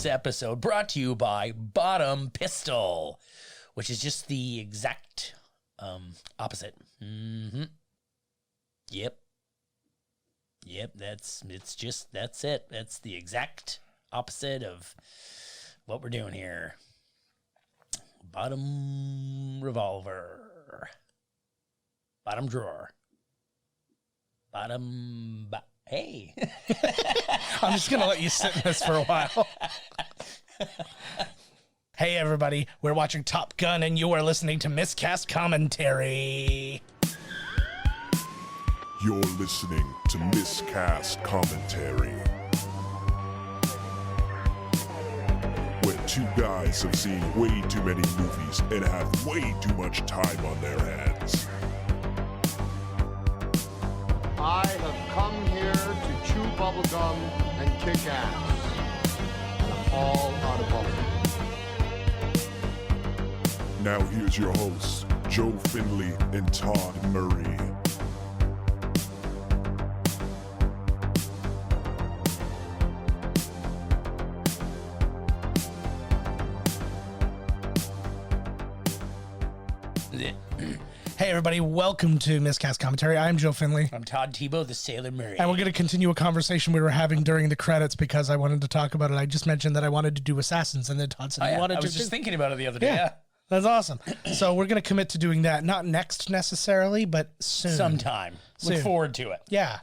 This episode brought to you by Bottom Pistol, which is just the exact opposite. Yep, that's it. That's the exact opposite of what we're doing here. Bottom revolver. Bottom drawer. Hey. I'm just going to let you sit in this for a while. Hey, everybody. We're watching Top Gun, and you are listening to Miscast Commentary. You're listening to Miscast Commentary, where two guys have seen way too many movies and have way too much time on their hands. I have come here to chew bubblegum and kick ass. And I'm all out of bubblegum. Now here's your hosts, Joe Finley and Todd Murray. Hey, everybody. Welcome to Miscast Commentary. I'm Joe Finley. I'm Todd Tebow, the Sailor Murray. And we're going to continue a conversation we were having during the credits because I wanted to talk about it. I just mentioned that I wanted to do Assassins, and then Todd said I was just thinking about it the other day. Yeah. That's awesome. So we're going to commit to doing that. Not next necessarily, but soon. Sometime. Soon. Look forward to it. Yeah.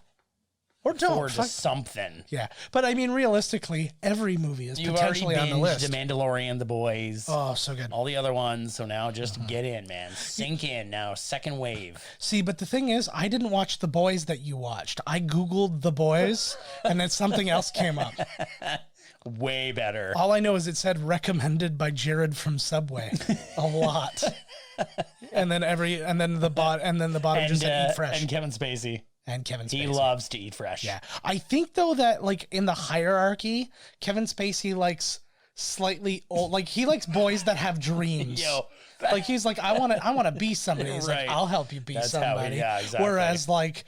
Or don't. Forward to something. Yeah. But I mean, realistically, every movie is potentially on the list. The Mandalorian, The Boys. Oh, so good. All the other ones. So now just get in, man. Sink in now. Second wave. See, but the thing is, I didn't watch The Boys that you watched. I Googled The Boys, and then something else came up. Way better. All I know is it said recommended by Jared from Subway a lot. and then the bottom just said eat fresh. And Kevin Spacey. And Kevin Spacey. He loves to eat fresh. Yeah. I think though that like in the hierarchy, Kevin Spacey likes slightly old, like he likes boys that have dreams. Like he's like, I want to be somebody. He's right. like, I'll help you be somebody. Yeah, exactly. Whereas like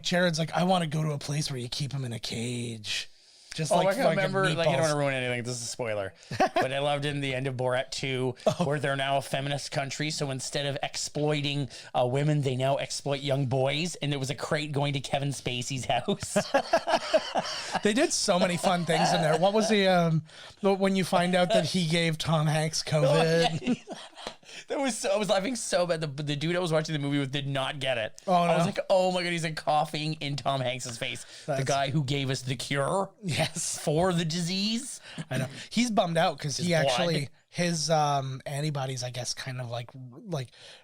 Jared's like, I want to go to a place where you keep him in a cage. Just I like remember, meatballs. like, you don't want to ruin anything. This is a spoiler. But I loved in the end of Borat 2, where they're now a feminist country. So instead of exploiting women, they now exploit young boys. And there was a crate going to Kevin Spacey's house. They did so many fun things in there. What was the when you find out that he gave Tom Hanks COVID? Oh, yeah. I was laughing so bad. The dude I was watching the movie with did not get it. Oh, no. I was like, oh my God, he's like coughing in Tom Hanks's face. The guy who gave us the cure for the disease. I know. He's bummed out because he blood. actually, his antibodies, I guess, kind of like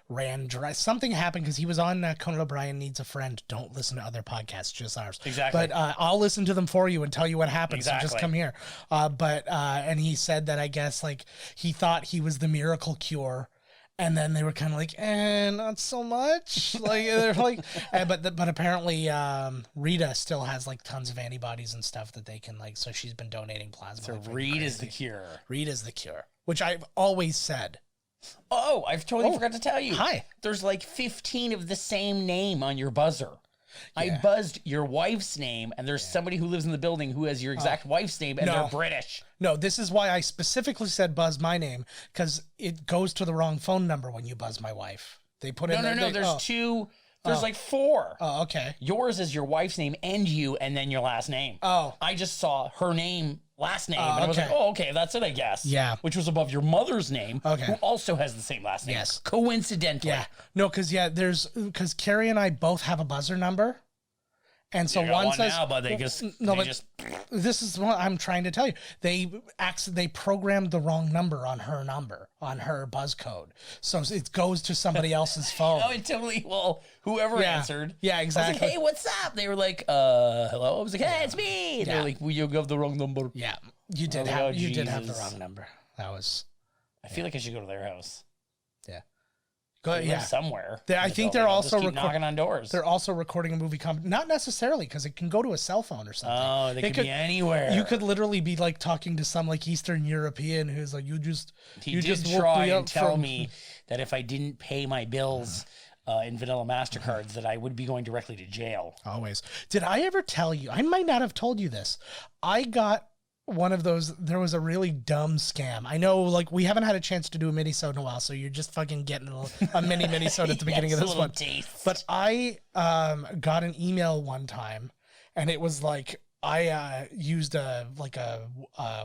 ran dry. Something happened because he was on Conan O'Brien Needs a Friend. Don't listen to other podcasts, just ours. Exactly. But I'll listen to them for you and tell you what happened. Exactly. So just come here. And he said that I guess like he thought he was the miracle cure. And then they were kind of like, not so much. Like they're like, but apparently Rita still has like tons of antibodies and stuff that they can like. So she's been donating plasma. So like, Reed is the cure. Reed is the cure, which I've always said. Oh, I've totally forgot to tell you. Hi. There's like 15 of the same name on your buzzer. Yeah. I buzzed your wife's name, and there's somebody who lives in the building who has your exact wife's name, and they're British. No, this is why I specifically said buzz my name, because it goes to the wrong phone number when you buzz my wife. They put in No. There's two. There's like four. Oh, okay. Yours is your wife's name and you, and then your last name. Oh. I just saw her name, last name, and I was like, oh, okay, that's it, I guess. Yeah. Which was above your mother's name, okay, who also has the same last name. Yes. Coincidentally. Yeah. No, because Carrie and I both have a buzzer number. And so one says, now, but this is what I'm trying to tell you. They programmed the wrong number, on her buzz code. So it goes to somebody else's phone. Oh, it totally, whoever answered. Yeah, exactly. I was like, hey, what's up? They were like, hello? I was like, hey, it's me. They're like, well, you have the wrong number. Yeah, you did have the wrong number. I feel like I should go to their house. Yeah. Somewhere. I think they're also knocking on doors. They're also recording a movie. Not necessarily, because it can go to a cell phone or something. Oh, they could be anywhere. You could literally be like talking to some like Eastern European who's like, He did try and tell me that if I didn't pay my bills in vanilla MasterCards, that I would be going directly to jail. Always. Did I ever tell you? I might not have told you this. I got one of those, there was a really dumb scam. I know, like, we haven't had a chance to do a mini-sode in a while, so you're just fucking getting a mini-sode at the beginning of this one. Taste. But I got an email one time, and it was like, I used a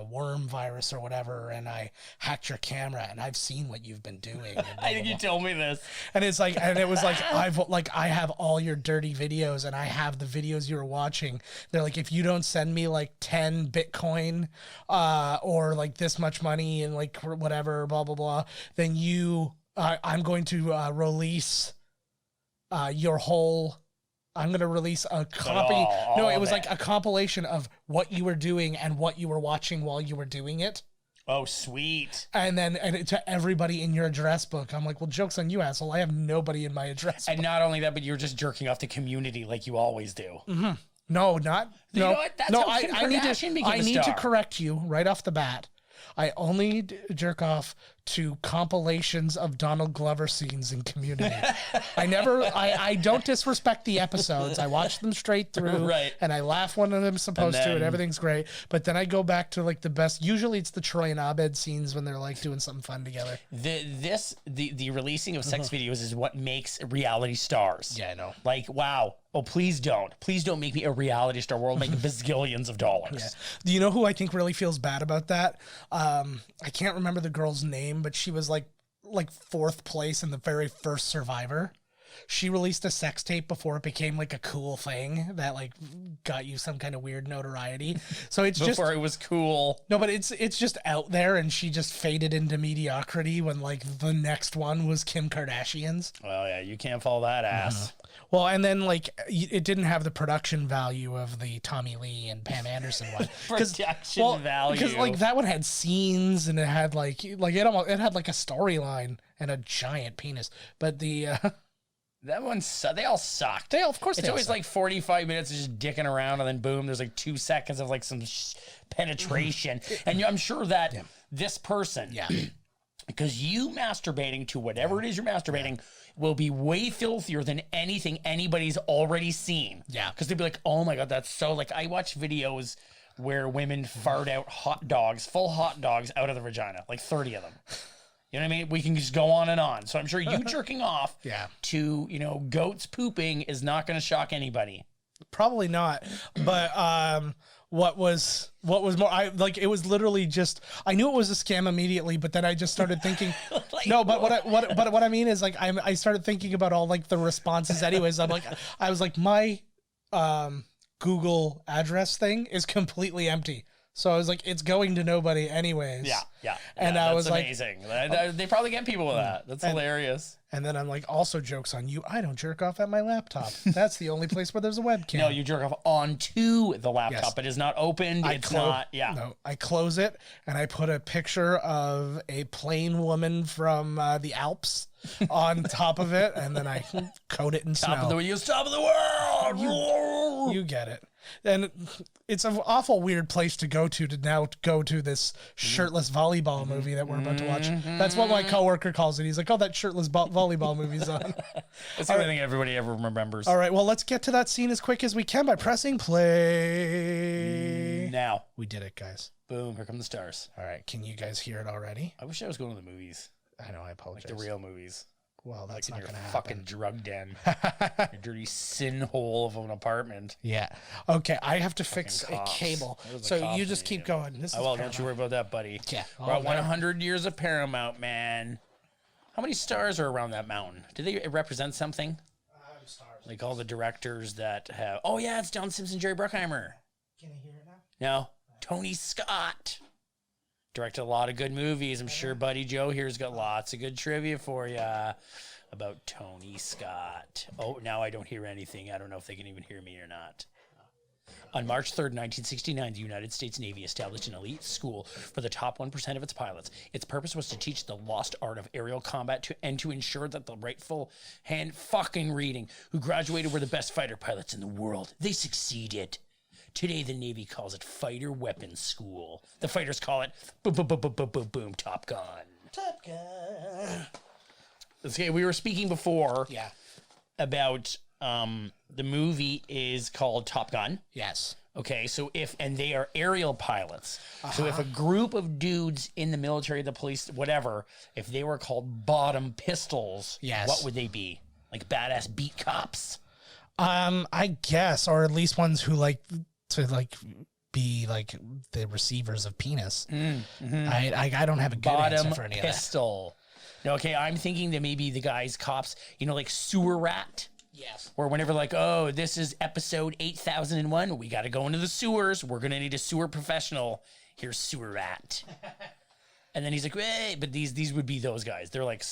worm virus or whatever, and I hacked your camera, and I've seen what you've been doing. I think you told me this. And it's like, and it was like, I have all your dirty videos, and I have the videos you were watching. They're like, if you don't send me like 10 Bitcoin, or like this much money and like whatever, blah blah blah, then I'm going to release your whole. I'm going to release a copy. It was like a compilation of what you were doing and what you were watching while you were doing it. Oh, sweet. And to everybody in your address book. I'm like, well, joke's on you, asshole. I have nobody in my address book. And not only that, but you're just jerking off the community like you always do. Mm-hmm. No, not. You know what? That's how Kim Kardashian became a I need to star. correct you right off the bat. I only jerk off to compilations of Donald Glover scenes in Community. I don't disrespect the episodes. I watch them straight through, right. And I laugh when I'm supposed to, and everything's great. But then I go back to like the best. Usually it's the Troy and Abed scenes when they're like doing something fun together. The releasing of sex videos is what makes reality stars. Yeah, I know. Like, wow. Oh, please don't make me a reality star. We'll make bazillions of dollars. Yeah. Do you know who I think really feels bad about that? I can't remember the girl's name, but she was like fourth place in the very first Survivor. She released a sex tape before it became like a cool thing that like got you some kind of weird notoriety. So it's before it was cool. No, but it's just out there, and she just faded into mediocrity when like the next one was Kim Kardashian's. Well, yeah, you can't follow that ass. Well, and then like it didn't have the production value of the Tommy Lee and Pam Anderson one. Production value. Because like that one had scenes, and it had like it had like a storyline and a giant penis. But the that one, they all sucked. Of course, it's always like 45 minutes of just dicking around, and then boom, there's like 2 seconds of like some penetration. And I'm sure that this person, because you masturbating to whatever it is you're masturbating will be way filthier than anything anybody's already seen. Yeah. Because they'd be like, oh my God, that's so, like, I watch videos where women fart out full hot dogs out of the vagina, like 30 of them. You know what I mean? We can just go on and on. So I'm sure you jerking off to, goats pooping is not going to shock anybody. Probably not. But what was more, it was literally just, I knew it was a scam immediately, but then I just started thinking, but what I mean is like, I started thinking about all like the responses anyways. I was like, my Google address thing is completely empty. So I was like, it's going to nobody anyways. Yeah. And I was amazing. They probably get people with that. That's hilarious. And then I'm like, also joke's on you. I don't jerk off at my laptop. That's the only place where there's a webcam. No, you jerk off onto the laptop. Yes. It is not opened. No, I close it and I put a picture of a plain woman from the Alps on top of it, and then I coat it in snow. Top of the world. You get it. And it's an awful weird place to go to this shirtless volleyball movie that we're about to watch. That's what my coworker calls it. He's like, oh, that shirtless volleyball movie's on. That's everything everybody ever remembers. All right, well, let's get to that scene as quick as we can by pressing play. Now. We did it, guys. Boom, here come the stars. All right, can you guys hear it already? I wish I was going to the movies. I know, I apologize. Like the real movies. Well, that's not going to happen. Fucking drug den. Your dirty sin hole of an apartment. Yeah. Okay, I have to fix a cable. So you just keep going. Don't you worry about that, buddy. Yeah. We're at 100 years of Paramount, man. How many stars are around that mountain? Do they represent something? Stars. Like all the directors that have... Oh, yeah, it's Don Simpson, Jerry Bruckheimer. Can I hear it now? No. Tony Scott. Directed a lot of good movies. I'm sure Buddy Joe here's got lots of good trivia for you about Tony Scott. Oh, now I don't hear anything. I don't know if they can even hear me or not. On March 3rd, 1969, the United States Navy established an elite school for the top 1% of its pilots. Its purpose was to teach the lost art of aerial combat and to ensure that the rightful hand fucking reading who graduated were the best fighter pilots in the world. They succeeded. Today, the Navy calls it Fighter Weapons School. The fighters call it boom, boom, boom, boom, boom, boom, boom, Top Gun. Top Gun. Okay, we were speaking before about the movie is called Top Gun. Yes. Okay, so and they are aerial pilots. So if a group of dudes in the military, the police, whatever, if they were called bottom pistols, Yes. what would they be? Like badass beat cops? I guess, or at least ones who like to like be like the receivers of penis. I don't have a good answer Bottom for any of that. pistol. No, okay, I'm thinking that maybe the guys, cops, like sewer rat. Yes. Or whenever like, oh, this is episode 8001, we got to go into the sewers. We're going to need a sewer professional. Here's sewer rat. And then he's like, hey, but these would be those guys. They're like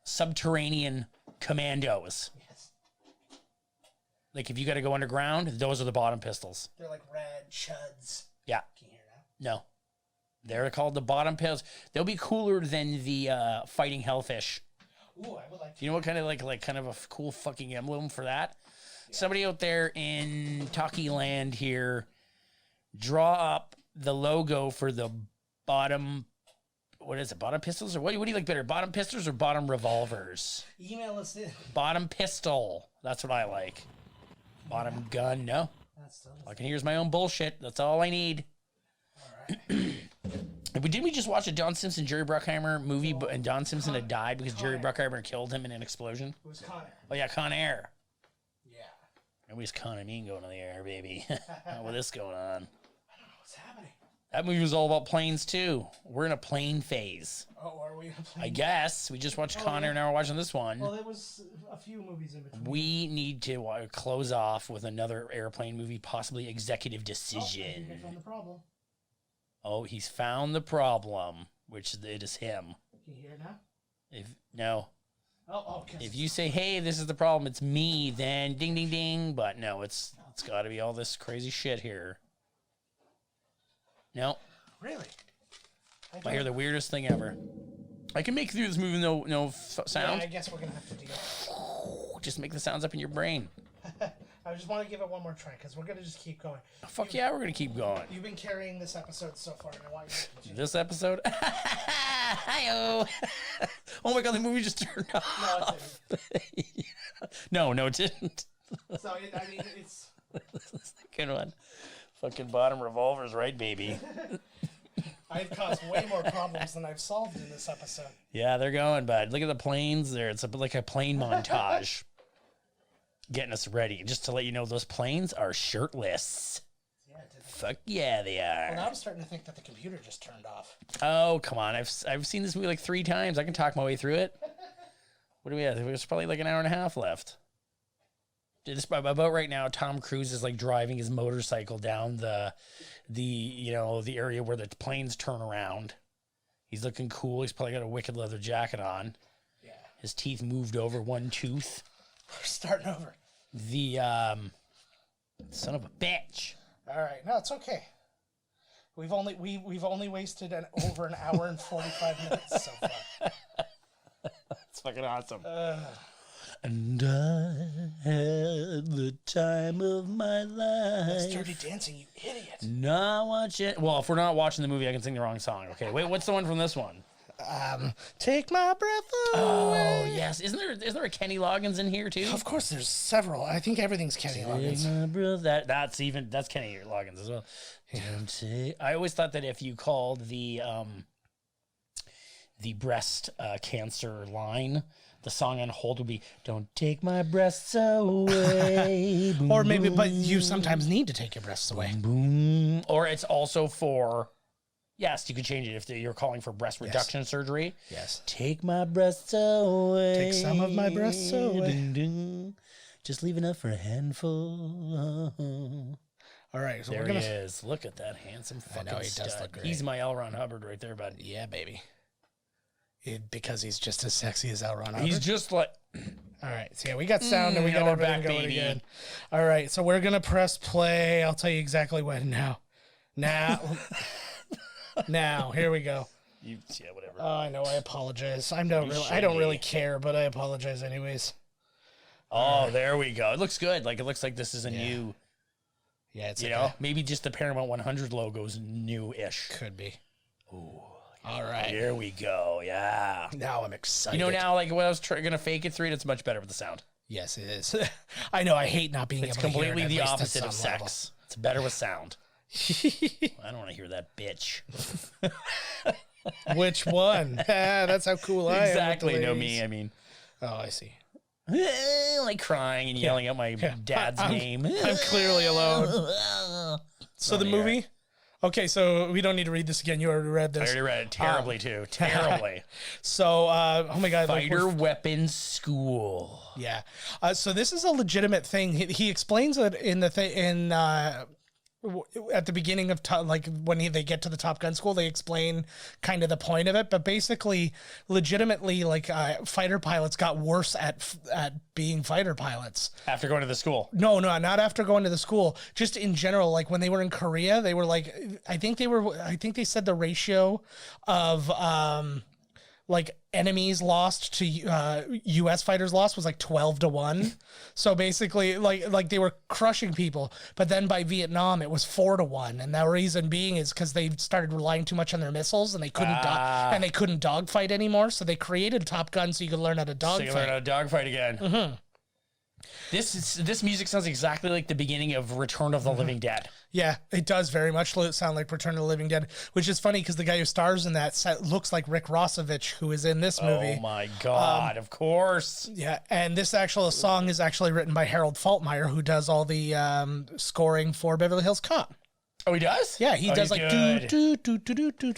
subterranean commandos. Yes. Like if you got to go underground, those are the bottom pistols. They're like red chuds. Yeah. Can you hear that? No. They're called the bottom pistols. They'll be cooler than the fighting hellfish. Ooh, I would like to. You know what kind of like kind of a cool fucking emblem for that? Yeah. Somebody out there in Talkie Land here, draw up the logo for the bottom. What is it? Bottom pistols or what do you like better? Bottom pistols or bottom revolvers? Email us in. Bottom pistol. That's what I like. Bottom gun. No. That's still I can hear my own bullshit. That's all I need. all right. But didn't we just watch a Don Simpson, Jerry Bruckheimer movie, and Don Simpson had died because Jerry Bruckheimer killed him in an explosion? It was Connor. Oh, yeah, Con Air. Yeah. Nobody's conning me going in the air, baby. Not with this going on. I don't know what's happening. That movie was all about planes, too. We're in a plane phase. Oh, are we? I guess. We just watched Con Air, now we're watching this one. Well, there was a few movies in between. We need to close off with another airplane movie, possibly Executive I Decision. think I found the problem. Oh, he's found the problem, which it is him. Can you hear it now? No. Oh, okay. If you say, hey, this is the problem, it's me, then ding, ding, ding. But no, it's got to be all this crazy shit here. No. Really? I hear the weirdest thing ever. I can make it through this movie no sound. Yeah, I guess we're going to have to do it. Just make the sounds up in your brain. I just want to give it one more try because we're going to just keep going. Fuck yeah, we're going to keep going. You've been carrying this episode so far, and I want you to continue. This episode? Hi-oh. Oh my God, the movie just turned off. No, it No, it didn't. didn't. So, I mean, it's... This is the good one. Fucking bottom revolvers, right, baby? I've caused way more problems than I've solved in this episode. Yeah, they're going, bud. Look at the planes there. It's like a plane montage. Getting us ready. Just to let you know, those planes are shirtless. Yeah, it did. Fuck yeah, they are. Well, now I'm starting to think that the computer just turned off. Oh, come on. I've seen this movie like 3 times. I can talk my way through it. What do we have? There's probably like an hour and a half left. About right now, Tom Cruise is like driving his motorcycle down the area where the planes turn around. He's looking cool. He's probably got a wicked leather jacket on. Yeah. His teeth moved over one tooth. We're starting over. The son of a bitch. All right. No, it's okay. We've only wasted over an hour and 45 minutes so far. It's fucking awesome. And I had the time of my life. That's Dirty Dancing, you idiot. Not watching. Well, if we're not watching the movie, I can sing the wrong song. Okay, wait. What's the one from this one? Take my breath away. Oh yes, isn't there a Kenny Loggins in here too? Of course, there's several. I think everything's Kenny Loggins. My breath. That's Kenny Loggins as well. Yeah. I always thought that if you called the breast cancer line, the song on hold would be "Don't take my breasts away." Boom, Or maybe, boom, but you sometimes need to take your breasts away. boom. Or it's also for. Yes, you could change it if you're calling for breast reduction surgery. Yes. Take my breasts away. Take some of my breasts away. Ding, ding. Just leave enough for a handful. All right, so There we're gonna. he is. Look at that handsome fucking know, he does stud. look great. He's my L. Ron Hubbard right there, bud. Yeah, baby. Because he's just as sexy as Ron Hubbard. He's just like. All right, so yeah, we got sound and we got we're everything back, going baby. again. All right, so we're gonna press play. I'll tell you exactly when now. Now, here we go. Yeah, whatever. Oh, I know. I apologize. I don't really care, but I apologize anyways. Oh, there we go. It looks good. Like it looks like this is a new. Yeah, it's Maybe just the Paramount 100 logo's new-ish. could be. Ooh. All right. Here we go. Yeah. Now I'm excited. Now, like when I was gonna fake it through it, it's much better with the sound. Yes, it is. I know. I hate not being It's able to hear it, completely at the least at opposite of some level. sex. It's better with sound. I don't want to hear that bitch. Which one? That's how cool I am. Exactly. with the No, ladies. me. I mean, Oh, I see. like crying and yelling out my dad's name. I'm clearly alone. So the movie. Okay, so we don't need to read this again. You already read I this. already read it terribly too. Terribly. So, oh my God. Fighter weapons school. Yeah. So this is a legitimate thing. He explains it in the thing at the beginning of like when they get to the Top Gun school, they explain kind of the point of it. But basically, legitimately, like fighter pilots got worse at being fighter pilots After going to the school. No, not after going to the school. Just in general, like when they were in Korea, they were like, I think they said the ratio of like enemies lost to U.S. fighters lost was like 12-1. So basically, like they were crushing people. But then by Vietnam, it was 4-1, and the reason being is because they started relying too much on their missiles, and they couldn't dogfight anymore. So they created Top Gun so you could learn how to dogfight. So you learn how to dogfight again. Mm-hmm. This music sounds exactly like the beginning of Return of the Living Dead. Yeah, it does very much sound like Return of the Living Dead, which is funny because the guy who stars in that looks like Rick Rossovich, who is in this movie. Oh my God, of course. Yeah, and this actual song is actually written by Harold Faltermeyer, who does all the scoring for Beverly Hills Cop. Oh, he does? Yeah, he does like do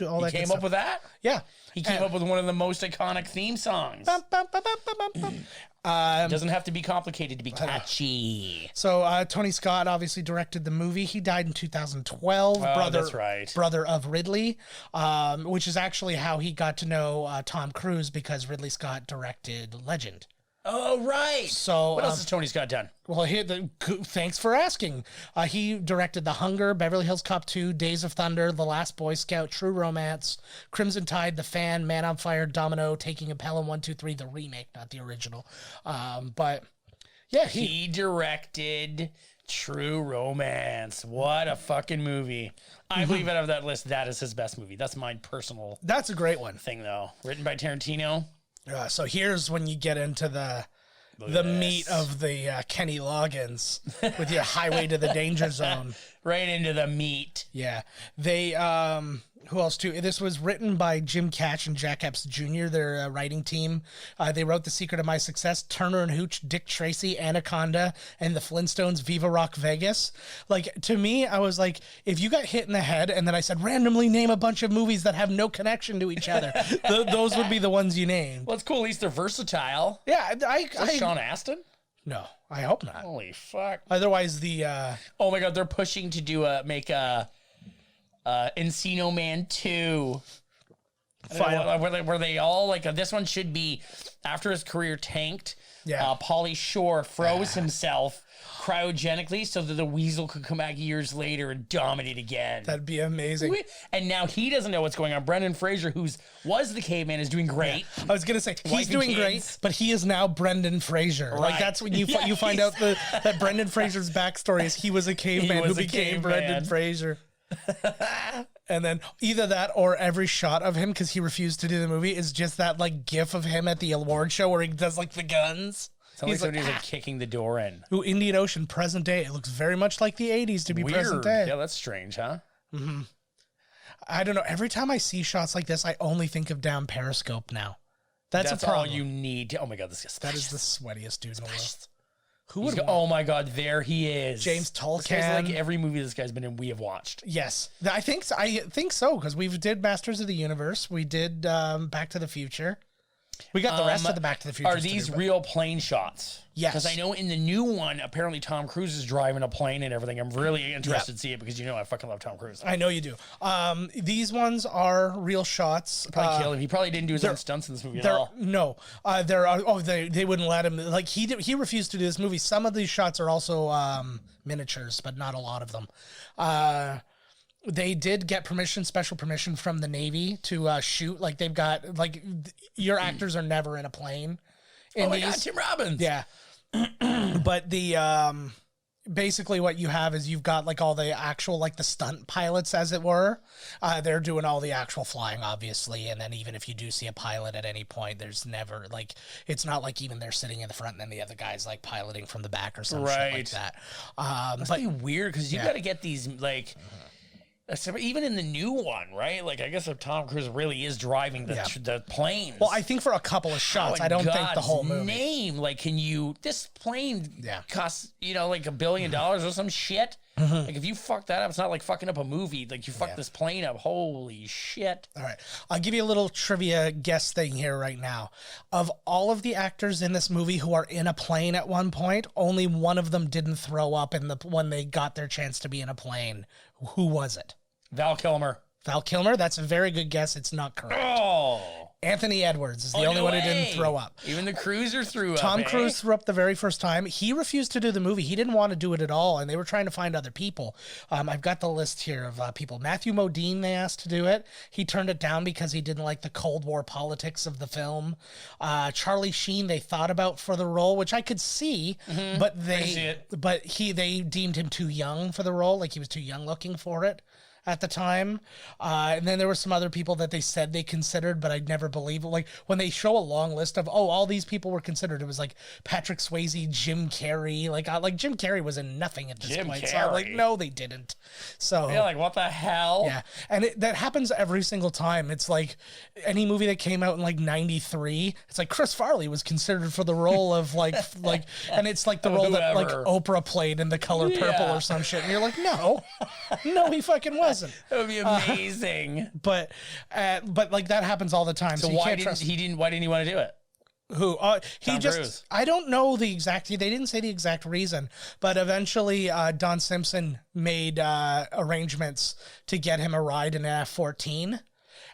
all that. He came up with that? Yeah, he came up with one of the most iconic theme songs. It doesn't have to be complicated to be catchy. So Tony Scott obviously directed the movie. He died in 2012. That's right. Brother of Ridley, which is actually how he got to know Tom Cruise because Ridley Scott directed Legend. Oh, right. So what else has Tony Scott done? Well, thanks for asking. He directed The Hunger, Beverly Hills Cop 2, Days of Thunder, The Last Boy Scout, True Romance, Crimson Tide, The Fan, Man on Fire, Domino, Taking a Pelham 1, 2, 3, the remake, not the original. But yeah, he directed True Romance. What a fucking movie. I believe out of that list, that is his best movie. That's my personal That's a great one. thing, though. Written by Tarantino. So here's when you get into the meat of the Kenny Loggins with your Highway to the Danger Zone. Right into the meat. Yeah. They, who else too? This was written by Jim Catch and Jack Epps Jr., their writing team. They wrote The Secret of My Success, Turner and Hooch, Dick Tracy, Anaconda, and the Flintstones, Viva Rock Vegas. Like, to me, I was like, if you got hit in the head and then I said, randomly name a bunch of movies that have no connection to each other, those would be the ones you named. Well, it's cool. At least they're versatile. Yeah. Is Sean Astin? No, I hope not. Holy fuck. Otherwise, the... oh my God, they're pushing to make a Encino Man 2. Were they all like, this one should be after his career tanked. Yeah. Pauly Shore froze himself cryogenically so that the Weasel could come back years later and dominate again. That'd be amazing. And now he doesn't know what's going on. Brendan Fraser, was the caveman, is doing great. Yeah. I was gonna say he's Wife and doing kids. great, but he is now Brendan Fraser. Right. Like that's when you you find out that Brendan Fraser's backstory is he was a caveman who became Brendan Fraser. And then either that or every shot of him, because he refused to do the movie, is just that like gif of him at the award show where he does like the guns. He's like kicking the door in. Ooh, Indian Ocean, present day. It looks very much like the 80s to be Weird. present day. Yeah, that's strange, huh? Mm-hmm. I don't know. Every time I see shots like this, I only think of down Periscope now. That's a problem. All you need. Oh my God, this is that is the sweatiest dude in the world. Who would? Oh my God, there he is, James Tolkien. This guy's like every movie this guy's been in, we have watched. Yes, I think so because we did Masters of the Universe, we did Back to the Future, we got the rest of the Back to the Future. Are these real plane shots? Yes, because I know in the new one, apparently Tom Cruise is driving a plane and everything. I'm really interested to see it because I fucking love Tom Cruise. I know you do. These ones are real shots. Probably kill him. He probably didn't do his own stunts in this movie at all. No, there are. Oh, they wouldn't let him. Like he refused to do this movie. Some of these shots are also miniatures, but not a lot of them. They did get special permission from the Navy to shoot. Like they've got your actors are never in a plane. Oh my God, Tim Robbins. Yeah. But the basically what you have is you've got like all the actual, like the stunt pilots, as it were. They're doing all the actual flying, obviously. And then even if you do see a pilot at any point, there's never like, it's not like even they're sitting in the front and then the other guy's like piloting from the back or some shit like that. Must be weird because you got to get these like, even in the new one, right? Like, I guess if Tom Cruise really is driving the planes. Well, I think for a couple of shots, I don't think the whole movie. Like, can you? This plane costs like $1 billion or some shit. Like, if you fuck that up, it's not like fucking up a movie. Like, you fuck this plane up. Holy shit! All right, I'll give you a little trivia guess thing here right now. Of all of the actors in this movie who are in a plane at one point, only one of them didn't throw up when they got their chance to be in a plane. Who was it? Val Kilmer. Val Kilmer? That's a very good guess. It's not correct. Oh. Anthony Edwards is the only one who didn't throw up. Even the cruiser threw up. Tom Cruise threw up the very first time. He refused to do the movie. He didn't want to do it at all, and they were trying to find other people. I've got the list here of people. Matthew Modine, they asked to do it. He turned it down because he didn't like the Cold War politics of the film. Charlie Sheen, they thought about for the role, which I could see, but they deemed him too young for the role. Like, he was too young looking for it at the time. And then there were some other people that they said they considered, but I'd never believe it. Like, when they show a long list of, all these people were considered, it was like Patrick Swayze, Jim Carrey. Like Jim Carrey was in nothing at this point. So I'm like, no, they didn't. So yeah, like, what the hell? Yeah. And that happens every single time. It's like any movie that came out in like 93, it's like Chris Farley was considered for the role of like, and it's like the role that like Oprah played in The Color Purple or some shit. And you're like, no, he fucking wasn't. That would be amazing. But like that happens all the time. So why didn't he want to do it? Who? He Tom just, Cruise. I don't know the exact, they didn't say the exact reason, but eventually Don Simpson made arrangements to get him a ride in an F-14.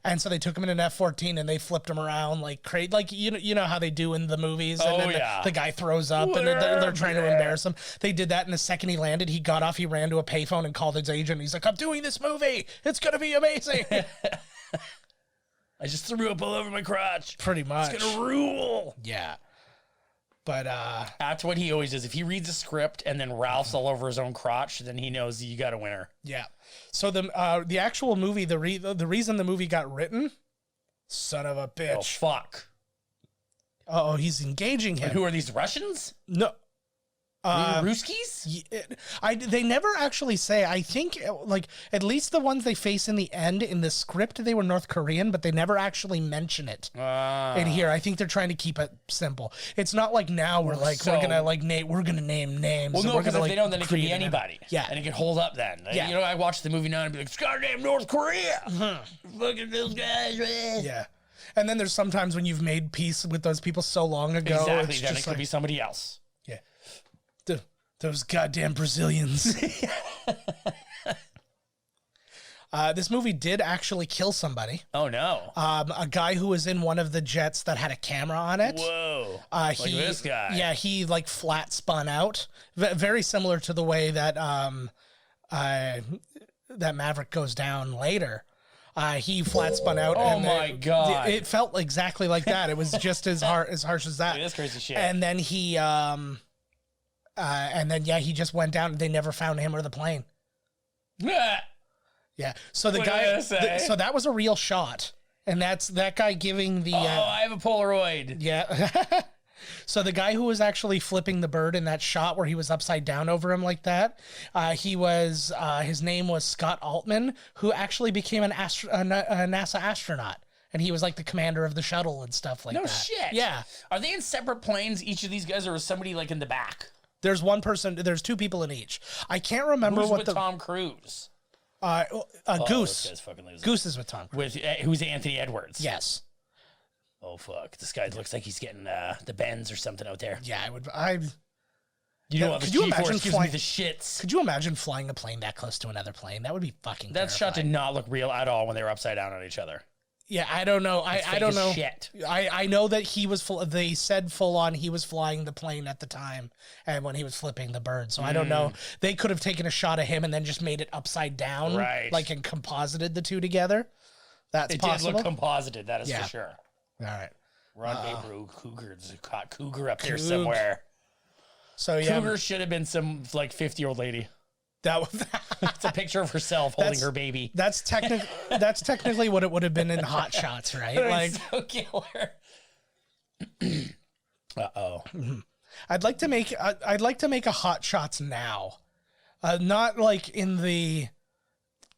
And so they took him in an F-14 and they flipped him around like crazy, like you know how they do in the movies. And then the guy throws up and they're trying to embarrass him. They did that, and the second he landed, he got off, he ran to a payphone and called his agent. He's like, "I'm doing this movie. It's gonna be amazing." I just threw up all over my crotch. Pretty much. It's gonna rule. Yeah. But that's what he always does. If he reads a script and then Ralph's all over his own crotch, then he knows you got a winner. Yeah. So the actual movie, the reason the movie got written, son of a bitch. Oh, fuck. Oh, he's engaging him. And who are these Russians? No. Ruskies? They never actually say. I think, like, at least the ones they face in the end in the script, they were North Korean, but they never actually mention it in here. I think they're trying to keep it simple. It's not like now we're like, we're gonna name names. Well, no, because if they don't, then it could be anybody. Yeah. And it could hold up then. Yeah. You know, I watch the movie now and be like, it's goddamn North Korea. Look at those guys. Yeah. And then there's sometimes when you've made peace with those people so long ago. Exactly. It's Then just it could be somebody else. Yeah. Those goddamn Brazilians. This movie did actually kill somebody. Oh, no. A guy who was in one of the jets that had a camera on it. Whoa. Like this guy. Yeah, he like flat spun out. Very similar to the way that that Maverick goes down later. He flat spun out. Oh, my God. It felt exactly like that. It was just as harsh as that. Dude, that's crazy shit. And then he he just went down and they never found him or the plane. Yeah. So the guy, so that was a real shot. And that's that guy giving the, I have a Polaroid. Yeah. So the guy who was actually flipping the bird in that shot where he was upside down over him like that, his name was Scott Altman, who actually became a NASA astronaut. And he was like the commander of the shuttle and stuff like that. No shit. Yeah. Are they in separate planes, each of these guys, or is somebody like in the back? There's one person, there's two people in each. I can't remember Who's with Tom Cruise? Goose. Goose is with Tom With Cruise. who's Anthony Edwards? Yes. Oh fuck! This guy looks like he's getting the bends or something out there. Yeah, Could you imagine flying the shits? Could you imagine flying a plane that close to another plane? That would be fucking. That shot did not look real at all when they were upside down on each other. Yeah, I don't know. I don't know. Shit. I know that he was they said full on he was flying the plane at the time and when he was flipping the bird. So I don't know. They could have taken a shot of him and then just made it upside down, right? Like and composited the two together. That's possible. It did look composited. That is for sure. All right. Ron Babe Cougar. There's a cougar up there somewhere. So yeah, Cougar should have been some like 50-year-old lady. that was It's a picture of herself holding her baby. that's technically what it would have been in Hot Shots, right? Like, So killer. Uh-oh. I'd like to make a Hot Shots now, not like in the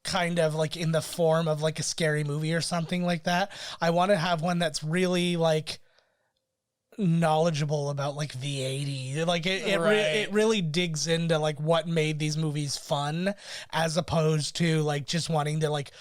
kind of like in the form of like a scary movie or something like that. I want to have one that's really like knowledgeable about like the 80s. Like it really digs into like what made these movies fun, as opposed to like just wanting to like,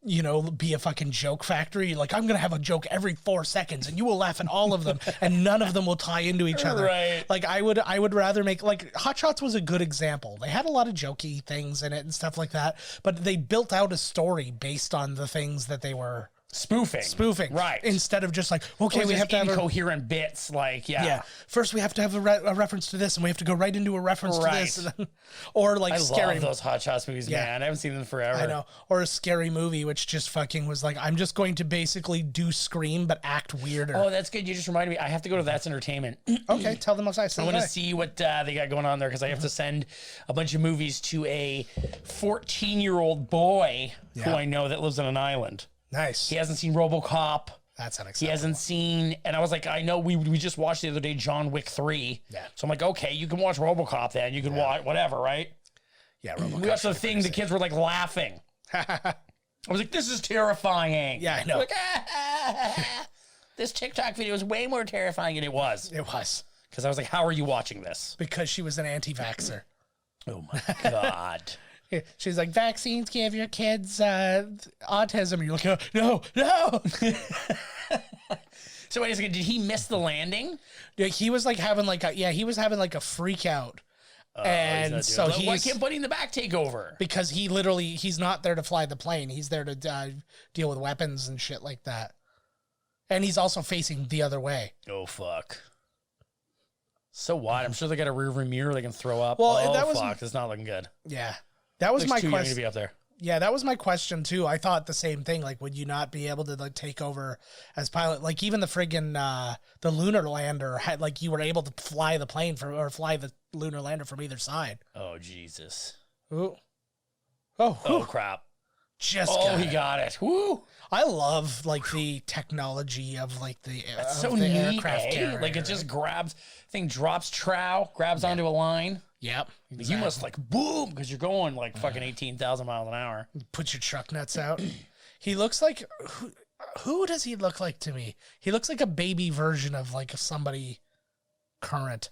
you know, be a fucking joke factory. Like, I'm gonna have a joke every 4 seconds and you will laugh at all of them and none of them will tie into each other. Right. Like I would rather make, like, Hot Shots was a good example. They had a lot of jokey things in it and stuff like that, but they built out a story based on the things that they were spoofing, right? Instead of just like, okay, we have to have incoherent bits, like first we have to have a reference to this, and we have to go right into a reference to this, and then, or like I scary. love those Hot Shots movies, man. I haven't seen them in forever. I know, or a scary movie, which just fucking was like, I'm just going to basically do Scream but act weirder. Oh, that's good. You just reminded me. I have to go to That's Entertainment. Okay, tell them what I said. I want to see what they got going on there, because I have to send a bunch of movies to a 14-year-old boy who I know that lives on an island. Nice. He hasn't seen RoboCop. That's unacceptable. He hasn't seen, and I was like, I know we just watched the other day John Wick 3. Yeah. So I'm like, okay, you can watch RoboCop then. You can watch whatever, right? Yeah, RoboCop. We watched the thing. The kids were like laughing. I was like, this is terrifying. Yeah, I know. Like, this TikTok video is way more terrifying than it was. It was. Because I was like, how are you watching this? Because she was an anti-vaxxer. Oh my God. She's like, vaccines give your kids autism. You're like, no. So wait a second, did he miss the landing? Yeah, he was like having like a freak out. And so why can't Buddy in the back take over? Because he's not there to fly the plane. He's there to deal with weapons and shit like that. And he's also facing the other way. Oh, fuck. So what? I'm sure they got a rearview mirror they can throw up. Well, that was, fuck. It's not looking good. Yeah. That was my question. Too young to question. be up there. Yeah, that was my question too. I thought the same thing. Like, would you not be able to like take over as pilot? Like, even the friggin' the lunar lander had, like, you were able to fly the plane or fly the lunar lander from either side. Oh, Jesus. Ooh. Oh, crap. He got it. Woo. I love like the technology of like the That's so the neat, aircraft eh? carrier. Like, it just grabs, thing drops trow, grabs onto a line. Yep. You must like boom, because you're going like fucking 18,000 miles an hour. Put your truck nuts out. He looks like who does he look like to me? He looks like a baby version of like somebody current.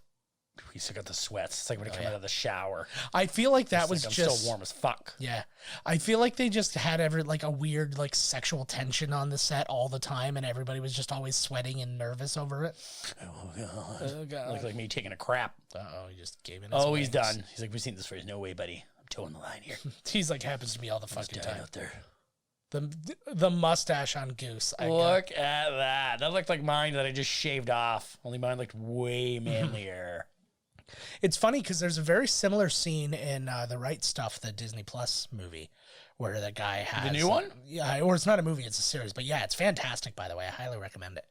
He's still got the sweats. It's like when he came out of the shower. I feel like that It's was like, I'm just still warm as fuck. Yeah. I feel like they just had like a weird like sexual tension on the set all the time, and everybody was just always sweating and nervous over it. Oh, God. Oh, God. Looks like me taking a crap. Uh-oh, he just gave in his Oh, wings. he's done. He's like, we've seen this phrase. No way, buddy. I'm towing the line here. He's like, happens to me all the fucking Dying time. out there. The mustache on Goose. Look at that. That looked like mine that I just shaved off. Only mine looked way manlier. It's funny because there's a very similar scene in The Right Stuff, the Disney Plus movie, where the guy has... The new one? Yeah, or it's not a movie, it's a series. But yeah, it's fantastic, by the way. I highly recommend it.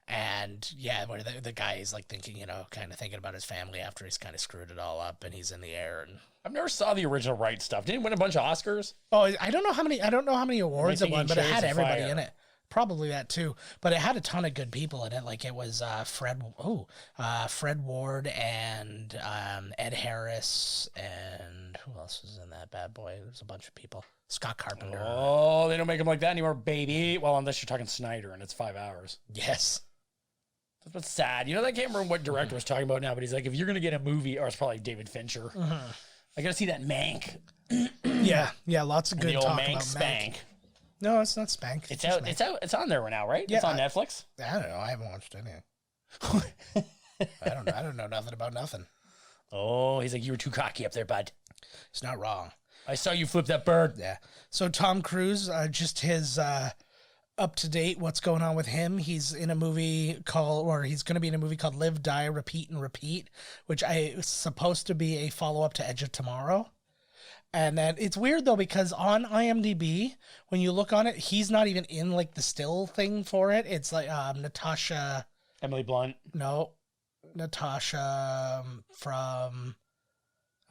And yeah, where the guy is like thinking, you know, kind of thinking about his family after he's kind of screwed it all up, and he's in the air. And I've never saw the original Right Stuff. Didn't it win a bunch of Oscars? oh, I don't know how many awards it won, but it had Chariots of everybody Fire. in it. Probably that too, but it had a ton of good people in it. Like it was Fred Ward and Ed Harris, and who else was in that bad boy? There's a bunch of people. Scott Carpenter. Oh, they don't make them like that anymore, baby. Well, unless you're talking Snyder, and it's 5 hours. Yes. That's what's sad. You know, I can't remember what director was talking about now, but he's like, if you're gonna get a movie, or it's probably David Fincher. I gotta see that Mank. Yeah, lots of And good the old talk Mank about Spank. Mank. No, it's not Spank. It's just out. Mank. It's on there now, right? Yeah, It's on Netflix. I don't know. I haven't watched any. I don't know nothing about nothing. Oh, he's like, you were too cocky up there, bud. It's not wrong. I saw you flip that bird. Yeah. So Tom Cruise, just his up to date, what's going on with him? He's in a movie he's going to be in a movie called Live, Die, Repeat, and Repeat, which is supposed to be a follow up to Edge of Tomorrow. And then it's weird though, because on IMDb, when you look on it, he's not even in like the still thing for it. It's like Natasha. Emily Blunt. No, Natasha from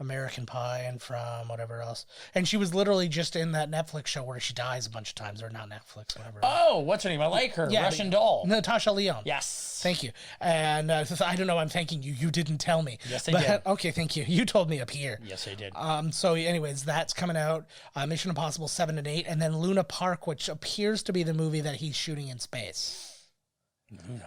American Pie and from whatever else. And she was literally just in that Netflix show where she dies a bunch of times, or not Netflix, whatever. Oh, what's her name? I like her. Yeah, Russian doll. Natasha Lyonne. Yes. Thank you. And I don't know, I'm thanking you. You didn't tell me. Yes, I did. Okay, thank you. You told me up here. Yes, I did. So anyways, that's coming out. Mission Impossible 7 and 8. And then Luna Park, which appears to be the movie that he's shooting in space.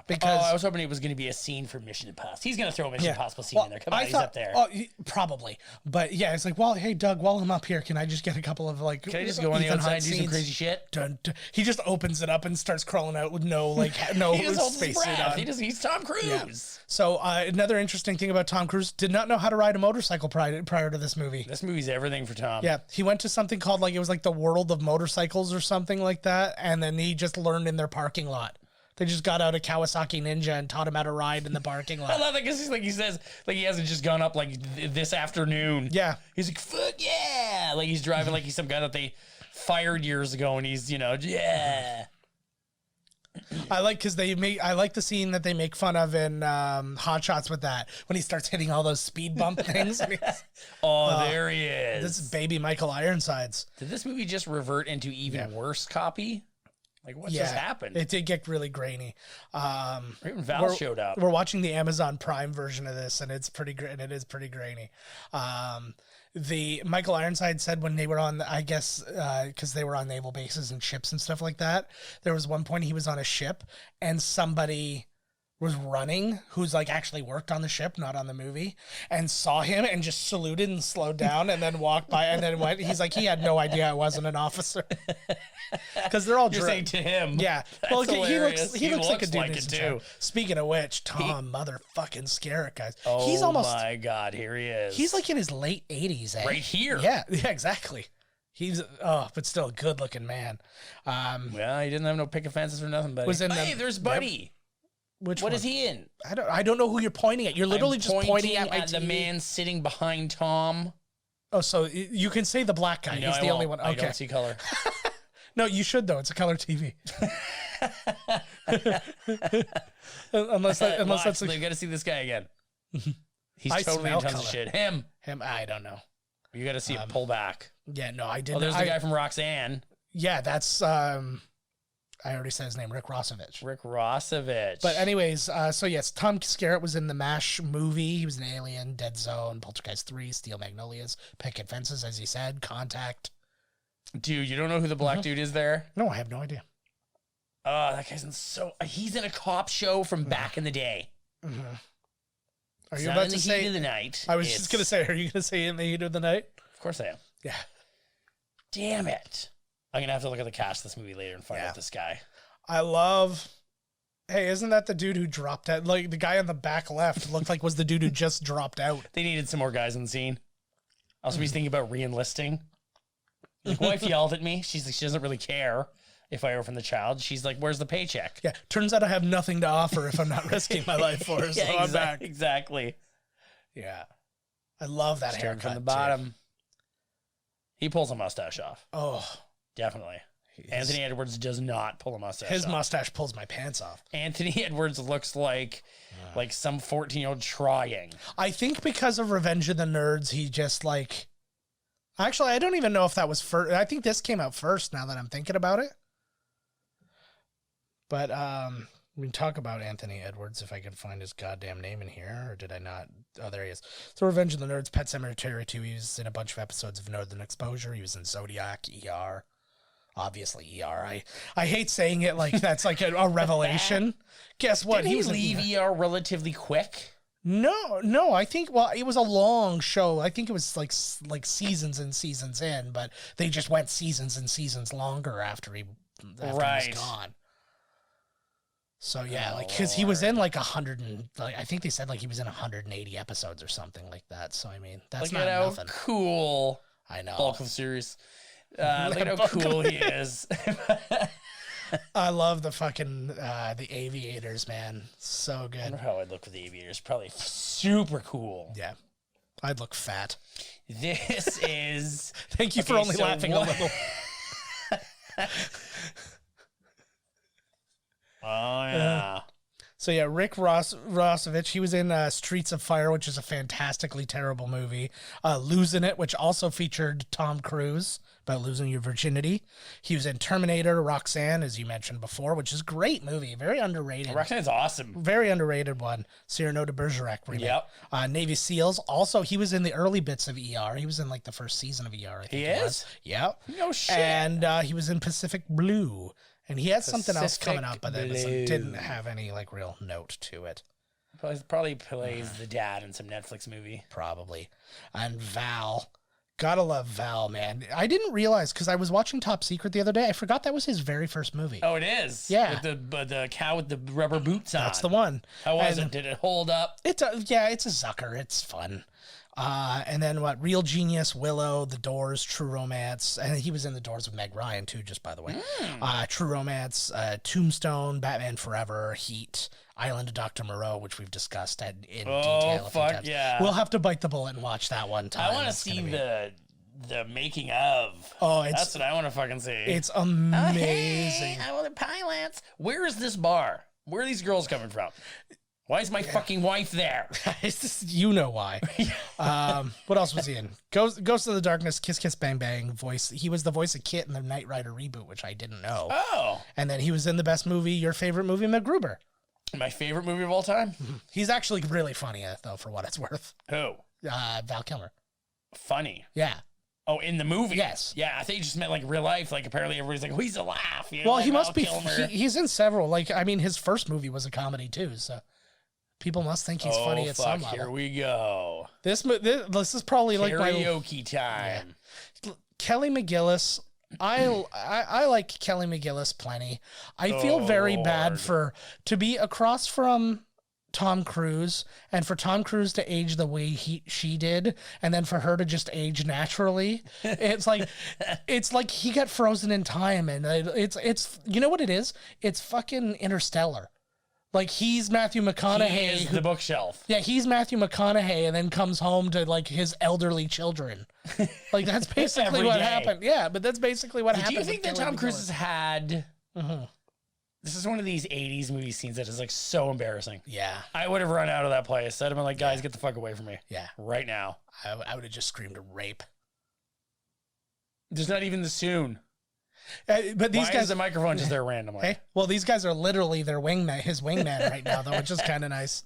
Because I was hoping it was going to be a scene for Mission Impossible. He's going to throw a Mission Impossible scene in there. Come on, he's up there. Oh, probably. But yeah, it's like, well, hey, Doug, while I'm up here, can I just get a couple of like... Can I just go on the outside and do some crazy shit? Dun, dun. He just opens it up and starts crawling out with no he just holds his spacesuit breath. on. He's Tom Cruise. Yeah. So another interesting thing about Tom Cruise, did not know how to ride a motorcycle prior to this movie. This movie's everything for Tom. Yeah, he went to something called it was like the World of Motorcycles or something like that, and then he just learned in their parking lot. They just got out a Kawasaki Ninja and taught him how to ride in the parking lot. I love that because he says he hasn't just gone up this afternoon. Yeah. He's like, fuck yeah. Like he's driving like he's some guy that they fired years ago and he's, yeah. I like the scene that they make fun of in Hot Shots with that when he starts hitting all those speed bump things. There he is. This is baby Michael Ironsides. Did this movie just revert into even worse copy? Like what just happened? It did get really grainy. Even Val showed up. We're watching the Amazon Prime version of this, and it's pretty and it is pretty grainy. The Michael Ironside said when they were on, I guess, because they were on naval bases and ships and stuff like that, there was one point he was on a ship and somebody was running who's actually worked on the ship, not on the movie, and saw him and just saluted and slowed down and then walked by and then went. He's like, he had no idea I wasn't an officer. Because they're all You're saying to him. Yeah. That's Well, hilarious. he looks like a dude like who's it in too. town. Speaking of which, Tom, motherfucking Skerritt, guys. Oh, he's almost, my God, here he is. He's in his late 80s, eh? Right here. Yeah, exactly. He's, but still a good looking man. Well, he didn't have no picket fences or nothing, buddy. Hey, there's Buddy. Which what one? is he in? I don't know who you're pointing at. You're literally just pointing at my the TV. man sitting behind Tom. Oh, so you can say the black guy. No, He's the only one. Okay. I don't see color. No, you should though. It's a color TV. unless that's they got to see this guy again. He's I totally in smell tons color. of shit. Him. I don't know. You got to see it pull back. Yeah, no, I didn't. Oh, there's the guy from Roxanne. Yeah, that's I already said his name, Rick Rossovich. Rick Rossovich. But anyways, so yes, Tom Skerritt was in the MASH movie. He was an alien, Dead Zone, Poltergeist 3, Steel Magnolias, Picket Fences, as he said, Contact. Dude, you don't know who the black dude is there? No, I have no idea. That guy's he's in a cop show from back in the day. Mm-hmm. Are It's you not about in to the say? heat of the night? I was just going to say, are you going to say in the heat of the night? Of course I am. Yeah. Damn it. I'm going to have to look at the cast of this movie later and find out this guy. I love... Hey, isn't that the dude who dropped out? Like, the guy on the back left looked like was the dude who just dropped out. They needed some more guys in the scene. Also, he's thinking about re-enlisting. Like, wife yelled at me. She's like, she doesn't really care if I orphan the child. She's like, where's the paycheck? Yeah, turns out I have nothing to offer if I'm not risking my life for her, so I'm back. Exactly. Yeah. I love that Starting haircut. from the bottom. Too. He pulls a mustache off. Oh. Definitely. Anthony Edwards does not pull a mustache off. His mustache pulls my pants off. Anthony Edwards looks like some 14-year-old trying. I think because of Revenge of the Nerds, he just Actually, I don't even know if that was first. I think this came out first now that I'm thinking about it. But we can talk about Anthony Edwards if I can find his goddamn name in here, or did I not? Oh, there he is. So Revenge of the Nerds, Pet Sematary 2. He was in a bunch of episodes of Northern Exposure. He was in Zodiac, ER. Obviously, ER. I hate saying it like that's like a revelation. Guess what? Didn't he leave ER relatively quick? No. I think it was a long show. I think it was like seasons and seasons in, but they just went seasons and seasons longer after he was gone. So yeah, because he was in 100 and I think they said he was in 180 episodes or something like that. So I mean, that's not nothing. Cool. I know. Bulk of the series. Look at how cool he is. I love the fucking the aviators, man. So good. I wonder how I'd look with the aviators. Probably super cool. Yeah. I'd look fat. This is... Thank you for only laughing a little. Oh, yeah. So yeah, Rick Rossovich, he was in Streets of Fire, which is a fantastically terrible movie. Losing It, which also featured Tom Cruise, about losing your virginity. He was in Terminator, Roxanne, as you mentioned before, which is a great movie, very underrated. Roxanne's awesome. Very underrated one. Cyrano de Bergerac remake. Yep. Navy SEALs. Also, he was in the early bits of ER. He was in like the first season of ER. I think He it is? was. Yep. No shit. And he was in Pacific Blue. And he had something else coming up, but Pacific it Blue. didn't have any like real note to it. Probably plays the dad in some Netflix movie. Probably. And Val. Gotta love Val, man. I didn't realize, because I was watching Top Secret the other day, I forgot that was his very first movie. Oh, it is? Yeah. With the cow with the rubber boots on. That's the one. How was And it? Did it hold up? It's a Zucker. It's fun. And then what? Real Genius, Willow, The Doors, True Romance, and he was in The Doors with Meg Ryan too, just by the way. True Romance, Tombstone, Batman Forever, Heat, Island of Dr. Moreau, which we've discussed in detail. Oh, a few fuck times. yeah. We'll have to bite the bullet and watch that one time. I want to It's see gonna be- the making of. Oh, That's what I want to fucking see. it's Oh, amazing. hey, I want the pilots. Where is this bar? Where are these girls coming from? Why is my fucking wife there? It's just, you know why. What else was he in? Ghost of the Darkness, Kiss Kiss Bang Bang voice. He was the voice of Kit in the Knight Rider reboot, which I didn't know. Oh, And then he was in the best movie, your favorite movie, MacGruber. my favorite movie of all time? He's actually really funny, though, for what it's worth. Who? Val Kilmer. Funny. Yeah. Oh, in the movie? Yes. Yeah, I think you just meant like real life. Like apparently everybody's like, oh, he's a laugh. You know, Well, like he must Val be. Kilmer. He's in several. Like, I mean, his first movie was a comedy too, so people must think he's funny at some Here level. we go. This is probably like my Karaoke time. Kelly Mcgillis. I like Kelly Mcgillis plenty. I feel very bad Lord. to be across from Tom Cruise and for Tom Cruise to age the way she did, and then for her to just age naturally. It's like he got frozen in time, and it's you know what it is? It's fucking Interstellar. Like he's Matthew McConaughey. He is the bookshelf. Yeah, he's Matthew McConaughey and then comes home to like his elderly children. Like that's basically Every what day. happened. Yeah, but that's basically what happened. Do you think with that Kelly Tom Cruise McGillis. has had... This is one of these 80s movie scenes that is like so embarrassing. Yeah, I would have run out of that place. I'd have been like, guys, get the fuck away from me. yeah. Right now. I would have just screamed rape. There's not even the soon. But these Why guys is the microphone just there randomly? Hey, well, these guys are literally his wingman right now, though, which is kind of nice.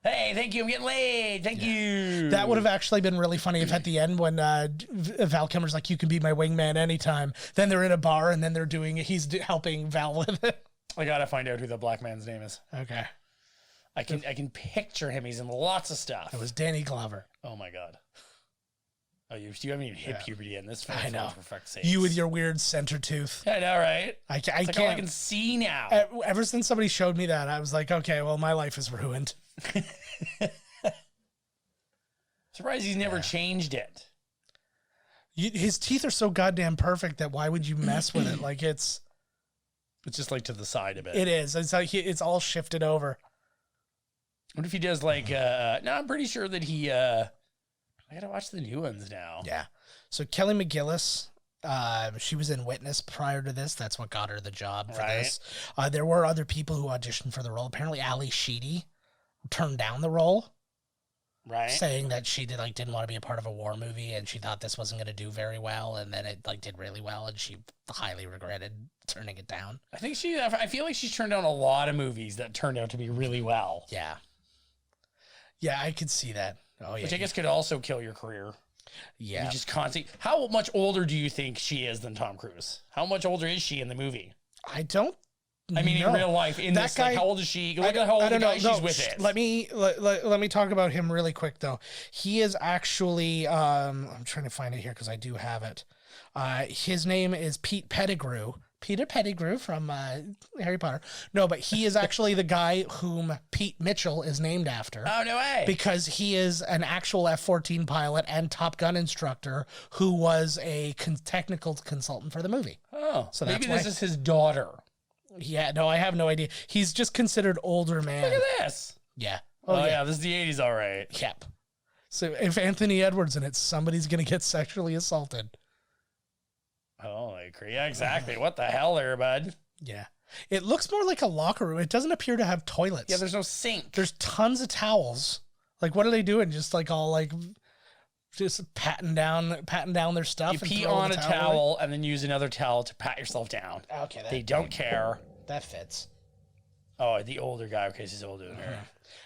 Hey, thank you. I'm getting laid. Thank you. That would have actually been really funny if at the end when Val Kilmer's like, you can be my wingman anytime. Then they're in a bar and then he's helping Val with it. I gotta find out who the black man's name is. Okay. I can picture him. He's in lots of stuff. It was Danny Glover. Oh my god. Oh, you haven't even hit puberty in this film. I know. For fuck's sake. You with your weird center tooth. I know, right? I It's like all I can't. can see now. Ever since somebody showed me that, I was like, okay, well, my life is ruined. Surprised he's never changed it. His teeth are so goddamn perfect that why would you mess with it? Like It's just like to the side of it. it is. It's like it's all shifted over. What if he does like? No, I'm pretty sure that he. I gotta watch the new ones now. Yeah. So Kelly Mcgillis, she was in Witness prior to this. That's what got her the job for Right. this. There were other people who auditioned for the role. Apparently, Ali Sheedy turned down the role, Right. saying that she didn't want to be a part of a war movie and she thought this wasn't going to do very well. And then it did really well, and she highly regretted turning it down. I think I feel like she's turned down a lot of movies that turned out to be really well. Yeah. Yeah, I could see that. Oh yeah. Which I guess could also kill your career. Yeah. You just constantly. How much older do you think she is than Tom Cruise? How much older is she in the movie? I don't. I mean, know. in real life, in That this, guy- like, how old is she? Look at how old the guy she's with is. Let me talk about him really quick though. He is actually I'm trying to find it here because I do have it. His name is Pete Pettigrew. Peter Pettigrew from Harry Potter. No, but he is actually the guy whom Pete Mitchell is named after. Oh, no way. Because he is an actual F-14 pilot and Top Gun instructor who was a technical consultant for the movie. Oh, So maybe that's this why- is his daughter. Yeah, no, I have no idea. He's just considered older man. Look at this. Yeah. Oh, yeah, this is the 80s, all right. Yep. So if Anthony Edwards in it, somebody's going to get sexually assaulted. Oh, I agree. Yeah, exactly. What the hell there, bud? Yeah. It looks more like a locker room. It doesn't appear to have toilets. Yeah, there's no sink. There's tons of towels. Like, what are they doing? Just like all like, just patting down their stuff. You and pee throw on the a towel towel and then use another towel to pat yourself down. Okay, They don't care. that fits. Oh, the older guy. Okay, she's older than her.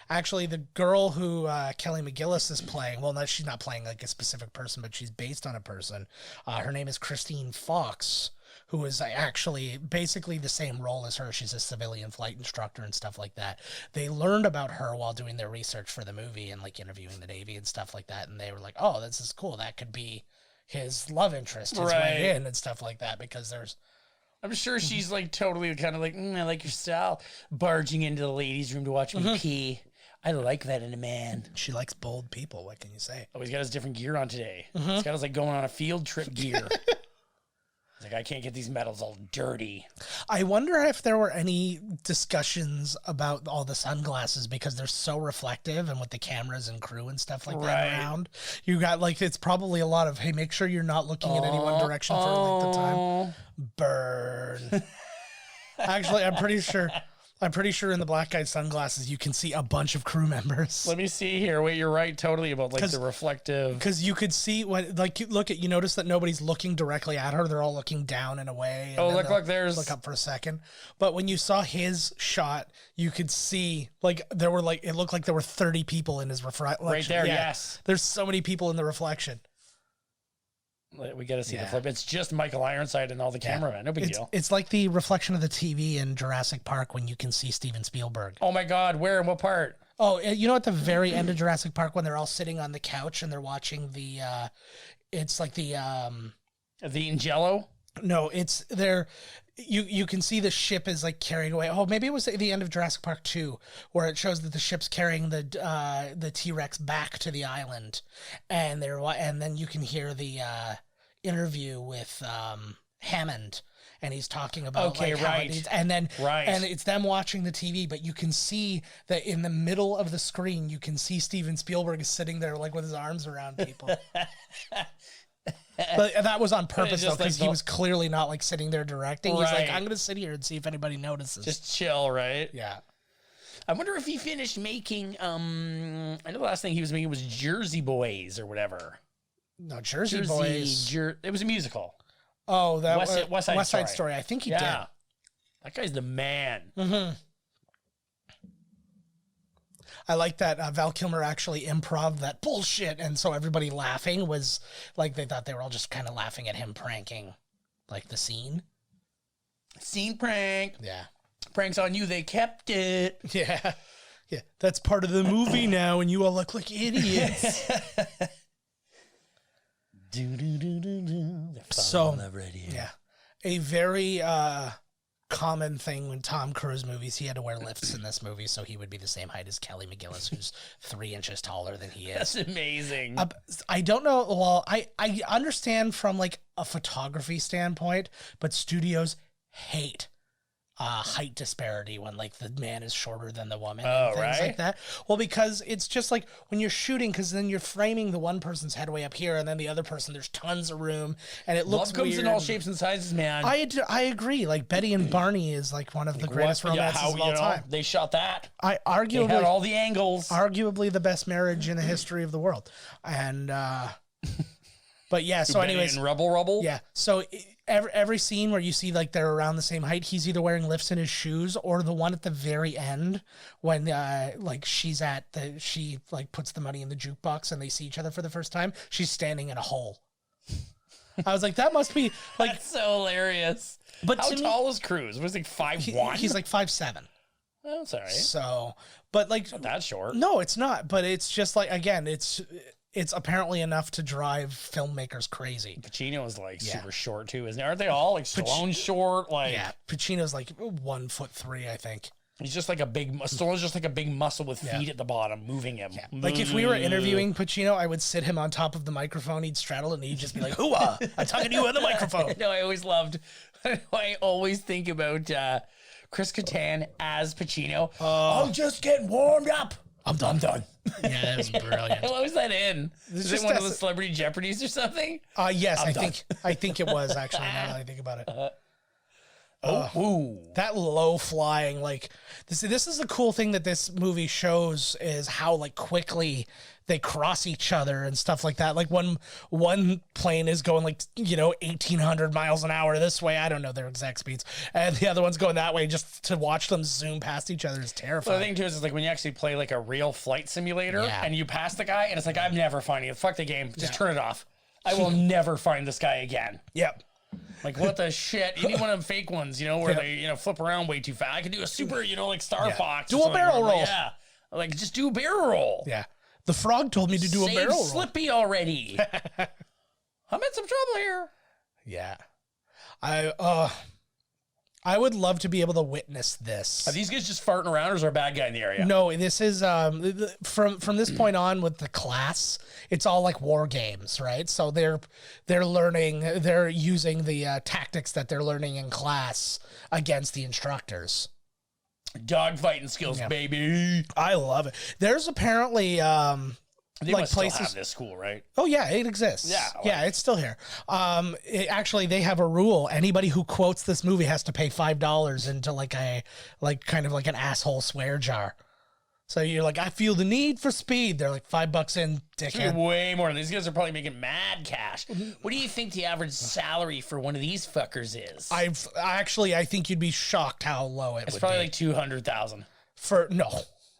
Actually, the girl who Kelly Mcgillis is playing, well, no, she's not playing like a specific person, but she's based on a person. Her name is Christine Fox, who is actually basically the same role as her. She's a civilian flight instructor and stuff like that. They learned about her while doing their research for the movie and like interviewing the Navy and stuff like that. And they were like, oh, this is cool. That could be his love interest, his way in and stuff like that, because there's... I'm sure she's like totally kind of like, I like your style. Barging into the ladies' room to watch me pee. I like that in a man. She likes bold people. What can you say? Oh, he's got his different gear on today. He's got his like going on a field trip gear. He's like, I can't get these medals all dirty. I wonder if there were any discussions about all the sunglasses, because they're so reflective, and with the cameras and crew and stuff like that around, you got like, it's probably a lot of, hey, make sure you're not looking in any one direction for length of time. Burn. Actually, I'm pretty sure in the black guy's sunglasses you can see a bunch of crew members. Let me see here. Wait, you're right totally about like the reflective. Because you could see when, like, you notice that nobody's looking directly at her. They're all looking down and away. And look up for a second. But when you saw his shot, you could see like there were like, it looked like there were 30 people in his reflection. Right there, yes. There's so many people in the reflection. We got to see the flip. It's just Michael Ironside and all the cameramen. No big deal. It's like the reflection of the TV in Jurassic Park when you can see Steven Spielberg. Oh my God, where and what part? Oh, you know, at the very end of Jurassic Park when they're all sitting on the couch and they're watching the, it's like the eating Jello? No, it's there. You can see the ship is like carrying away. Oh, maybe it was at the end of Jurassic Park 2 where it shows that the ship's carrying the T-Rex back to the island, and then you can hear the interview with Hammond, and he's talking about and it's them watching the TV, but you can see that in the middle of the screen you can see Steven Spielberg is sitting there like with his arms around people. But that was on purpose, though, because he was clearly not like sitting there directing. He's like, I'm going to sit here and see if anybody notices. Just chill, right? Yeah. I wonder if he finished making, I know the last thing he was making was Jersey Boys or whatever. No, Jersey Boys. It was a musical. Oh, that was West Side Story. I think he did. That guy's the man. Mm-hmm. I like that Val Kilmer actually improv that bullshit, and so everybody laughing was like, they thought they were all just kind of laughing at him pranking like the scene. Scene prank. Yeah. Pranks on you, they kept it. Yeah. Yeah. That's part of the movie now, and you all look like idiots. So, yeah. A very common thing when Tom Cruise movies, he had to wear lifts in this movie, so he would be the same height as Kelly Mcgillis, who's 3 inches taller than he is. That's amazing. I don't know. Well, I understand from like a photography standpoint, but studios hate height disparity when like the man is shorter than the woman and things like that. Well, because it's just like when you're shooting, because then you're framing the one person's head way up here and then the other person, there's tons of room and it looks Love comes in all shapes and sizes, man. I agree. Like Betty and Barney is like one of the greatest romances of all time. They shot that. They had all the angles. Arguably the best marriage in the history of the world. And but yeah, so anyways, Rubble. Yeah. So every scene where you see like they're around the same height, he's either wearing lifts in his shoes, or the one at the very end when like she like puts the money in the jukebox and they see each other for the first time, she's standing in a hole. I was like, that must be like that's so hilarious. But how tall is Cruise? Was like 5'1"? He's like 5'7". Oh, sorry. So, but like it's not that short. No, it's not. But it's just like, again, it's apparently enough to drive filmmakers crazy. Pacino is like super short too, isn't he? Aren't they all like Stallone short? Like Pacino's like 1'3", I think. He's just like Stallone's just like a big muscle with feet at the bottom, moving him. Yeah. Like if we were interviewing Pacino, I would sit him on top of the microphone. He'd straddle it, and he'd just be like, "Hooah! I'm talking to you on the microphone." No, I always think about Chris Kattan as Pacino. I'm just getting warmed up. I'm done. Yeah, that was brilliant. What was that in? Is it one of the Celebrity Jeopardies or something? Yes, I think it was actually. Now that I think about it. Ooh. That low flying, like this is the cool thing that this movie shows is how like quickly they cross each other and stuff like that. Like one plane is going like, 1,800 miles an hour this way. I don't know their exact speeds. And the other one's going that way. Just to watch them zoom past each other is terrifying. So the thing too is like when you actually play like a real flight simulator and you pass the guy and it's like, I'm never finding it. Fuck the game. Just turn it off. I will never find this guy again. Yep. Like, what the shit? You need one of them fake ones, where they, flip around way too fast. I could do a super, like Star Fox. Do a barrel roll. Yeah. Like, just do a barrel roll. Yeah. The frog told me to do a barrel roll. Slippy already. I'm in some trouble here. Yeah. I would love to be able to witness this. Are these guys just farting around or is there a bad guy in the area? No, this is from this point on with the class, it's all like war games, right? So they're using the tactics that they're learning in class against the instructors. Dogfighting skills, baby. I love it. There's apparently They must still have this school, right? Oh yeah, it exists. Yeah, it's still here. Actually, they have a rule: anybody who quotes this movie has to pay $5 into kind of like an asshole swear jar. So you're like, I feel the need for speed. They're like $5 in, dickhead. Way more. These guys are probably making mad cash. What do you think the average salary for one of these fuckers is? I think you'd be shocked how low it would be. It's probably like 200,000.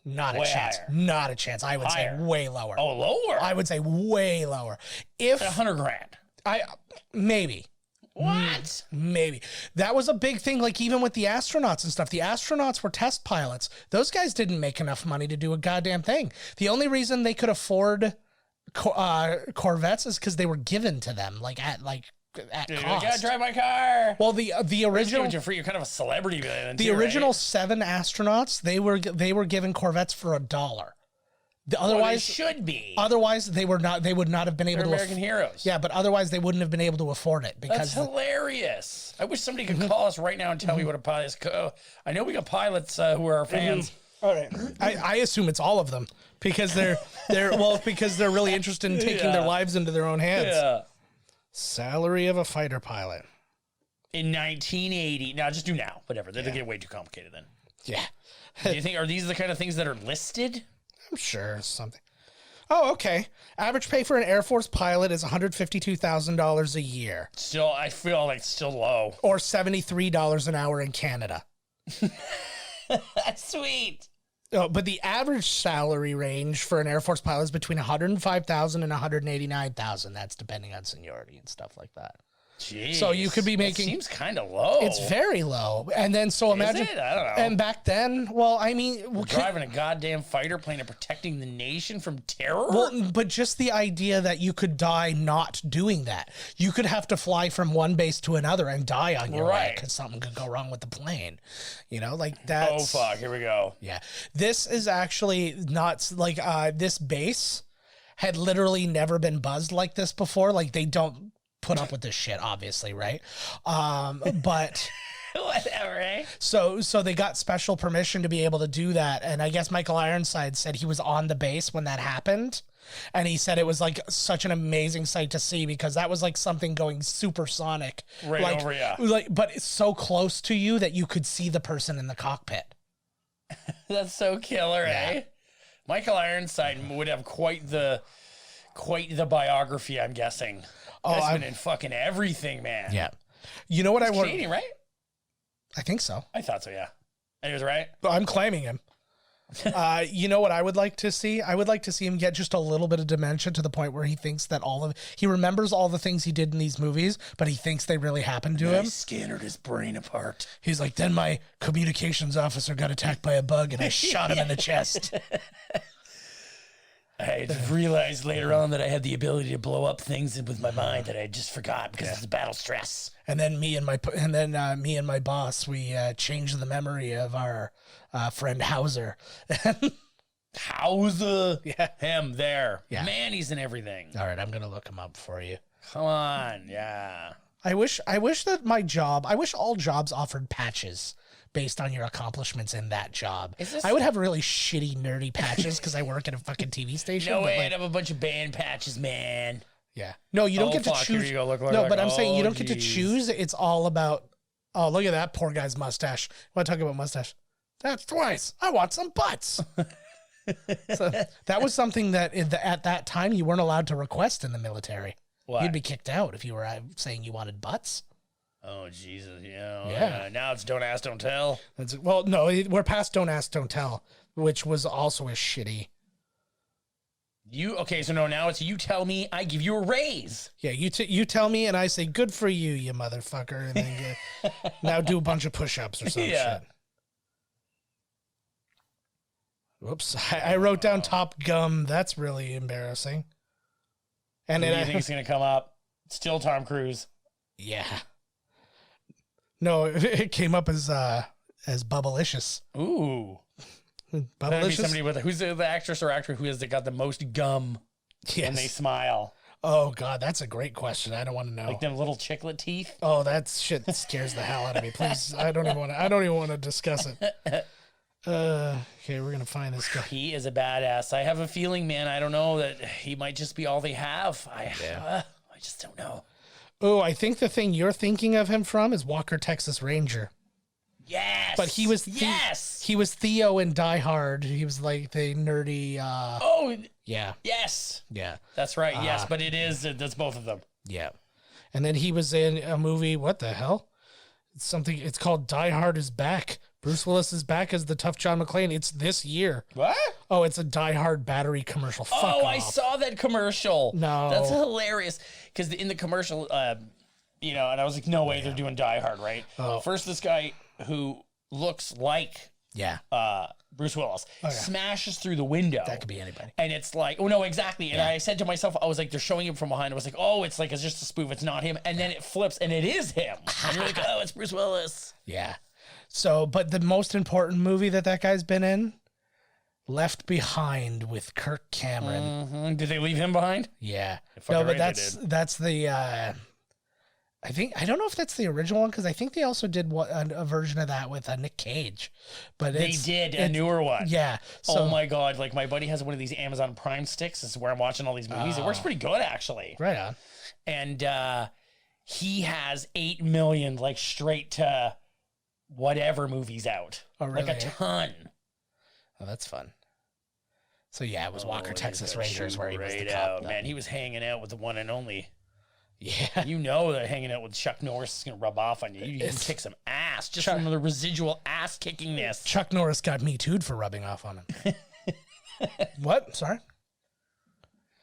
Not way a chance. Higher. Not a chance. I would Higher. say way lower. Oh, lower? I would say way lower. If $100,000. Maybe. What? Maybe. That was a big thing, like even with the astronauts and stuff. The astronauts were test pilots. Those guys didn't make enough money to do a goddamn thing. The only reason they could afford Corvettes is because they were given to them, at Dude, cost. I gotta drive my car. Well, the original, you're kind of a celebrity then. The original 7 astronauts, they were given Corvettes for $1. Otherwise, they should be. Otherwise, they would not have been able to. American heroes. Yeah, but otherwise, they wouldn't have been able to afford it That's hilarious. I wish somebody could call us right now and tell me what a pilot is. I know we got pilots who are our fans. All right, I assume it's all of them because they're really interested in taking their lives into their own hands. Yeah. Salary of a fighter pilot in 1980. Now, just do now. Whatever. They get way too complicated then. Yeah. Do you think are these the kind of things that are listed? I'm sure something. Oh, okay. Average pay for an Air Force pilot is $152,000 a year. Still, I feel like it's still low. Or $73 an hour in Canada. That's sweet. Oh, but the average salary range for an Air Force pilot is between $105,000 and $189,000. That's depending on seniority and stuff like that. Jeez. So you could be making. It seems kind of low. It's very low. And then imagine. Is it? I don't know. And back then, well, I mean, driving a goddamn fighter plane and protecting the nation from terror. Well, but just the idea that you could die not doing that. You could have to fly from one base to another and die on your way because something could go wrong with the plane. That's. Oh fuck! Here we go. Yeah, this is actually not this base had literally never been buzzed like this before. Like they don't put up with this shit, obviously, right? But whatever, eh? So they got special permission to be able to do that, and I guess Michael Ironside said he was on the base when that happened, and he said it was like such an amazing sight to see because that was like something going supersonic, right over, yeah. But it's so close to you that you could see the person in the cockpit. That's so killer, eh? Michael Ironside would have quite the biography, I'm guessing. I've been in fucking everything, man. Yeah. You know what He's Canadian, right? I think so. I thought so, yeah. And he was right? But I'm claiming him. You know what I would like to see? I would like to see him get just a little bit of dementia to the point where he thinks that he remembers all the things he did in these movies, but he thinks they really happened to him. I scanned his brain apart. He's like, then my communications officer got attacked by a bug and I shot him in the chest. I realized later on that I had the ability to blow up things with my mind that I just forgot because of the battle stress. And then me and my boss, we changed the memory of our friend Hauser. Hauser, yeah, him there, yeah. Man, he's in everything. All right, I'm gonna look him up for you. Come on, yeah. I wish that I wish all jobs offered patches based on your accomplishments in that job. I would have really shitty, nerdy patches because I work at a fucking TV station. No way, I'd have a bunch of band patches, man. Yeah. No, you don't get to choose. Look, but I'm saying you don't get to choose. It's all about Oh, look at that poor guy's mustache. Want to talk about mustache? That's twice. I want some butts. So that was something that at that time you weren't allowed to request in the military. What? You'd be kicked out if you were saying you wanted butts. Oh, Jesus. Yeah. Yeah. Now it's don't ask, don't tell. Well, no, we're past don't ask, don't tell, which was also a shitty. Okay, so no, now it's you tell me, I give you a raise. Yeah, you tell me, and I say, good for you, you motherfucker, and then now do a bunch of push-ups or some shit. Whoops, I wrote down Top Gum. That's really embarrassing. And Who do then you think is going to come up? Still Tom Cruise. Yeah. No, it came up as Bubblicious. Ooh. That'd be Bubblicious? somebody who's the actress or actor who has got the most gum when they smile. Oh, God, that's a great question. I don't want to know. Like them little chiclet teeth. Oh, that shit scares the hell out of me. Please, I don't even want to discuss it. Okay, we're gonna find this guy. He is a badass. I have a feeling, man. I don't know that he might just be all they have. I just don't know. Oh, I think the thing you're thinking of him from is Walker, Texas Ranger. Yes, But he was he was Theo in Die Hard. He was like the nerdy. Yeah, yes, that's right. Yes, but that's both of them. yeah. And then he was in a movie. What the hell? It's called Die Hard is Back. Bruce Willis is back as the tough John McClane. It's this year. What? Oh, it's a Die Hard battery commercial. Fuck off. I saw that commercial. No. That's hilarious. Because in the commercial, and I was like, no way they're doing Die Hard, right? Oh. First, this guy who looks like Bruce Willis smashes through the window. That could be anybody. And it's like, oh, no, exactly. And I said to myself, I was like, they're showing him from behind. I was like, oh, it's just a spoof. It's not him. And then it flips, and it is him. And you're like, oh, it's Bruce Willis. Yeah. So, but the most important movie that guy's been in, Left Behind with Kirk Cameron. Mm-hmm. Did they leave him behind? Yeah. Fucking No, but right that's the. I don't know if that's the original one because I think they also did a version of that with Nick Cage. But they did a newer one. Yeah. So, oh my God! Like my buddy has one of these Amazon Prime sticks. This is where I'm watching all these movies. It works pretty good actually. Right on. And he has 8 million like straight to whatever movies out. Oh, really? Like a ton. Oh, that's fun. So yeah, it was Walker, Texas Rangers where he was the out, top. man. He was hanging out with the one and only. Yeah. You know that hanging out with Chuck Norris is going to rub off on you. You can kick some ass just from the residual ass kickingness. Chuck Norris got me too'd for rubbing off on him. What? Sorry?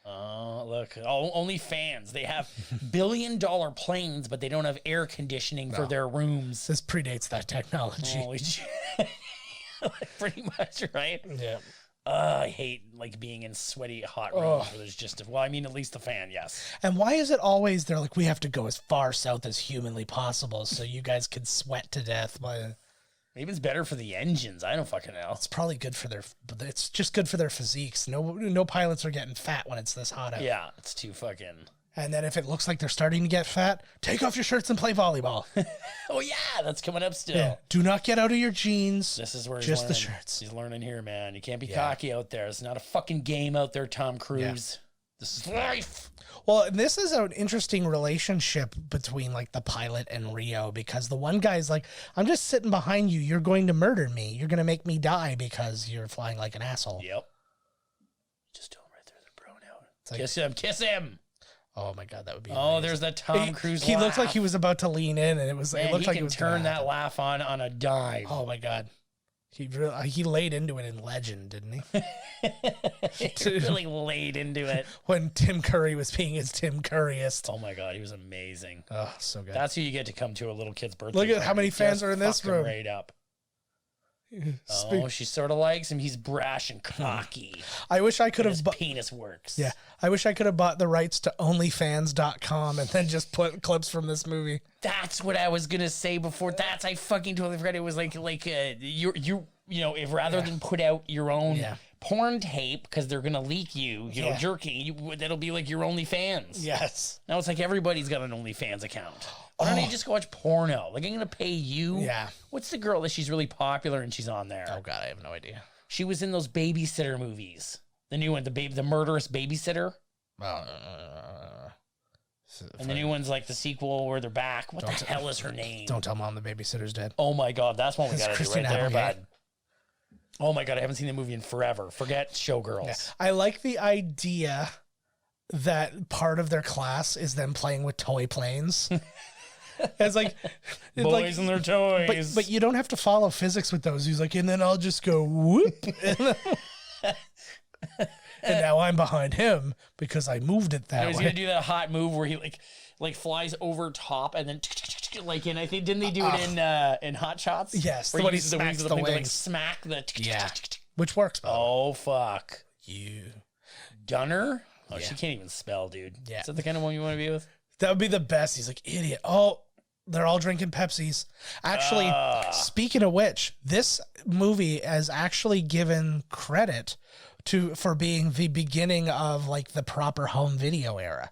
Look, only fans. They have billion-dollar planes, but they don't have air conditioning for their rooms. This predates that technology. Holy shit. Pretty much, right? Yeah. I hate like being in sweaty, hot rooms where there's just at least the fan, yes. And why is it always they're like, we have to go as far south as humanly possible so you guys can sweat to death? Maybe it's better for the engines. I don't fucking know. It's probably good for it's just good for their physiques. No pilots are getting fat when it's this hot out. Yeah, it's too fucking... And then if it looks like they're starting to get fat, take off your shirts and play volleyball. Oh yeah, that's coming up still. Yeah. Do not get out of your jeans. This is where just the shirts. He's learning here, man. You can't be cocky out there. It's not a fucking game out there, Tom Cruise. Yeah. This is life. Well, and this is an interesting relationship between like the pilot and Rio because the one guy's like, I'm just sitting behind you. You're going to murder me. You're going to make me die because you're flying like an asshole. Yep. Just do him right there, the bro now. Kiss him. Kiss him. Oh my God, that would be. Oh, amazing. There's that Tom Cruise. He laugh. looked like he was about to lean in, and it was. Man, it looked like he can was turn that laugh on a dime. Oh my God, he laid into it in Legend, didn't he? He really laid into it when Tim Curry was being his Tim Curryest. Oh my God, he was amazing. Oh, so good. That's who you get to come to a little kid's birthday. Look at how many fans are in this room. Right up. Oh, she sort of likes him. He's brash and cocky. I wish I could have. His penis works. Yeah, I wish I could have bought the rights to OnlyFans.com and then just put clips from this movie. That's what I was gonna say before. I fucking totally forgot. It was like if rather than put out your own porn tape because they're gonna leak you know, jerking. That'll be like your OnlyFans. Yes. Now it's like everybody's got an OnlyFans account. Why don't you just go watch porno? Like, I'm going to pay you. Yeah. What's the girl that she's really popular and she's on there? Oh, God, I have no idea. She was in those babysitter movies. The new one, the murderous babysitter. And the new one's like the sequel where they're back. What the hell is her name? Don't tell Mom the babysitter's dead. Oh my God, that's one we gotta do right Christina there, Applegate. bud. Oh my God, I haven't seen the movie in forever. Forget Showgirls. Yeah. I like the idea that part of their class is them playing with toy planes. It's like Boys and their toys. But you don't have to follow physics with those. He's like, and then I'll just go whoop. And now I'm behind him because I moved it that I was way. gonna do that hot move where he like flies over top and then like in I think didn't they do it in Hot Shots? Yes, where the one he he uses the wings smacks of the the plane to like wings. smack the Yeah, which works. By the way. Oh fuck. You. Dunner? Oh, Yeah. she can't even spell, dude. Yeah. Is that the kind of one you want to be with? That would be the best. He's like, idiot. Oh, they're all drinking Pepsis. Actually, speaking of which, this movie is actually given credit for being the beginning of like the proper home video era.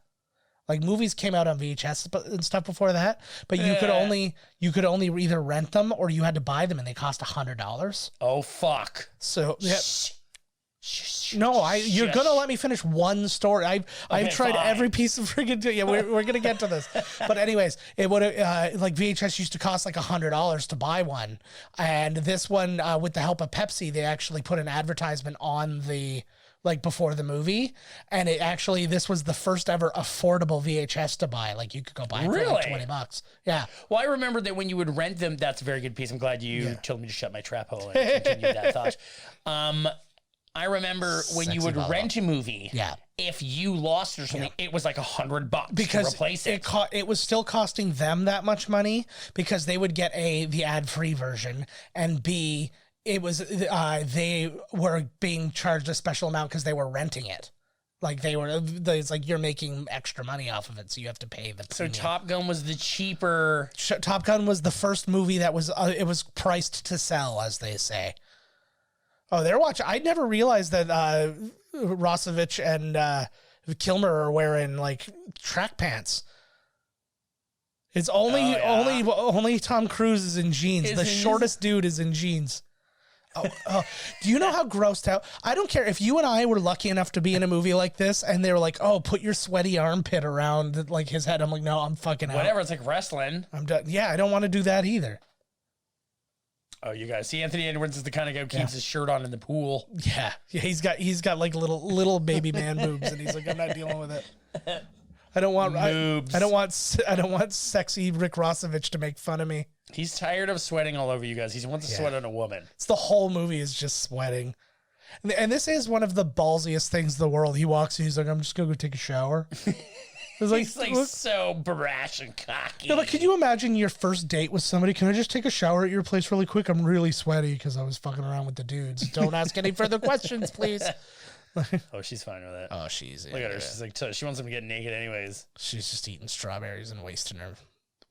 Like movies came out on VHS and stuff before that, but you could only either rent them or you had to buy them, and they cost $100. Oh fuck. So yeah. No, you're gonna let me finish one story. I've tried fine. every piece of friggin' yeah. We're gonna get to this, but anyways, it would like VHS used to cost like $100 to buy one, and this one with the help of Pepsi, they actually put an advertisement on the like before the movie, and this was the first ever affordable VHS to buy. Like you could go buy it for like $20. Yeah. Well, I remember that when you would rent them. That's a very good piece. I'm glad you told me to shut my trap hole and continue that thought. I remember when you would rent a movie. Yeah. If you lost or something, it was like $100 because to replace it. It was still costing them that much money because they would get the ad-free version, and B, it was they were being charged a special amount because they were renting it. Like it's like you're making extra money off of it, so you have to pay the premium. So Top Gun was the cheaper. Top Gun was the first movie that was it was priced to sell, as they say. Oh, they're watching. I never realized that Rosevich and Kilmer are wearing like track pants. It's only Tom Cruise is in jeans. The shortest dude is in jeans. Oh, do you know how grossed out? I don't care if you and I were lucky enough to be in a movie like this, and they were like, "Oh, put your sweaty armpit around like his head." I'm like, "No, I'm fucking out. Whatever. It's like wrestling. I'm done." Yeah, I don't want to do that either. Oh, you guys see, Anthony Edwards is the kind of guy who keeps his shirt on in the pool. Yeah, he's got like little baby man boobs, and he's like, I'm not dealing with it. I don't want boobs. I don't want sexy Rick Rossovich to make fun of me. He's tired of sweating all over you guys. He wants to sweat on a woman. It's the whole movie is just sweating, and this is one of the ballsiest things in the world. He walks in, he's like, I'm just gonna go take a shower. He's like so brash and cocky. Yeah, but can you imagine your first date with somebody? Can I just take a shower at your place really quick? I'm really sweaty because I was fucking around with the dudes. Don't ask any further questions, please. Oh, she's fine with it. Oh, she's Look at her. She's like, she wants him to get naked anyways. She's just eating strawberries and wasting her.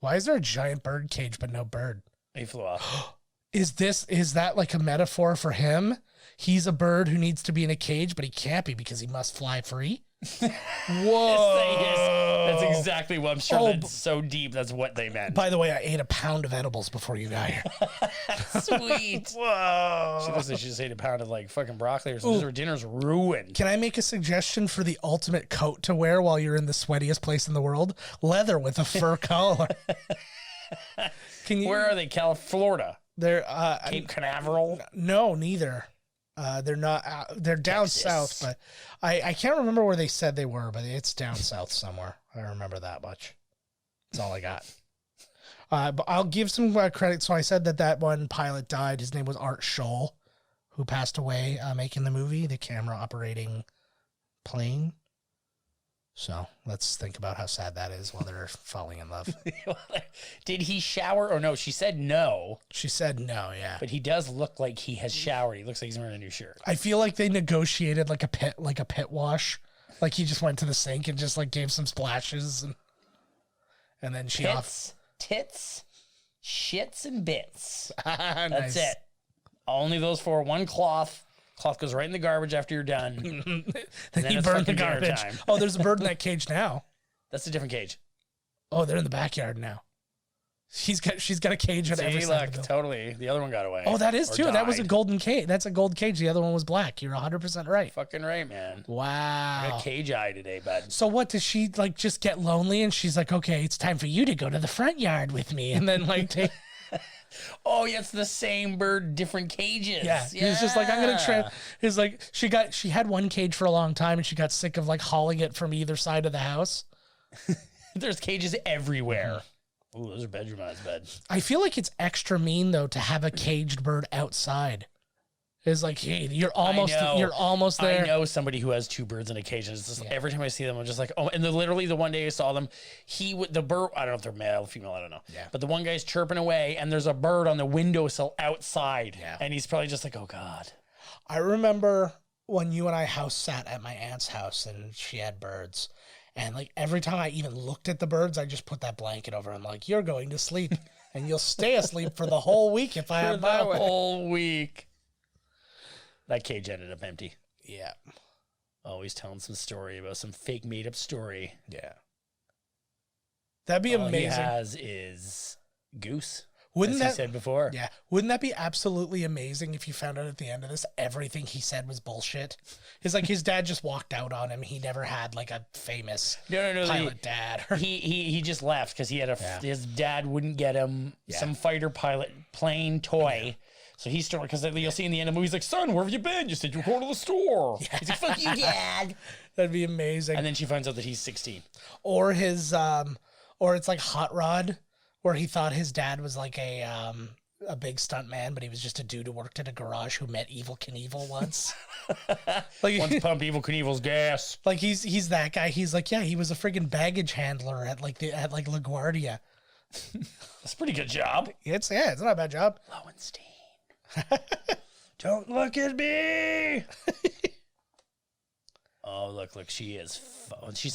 Why is there a giant bird cage but no bird? He flew off. Is that like a metaphor for him? He's a bird who needs to be in a cage, but he can't be because he must fly free. Whoa! That's exactly what I'm sure. That's so deep. That's what they meant. By the way, I ate a pound of edibles before you got here. Sweet. Whoa! She looks like she just ate a pound of like fucking broccoli or something. Her dinner's ruined. Can I make a suggestion for the ultimate coat to wear while you're in the sweatiest place in the world? Leather with a fur collar. Can you? Where are they? Florida. They're Cape Canaveral. No, neither. They're not. They're down Texas. south, but I can't remember where they said they were, but it's down south somewhere. I remember that much. That's all I got. But I'll give some credit. So I said that one pilot died. His name was Art Scholl, who passed away making the movie, the camera operating plane. So let's think about how sad that is while they're falling in love. Did he shower or no? She said no. She said no, yeah. But he does look like he has showered. He looks like he's wearing a new shirt. I feel like they negotiated like a pit wash. Like he just went to the sink and just like gave some splashes and then she tits, shits, and bits. That's That's it. Only those four. One cloth. Cloth goes right in the garbage after you're done. Then you burn the garbage. Oh, there's a bird in that cage now. That's a different cage. Oh, they're in the backyard now. She's got a cage on every See, side of look, the building. totally. The other one got away. Oh, that is Or too. That was a died. golden cage. That's a gold cage. The other one was black. You're 100% right. Fucking right, man. I Wow. got cage eye today, bud. So what, does she like just get lonely and she's like, okay, it's time for you to go to the front yard with me, and then like take. Oh, yeah, it's the same bird, different cages. Yeah, he was just like, I'm gonna try. He's like, she had one cage for a long time and she got sick of like hauling it from either side of the house. There's cages everywhere. Ooh, those are bedroom eyes, bed. I feel like it's extra mean though to have a caged bird outside. It's like, hey, you're almost there. I know somebody who has 2 birds in a cage. And it's just every time I see them, I'm just like, oh. And literally the one day I saw them, the bird, I don't know if they're male or female, I don't know. Yeah. But the one guy's chirping away, and there's a bird on the windowsill outside. Yeah. And he's probably just like, oh God. I remember when you and I house sat at my aunt's house and she had birds. And like every time I even looked at the birds, I just put that blanket over them. Like, you're going to sleep and you'll stay asleep for the whole week if I have my way. Whole week. That cage ended up empty. Yeah. Always telling some story about some fake made up story. Yeah. That'd be All amazing. he has is goose. Wouldn't as that he said before? Yeah. Wouldn't that be absolutely amazing if you found out at the end of this everything he said was bullshit? It's like his dad just walked out on him. He never had like a famous pilot dad. He just left because he had his dad wouldn't get him some fighter pilot plane toy. Yeah. So he started, because you'll see in the end of the movie, he's like, son, where have you been? You said you were going to the store. Yeah. He's like, fuck you, Dad. That'd be amazing. And then she finds out that he's 16. Or his, or it's like Hot Rod, where he thought his dad was like a big stunt man, but he was just a dude who worked at a garage who met Evel Knievel once. Like, once pump Evel Knievel's gas. Like he's that guy. He's like, yeah, he was a friggin' baggage handler at LaGuardia. That's a pretty good job. It's not a bad job. Lowenstein. Don't look at me. Oh, look, she's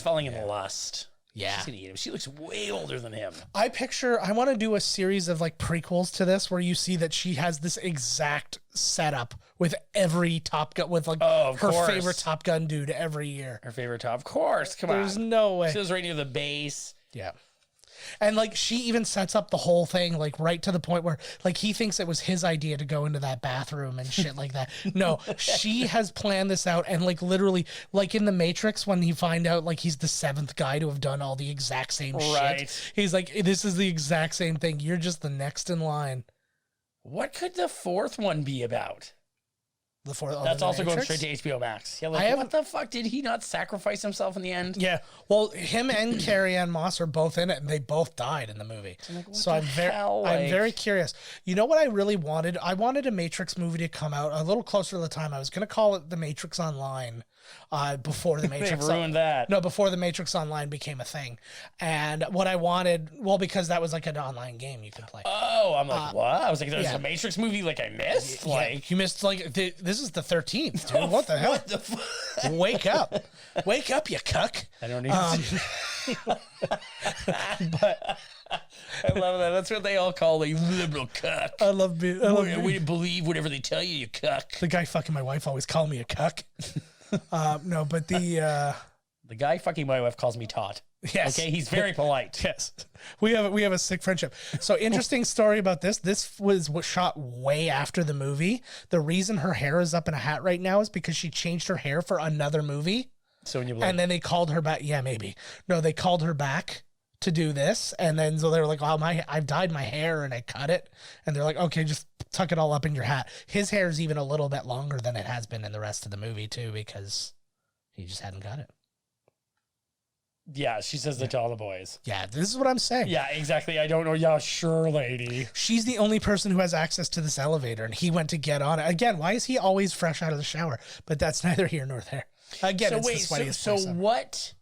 falling in lust. Yeah. She's gonna eat him. She looks way older than him. I want to do a series of like prequels to this where you see that she has this exact setup with every Top Gun, with like her favorite Top Gun dude every year. Her favorite Top, of course. Come on. There's no way. She was right near the base. Yeah. And like she even sets up the whole thing like right to the point where like he thinks it was his idea to go into that bathroom and shit like that. No, she has planned this out, and like literally like in the Matrix when you find out like he's the 7th guy to have done all the exact same shit. He's like, this is the exact same thing. You're just the next in line. What could the 4th one be about? That's also Matrix? going straight to HBO Max. Yeah, like, what the fuck? Did he not sacrifice himself in the end? Yeah. Well, him and Carrie Ann Moss are both in it, and they both died in the movie. So I'm very curious. You know what I really wanted? I wanted a Matrix movie to come out a little closer to the time. I was going to call it The Matrix Online before the Matrix. They ruined that. No, before the Matrix Online became a thing. And what I wanted, well, because that was like an online game you could play. Oh, I'm like, what? I was like, there's a Matrix movie like I missed? Like, you missed like this is the 13th, dude. What the hell? Wake up. Wake up, you cuck. I don't even but I love that. That's what they all call a liberal cuck. I love we believe whatever they tell you, you cuck. The guy fucking my wife always called me a cuck. No, but the guy fucking my wife calls me Tot. Yes. Okay, he's very polite. Yes. We have a sick friendship. So interesting story about this. This was shot way after the movie. The reason her hair is up in a hat right now is because she changed her hair for another movie. So when you and then they called her back. Yeah, maybe. No, they called her back to do this, and then so they were like, "Oh, I've dyed my hair and I cut it," and they're like, "Okay, just tuck it all up in your hat." His hair is even a little bit longer than it has been in the rest of the movie too, because he just hadn't got it. Yeah, she says that to all the boys. Yeah, this is what I'm saying. Yeah, exactly. I don't know. Yeah, sure, lady. She's the only person who has access to this elevator, and he went to get on it. Again, why is he always fresh out of the shower? But that's neither here nor there. Again, so it's wait, the sweatiest so place ever. what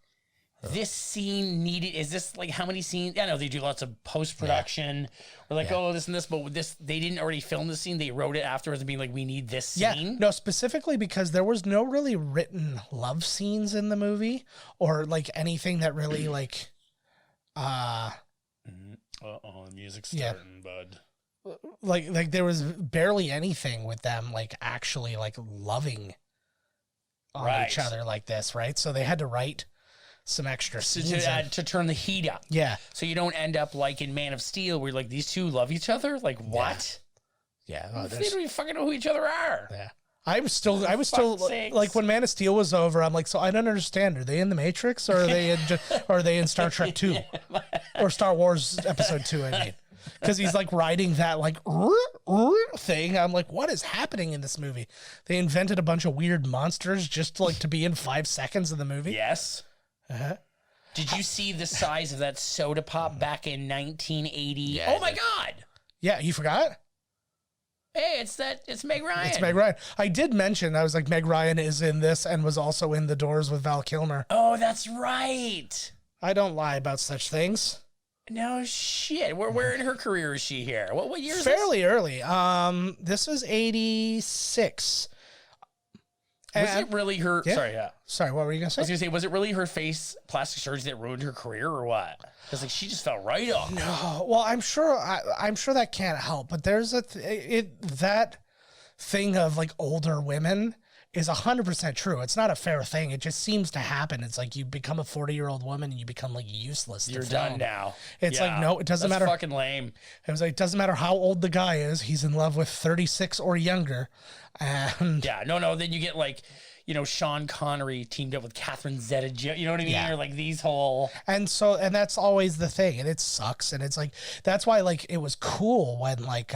this scene needed, is this like how many scenes? I know they do lots of post-production. Or like, oh, this and this, but this, they didn't already film the scene. They wrote it afterwards and being like, we need this scene. Yeah, no, specifically because there was no really written love scenes in the movie or like anything that really like, the music's starting, bud. Like there was barely anything with them like actually like loving on each other like this, right? So they had to write some extra to, scenes to turn the heat up. Yeah. So you don't end up like in Man of Steel where like these two love each other. Like what? Yeah. They don't even fucking know who each other are. Yeah. I was still like when Man of Steel was over, I'm like, so I don't understand. Are they in the Matrix or are they in Star Trek 2 or Star Wars Episode 2? I mean, because he's like riding that like thing. I'm like, what is happening in this movie? They invented a bunch of weird monsters just to be in 5 seconds of the movie. Yes. Did you see the size of that soda pop back in 1980? Yeah, oh my God. Yeah, you forgot? Hey, it's Meg Ryan. It's Meg Ryan. I did mention, I was like, Meg Ryan is in this and was also in The Doors with Val Kilmer. Oh, that's right. I don't lie about such things. No shit. Where in her career is she here? What year is Fairly early. This was 86. Was it really her? Yeah. Sorry, yeah. Sorry, what were you gonna say? I was gonna say, was it really her face plastic surgery that ruined her career, or what? Because like she just fell right off. No, well, I'm sure that can't help, but there's that thing of like older women is 100% true. It's not a fair thing. It just seems to happen. It's like you become a 40-year-old woman and you become like useless. You're done now. It's like, no, it doesn't matter. Fucking lame. It was like, it doesn't matter how old the guy is. He's in love with 36 or younger. And yeah, no. Then you get like, Sean Connery teamed up with Catherine Zeta-Jones. You know what I mean? Yeah. Or like these whole. And that's always the thing. And it sucks. And it's like, that's why like it was cool when like,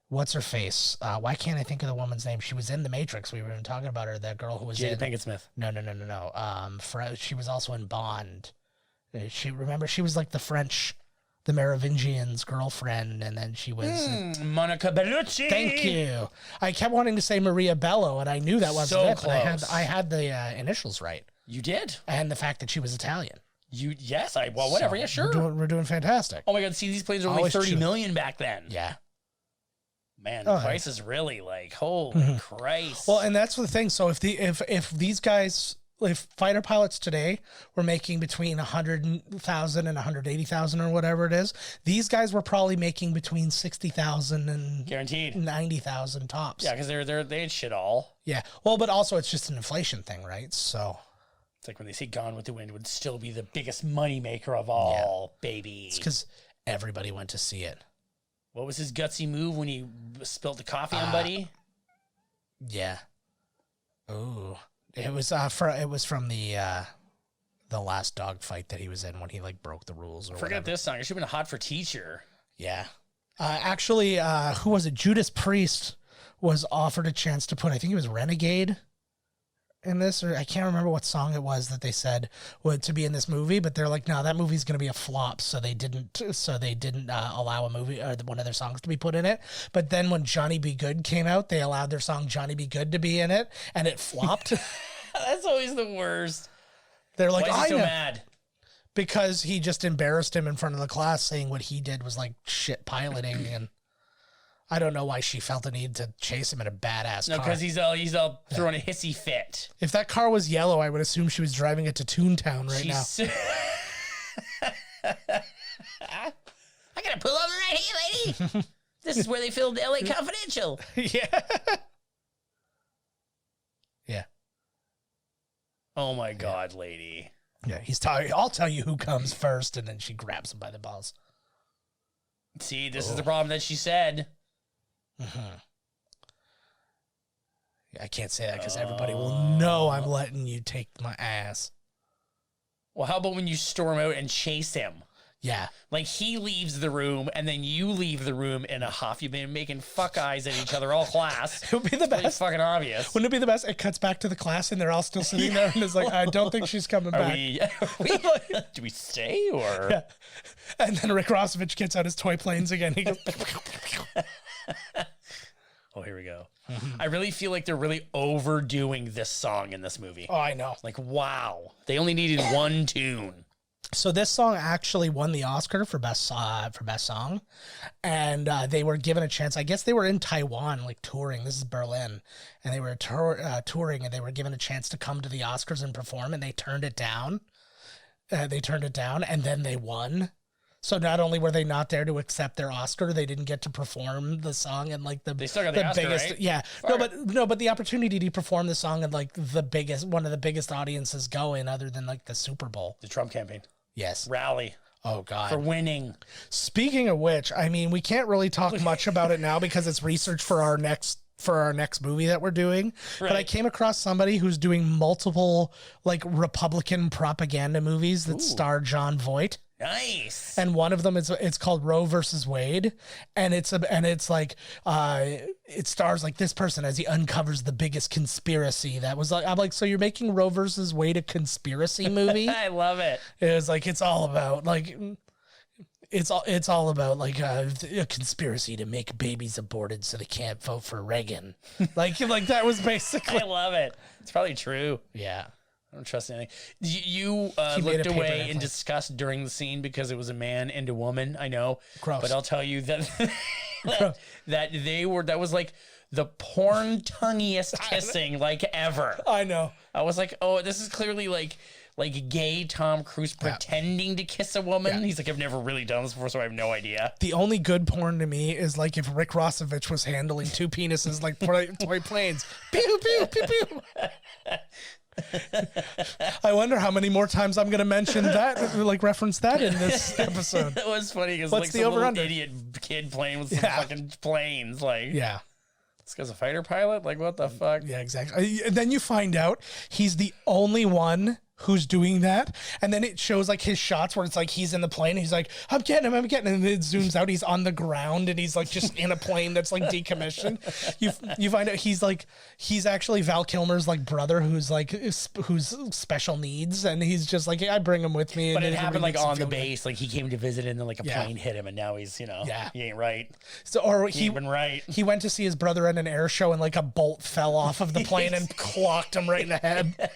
what's her face? Why can't I think of the woman's name? She was in The Matrix. We were even talking about her. That girl who was Jada Pinkett Smith. No. She was also in Bond. She was like the Merovingian's girlfriend, and then she was Monica Bellucci. Thank you. I kept wanting to say Maria Bello, and I knew that wasn't So it. But close. I had the initials right, You did. and the fact that she was Italian. Whatever. So Yeah, sure. We're doing fantastic. Oh my God. See, these planes are only Always 30 true. million back then. Yeah. Man, the price is really like, holy Christ. Well, and that's the thing. So if these guys, if fighter pilots today were making between 100,000 and 180,000 or whatever it is, these guys were probably making between 60,000 and Guaranteed. 90,000 tops. Yeah, because they had shit all. Yeah. Well, but also it's just an inflation thing, right? So It's like when they say Gone with the Wind would still be the biggest moneymaker of all, baby. it's because everybody went to see it. What was his gutsy move when he spilled the coffee on Buddy? Yeah. Ooh. It was from the last dog fight that he was in when he like broke the rules or Forget whatever. this song. It should have been Hot for Teacher. Yeah. Actually, who was it? Judas Priest was offered a chance to put, I think it was Renegade in this, or I can't remember what song it was that they said would to be in this movie, but they're like, no, that movie's going to be a flop. So they didn't allow a movie or one of their songs to be put in it. But then when Johnny Be Good came out, they allowed their song Johnny Be Good to be in it, and it flopped. That's always the worst. They're like, Why is he so mad? Because he just embarrassed him in front of the class, saying what he did was like shit piloting, and I don't know why she felt the need to chase him in a badass car. No, because he's all throwing a hissy fit. If that car was yellow, I would assume she was driving it to Toontown right now. I gotta pull over right here, lady. This is where they filmed LA Confidential. Yeah. Yeah. Oh my God, lady. Yeah, he's talking. I'll tell you who comes first, and then she grabs him by the balls. See, this is the problem that she said. I can't say that because everybody will know I'm letting you take my ass. Well, how about when you storm out and chase him? Yeah. Like he leaves the room and then you leave the room in a huff. You've been making fuck eyes at each other all class. It would be the It's best. fucking obvious. Wouldn't it be the best? It cuts back to the class and they're all still sitting there and it's like, I don't think she's coming back. Do we stay or? Yeah. And then Rick Rossovich gets out his toy planes again. He goes, Oh, here we go. I really feel like they're really overdoing this song in this movie. oh, I know. Like, wow. They only needed one tune. So this song actually won the Oscar for best song, and they were given a chance. I guess they were in Taiwan, like touring. This is Berlin, and they were touring, and they were given a chance to come to the Oscars and perform, and they turned it down. And then they won. So not only were they not there to accept their Oscar, they didn't get to perform the song and like They still got the Oscar, biggest, right? yeah. But the opportunity to perform the song and like one of the biggest audiences going, other than like the Super Bowl. The Trump campaign. Yes. Rally. Oh God. For winning. Speaking of which, I mean, we can't really talk much about it now because it's research for our next movie that we're doing. Right. But I came across somebody who's doing multiple like Republican propaganda movies that star Jon Voight. Nice. And one of them it's called Roe versus Wade, and it stars like this person as he uncovers the biggest conspiracy that was like, I'm like, so you're making Roe versus Wade a conspiracy movie? I love it. It was like it's all about like it's all about like a conspiracy to make babies aborted so they can't vote for Reagan. like that was basically. I love it. It's probably true. Yeah. I don't trust anything. You He made looked a paper away in airplane. disgust during the scene because it was a man and a woman. I know. Gross. But I'll tell you that that was like the porn tongueiest kissing like ever. I know. I was like, oh, this is clearly like gay Tom Cruise pretending to kiss a woman. Yeah. He's like, I've never really done this before, so I have no idea. The only good porn to me is like if Rick Rossovich was handling two penises like toy planes. Pew, pew, pew, pew. I wonder how many more times I'm going to mention that, like reference that in this episode. That was funny because What's like the some little over-under? idiot kid playing with some fucking planes. Like, Yeah. this guy's a fighter pilot? Like, what the fuck? Yeah, exactly. And then you find out he's the only one who's doing that. And then it shows like his shots where it's like he's in the plane. And he's like, I'm getting him. And then it zooms out. He's on the ground and he's like just in a plane that's like decommissioned. You find out he's actually Val Kilmer's like brother who's special needs. And he's just like, I bring him with me. But and it happened really like makes him on the feel good. base. Like he came to visit and then like a Yeah. plane hit him and now he's, he ain't right. So, or He ain't been right. he went to see his brother at an air show and like a bolt fell off of the plane and clocked him right in the head.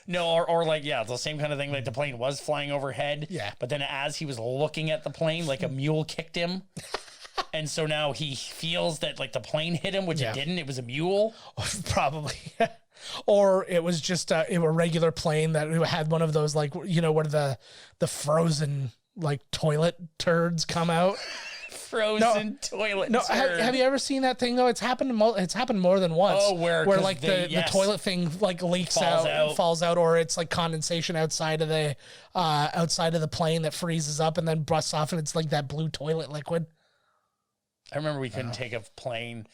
No, or like, yeah, it's the same kind of thing. Like the plane was flying overhead. Yeah. But then as he was looking at the plane, like a mule kicked him. And so now he feels that like the plane hit him, which Yeah. it didn't. It was a mule. Probably. Or it was just a regular plane that had one of those like, where the frozen like toilet turds come out. Frozen toilet. No, turd. have you ever seen that thing though? It's happened more than once. Oh, where like the yes. toilet thing like leaks falls out, or it's like condensation outside of the plane that freezes up and then busts off, and it's like that blue toilet liquid. I remember we couldn't take a plane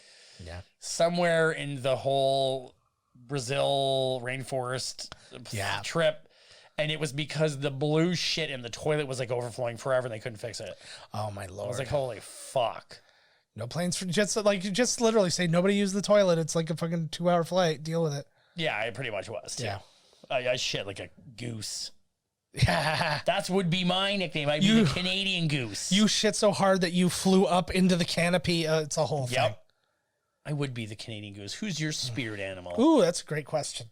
Yeah. somewhere in the whole Brazil rainforest trip. And it was because the blue shit in the toilet was like overflowing forever and they couldn't fix it. Oh my lord! I was like, holy fuck. No planes for just literally say nobody use the toilet. It's like a fucking 2-hour flight. Deal with it. Yeah, it pretty much was too. Yeah. I shit like a goose. Yeah. That would be my nickname. I'd be the Canadian goose. You shit so hard that you flew up into the canopy. It's a whole thing. Yep. I would be the Canadian goose. Who's your spirit animal? Ooh, that's a great question.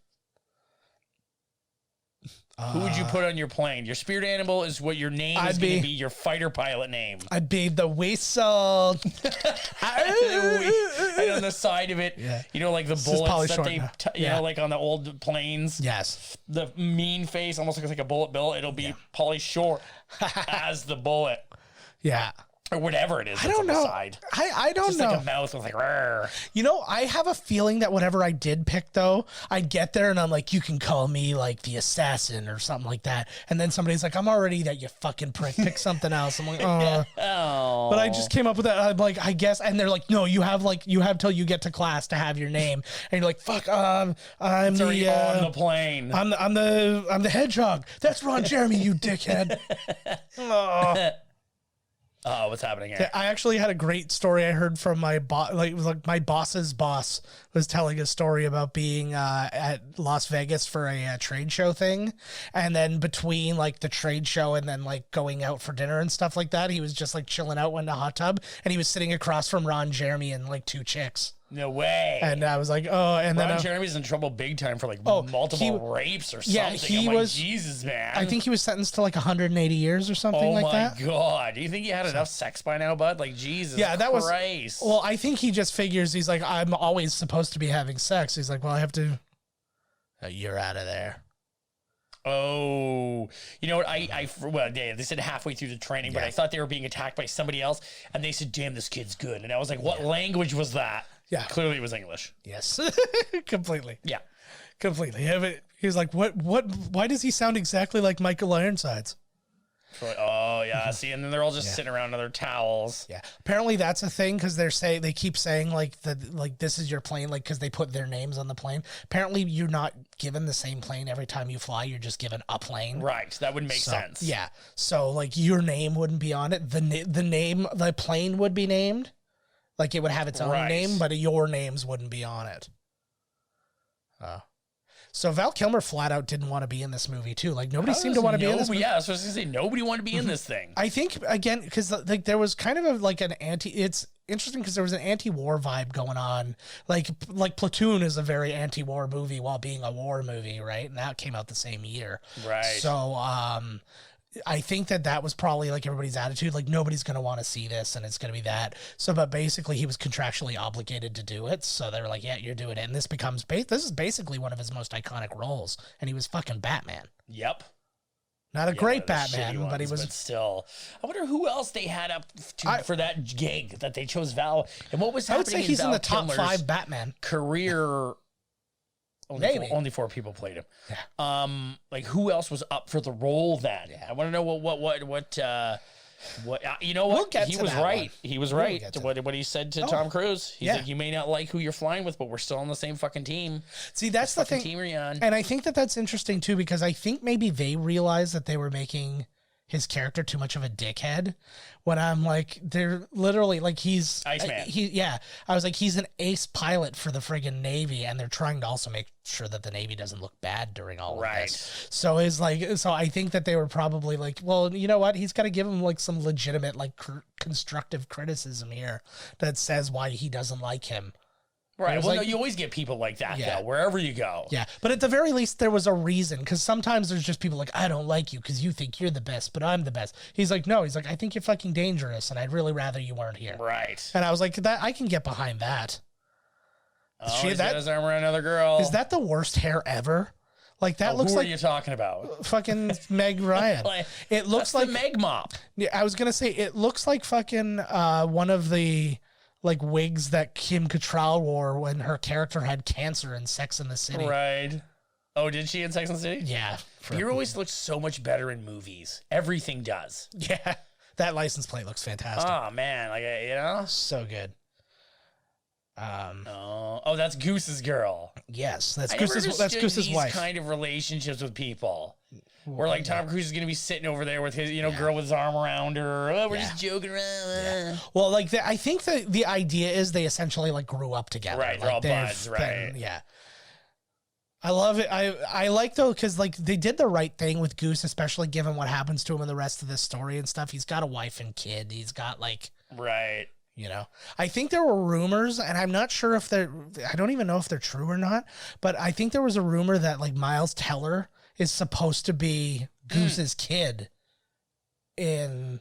Who would you put on your plane? Your spirit animal is what your name is going to be your fighter pilot name. I'd be the whistle. And on the side of it, like the is bullets Pauly that Shore they, now. like on the old planes. Yes. The mean face almost looks like a bullet bill. It'll be Pauly Shore as the bullet. Yeah. Or whatever it is. I don't on know. The side. I don't Just know. like a mouth with like, "Rrr." I have a feeling that whatever I did pick, though, I'd get there and I'm like, you can call me like the assassin or something like that. And then somebody's like, I'm already that, you fucking prick. Pick something else. I'm like, oh. Oh. But I just came up with that. I'm like, I guess. And they're like, no, you have till you get to class to have your name. And you're like, fuck, I'm It's already the on the plane. I'm the hedgehog. That's Ron Jeremy, you dickhead. Oh. Oh, what's happening here? I actually had a great story I heard from my boss. Like, it was like my boss's boss was telling a story about being at Las Vegas for a trade show thing. And then between like the trade show and then like going out for dinner and stuff like that, he was just like chilling out in a hot tub and he was sitting across from Ron Jeremy and like two chicks. No way. And I was like, oh, and Ron then Jeremy's in trouble big time for like multiple rapes or something. Yeah, he I'm like, was. Jesus, man. I think he was sentenced to like 180 years or something like that. Oh my God. Do you think he had enough sex by now, bud? Like, Jesus Christ. Well, I think he just figures he's like, I'm always supposed to be having sex. He's like, well, I have to. You're out of there. Oh, you know what? Well, they said halfway through the training, but I thought they were being attacked by somebody else, and they said, "Damn, this kid's good." And I was like, "What language was that?" Yeah, clearly it was English. Yes, completely. Yeah, completely. Yeah, but he was like, "What? Why does he sound exactly like Michael Ironsides?" Like, oh yeah, see, and then they're all just sitting around on their towels. Yeah, apparently that's a thing because they keep saying like this is your plane, like because they put their names on the plane. Apparently, you're not given the same plane every time you fly. You're just given a plane. Right, that would make sense. Yeah, so like your name wouldn't be on it. The plane would be named, like it would have its own name, but your names wouldn't be on it. So Val Kilmer flat out didn't want to be in this movie too. Like nobody seemed to want to be in this movie. Yeah, so I was going to say nobody wanted to be in this thing. I think again because like there was kind of an anti. It's interesting because there was an anti-war vibe going on. Like Platoon is a very anti-war movie while being a war movie, right? And that came out the same year, right? So I think that was probably like everybody's attitude. Like nobody's going to want to see this and it's going to be that. So, but basically he was contractually obligated to do it. So they were like, yeah, you're doing it. And this is basically one of his most iconic roles. And he was fucking Batman. Yep. Not a great Batman, but he was. But still, I wonder who else they had up for that gig that they chose Val. And what was happening? I would say he's in the top Kilmer's 5 Batman career. Only 4 people played him. Yeah. Like who else was up for the role then? Yeah. I want to know what you know what? He was right. He was right. What he said to Tom Cruise. He's like, you may not like who you're flying with, but we're still on the same fucking team. See, that's the thing. Team we're on. And I think that's interesting too, because I think maybe they realized that they were making his character too much of a dickhead. When I'm like, they're literally like he's Iceman. I was like, he's an ace pilot for the friggin' Navy, and they're trying to also make sure that the Navy doesn't look bad during all of this. So it's like, so I think that they were probably like, well, you know what? He's got to give him like some legitimate, like constructive criticism here that says why he doesn't like him. Right. Well, no, you always get people like that, though, wherever you go. Yeah. But at the very least, there was a reason, because sometimes there's just people like, I don't like you because you think you're the best, but I'm the best. He's like, no, he's like, I think you're fucking dangerous, and I'd really rather you weren't here. Right. And I was like, that I can get behind that. Oh, he's got his arm around another girl. Is that the worst hair ever? Like, that looks like... Who are you talking about? Fucking Meg Ryan. It looks like... the Meg mop. Yeah, I was going to say, it looks like fucking one of the... like wigs that Kim Cattrall wore when her character had cancer in Sex and the City. Right. Oh, did she in Sex and the City? Yeah. Beer always looks so much better in movies. Everything does. Yeah. That license plate looks fantastic. Oh, man. Like, you know? So good. Oh, that's Goose's girl. Yes. That's Goose's wife. Kind of relationships with people. Where like Tom Cruise is gonna be sitting over there with his, girl with his arm around her. Oh, we're just joking around. Yeah. Well, like I think the idea is they essentially like grew up together. Right, they're all buds, right? Yeah. I love it. I like though because like they did the right thing with Goose, especially given what happens to him in the rest of this story and stuff. He's got a wife and kid. He's got like right. You know, I think there were rumors, and I'm not sure if I don't even know if they're true or not, but I think there was a rumor that like Miles Teller is supposed to be Goose's kid in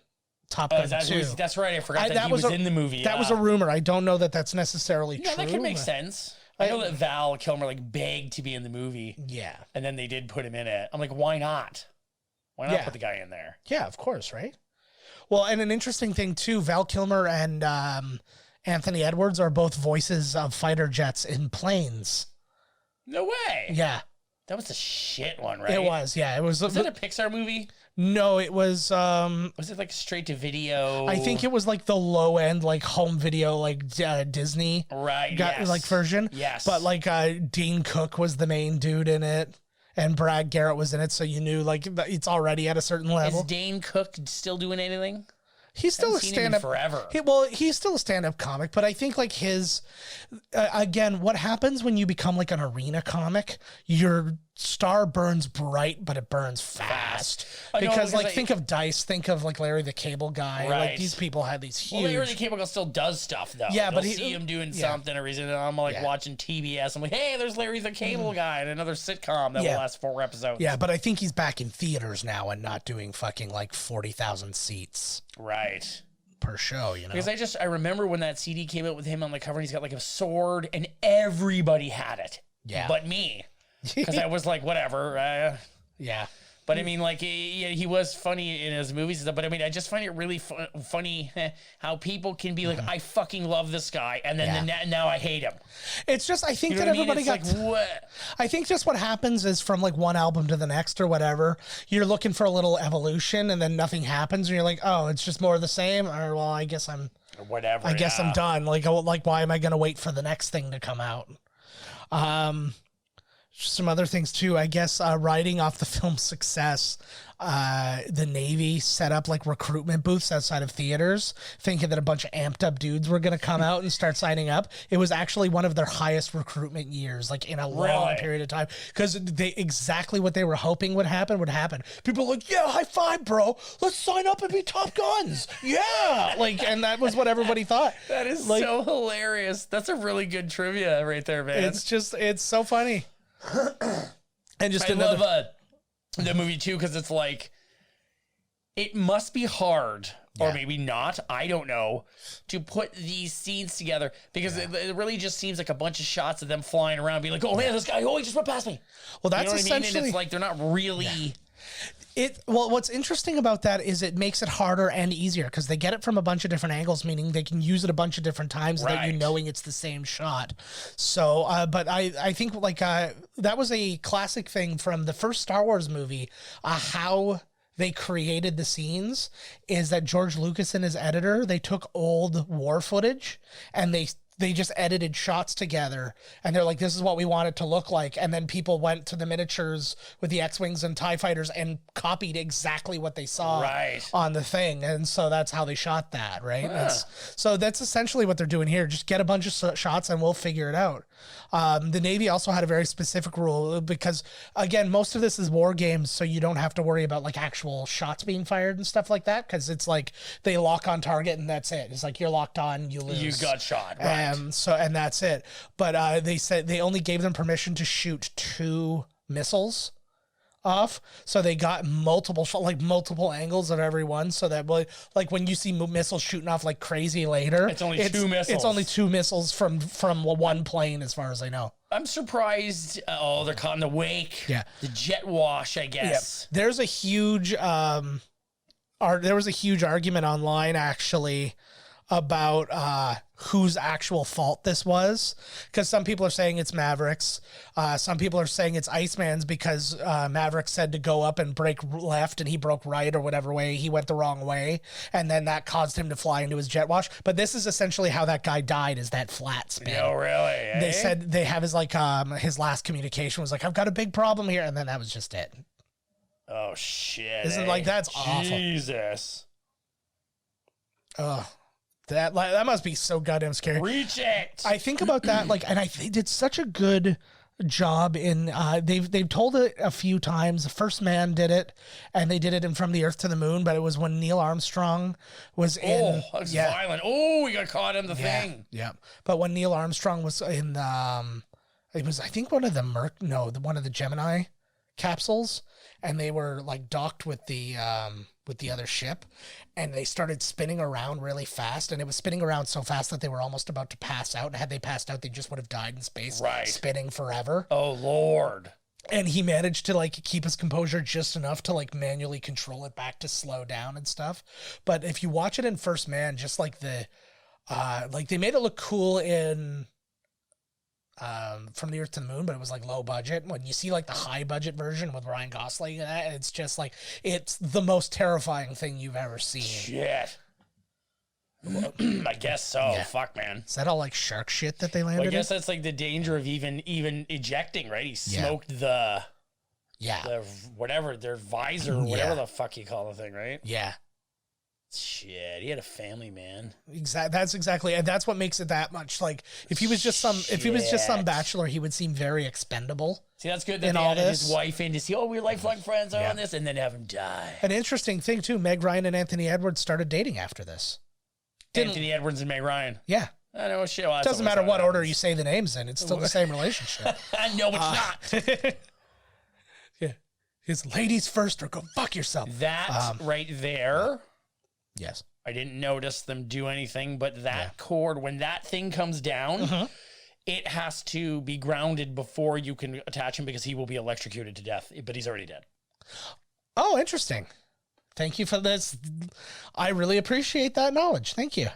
Top Gun 2. That's right. I forgot that he was in the movie. That was a rumor. I don't know that that's necessarily true. Yeah, that can make sense. I know that Val Kilmer like begged to be in the movie. Yeah. And then they did put him in it. I'm like, why not? Why not put the guy in there? Yeah, of course, right? Well, and an interesting thing too, Val Kilmer and Anthony Edwards are both voices of fighter jets in planes. No way. Yeah. That was a shit one, right? It was, yeah. Was that a Pixar movie? No, it was... was it like straight to video? I think it was like the low end, like home video, like Disney like version. Yes. But like Dean Cook was the main dude in it. And Brad Garrett was in it, so you knew like it's already at a certain level. Is Dane Cook still doing anything? He's still a stand-up forever. He's still a stand-up comic, but I think like his again, what happens when you become like an arena comic? Your star burns bright, but it burns fast. Because think of Dice, think of like Larry the Cable Guy. Right. Like these people had these huge. Well, Larry the Cable Guy still does stuff though. Yeah, but see him doing something or reason. I'm like watching TBS. I'm like, hey, there's Larry the Cable Guy in another sitcom that will last 4 episodes. Yeah, but I think he's back in theaters now and not doing fucking like 40,000 seats. Right. Per show, you know. Because I remember when that CD came out with him on the cover, and he's got like a sword, and everybody had it. Yeah. But me. Because I was like, whatever. Yeah. But I mean, like, he was funny in his movies and stuff. But I mean, I just find it really funny how people can be like, I fucking love this guy. And then now I hate him. It's just, I think You know that what I mean? everybody It's got, like, what? I think just what happens is from like one album to the next or whatever, you're looking for a little evolution and then nothing happens. And you're like, oh, it's just more of the same. Or, well, I guess I'm done. Like, why am I going to wait for the next thing to come out? Some other things too, I guess, riding off the film's success, the Navy set up like recruitment booths outside of theaters, thinking that a bunch of amped up dudes were going to come out and start signing up. It was actually one of their highest recruitment years, like in a long period of time, because exactly what they were hoping would happen. People were like, yeah, high five, bro. Let's sign up and be Top Guns. Yeah. And that was what everybody thought. That is so hilarious. That's a really good trivia right there, man. It's so funny. And just love the movie too, because it's like, it must be hard, or maybe not, I don't know, to put these scenes together, because it really just seems like a bunch of shots of them flying around, being like, oh man, this guy, he just went past me. Well, that's you know what I mean? essentially. And it's like they're not really. Well, what's interesting about that is it makes it harder and easier because they get it from a bunch of different angles, meaning they can use it a bunch of different times without you knowing it's the same shot. So, but I think that was a classic thing from the first Star Wars movie, how they created the scenes is that George Lucas and his editor, they took old war footage and they just edited shots together, and they're like, this is what we want it to look like. And then people went to the miniatures with the X-Wings and TIE fighters and copied exactly what they saw on the thing. And so that's how they shot that, right? So that's essentially what they're doing here. Just get a bunch of shots and we'll figure it out. The Navy also had a very specific rule because, again, most of this is war games, so you don't have to worry about like actual shots being fired and stuff like that, because it's like they lock on target and that's it. It's like you're locked on, you lose. You got shot, right? And that's it. But they said they only gave them permission to shoot 2 missiles off, so they got multiple angles of every one, so that like when you see missiles shooting off like crazy later, it's only 2 missiles. It's only 2 missiles from one plane, as far as I know. I'm surprised. They're caught in the wake. Yeah, the jet wash, I guess. Yeah. There's a huge there was a huge argument online actually about whose actual fault this was, because some people are saying it's Maverick's, some people are saying it's Iceman's, because Maverick said to go up and break left and he broke right, or whatever way he went the wrong way, and then that caused him to fly into his jet wash. But this is essentially how that guy died, is that flat spin. Oh, really? Eh? They said they have his his last communication was like, I've got a big problem here, and then that was just it. Oh shit. Isn't like that's awful. Jesus. That must be so goddamn scary. Reach it. I think about that, and they did such a good job in. They've told it a few times. The First Man did it, and they did it in From the Earth to the Moon. But it was when Neil Armstrong was in. Oh, that's violent. Oh, we got caught in the thing. Yeah, but when Neil Armstrong was in, it was, I think, one of the Gemini capsules, and they were like docked with the other ship, and they started spinning around really fast, and it was spinning around so fast that they were almost about to pass out, and had they passed out, they just would have died in space, spinning forever. Oh Lord. And he managed to keep his composure just enough to manually control it back to slow down and stuff. But if you watch it in First Man, just they made it look cool in From the Earth to the Moon, but it was low budget. When you see the high budget version with Ryan Gosling and that, it's just it's the most terrifying thing you've ever seen. Shit. I guess so. Yeah. Fuck, man. Is that all shark shit that they landed? Well, I guess that's the danger of even ejecting, right? He smoked the whatever, their visor, whatever the fuck you call the thing, right? Yeah. Shit, he had a family, man. That's exactly, and that's what makes it that much. If he was just some bachelor, he would seem very expendable. See, that's good that they added his wife in to see, we're lifelong friends on this, and then have him die. An interesting thing too, Meg Ryan and Anthony Edwards started dating after this. Anthony Edwards and Meg Ryan. Yeah. I know, shit. Well, it doesn't matter what order you say the names in; it's still the same relationship. No, it's not. Yeah, it's ladies first, or go fuck yourself. That right there. Yes. I didn't notice them do anything, but that cord, when that thing comes down, it has to be grounded before you can attach him, because he will be electrocuted to death, but he's already dead. Oh, interesting. Thank you for this. I really appreciate that knowledge. Thank you.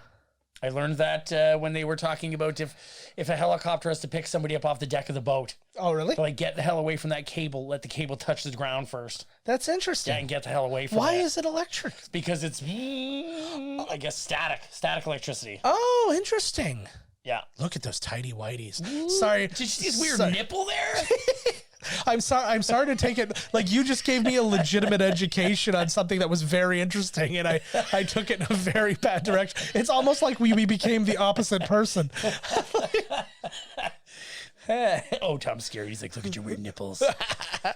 I learned that when they were talking about if a helicopter has to pick somebody up off the deck of the boat. Oh, really? To, like, get the hell away from that cable. Let the cable touch the ground first. That's interesting. Yeah, and get the hell away from Why it. is it electric? Because it's, I guess, static electricity. Oh, interesting. Yeah. Look at those tidy whities. Sorry. Did you see this weird nipple there? I'm sorry to take it like you just gave me a legitimate education on something that was very interesting, and I took it in a very bad direction. It's almost like we became the opposite person. Oh, Tom's scared. He's like, look at your weird nipples.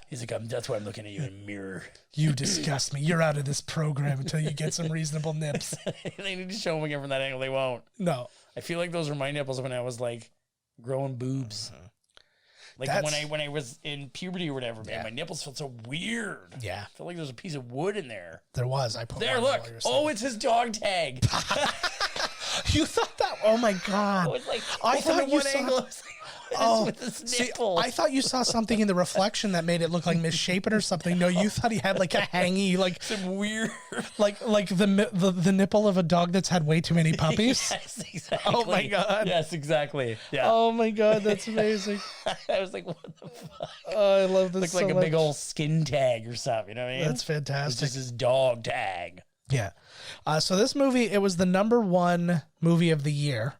He's like, that's why I'm looking at you in a mirror. You disgust me. You're out of this program until you get some reasonable nips. They need to show them again from that angle. They won't. No. I feel like those were my nipples when I was like growing boobs. Like when I was in puberty or whatever, man, my nipples felt so weird. Yeah. I felt like there was a piece of wood in there. There was. I put there, look. Oh, it's his dog tag. You thought that? Oh my God. Oh, it's like, I thought you saw. Angle, with his nipple. I thought you saw something in the reflection that made it look like misshapen or something. No, you thought he had like a hangy, like some weird, like the nipple of a dog that's had way too many puppies. Yes, exactly. Oh my God. Yes, exactly. Yeah. Oh my God, that's amazing. I was like, what the fuck? Oh, I love this. Looks so like a much. big old skin tag or something. You know what I mean? That's fantastic. It's just his dog tag. Yeah. So this movie, it was the #1 movie of the year.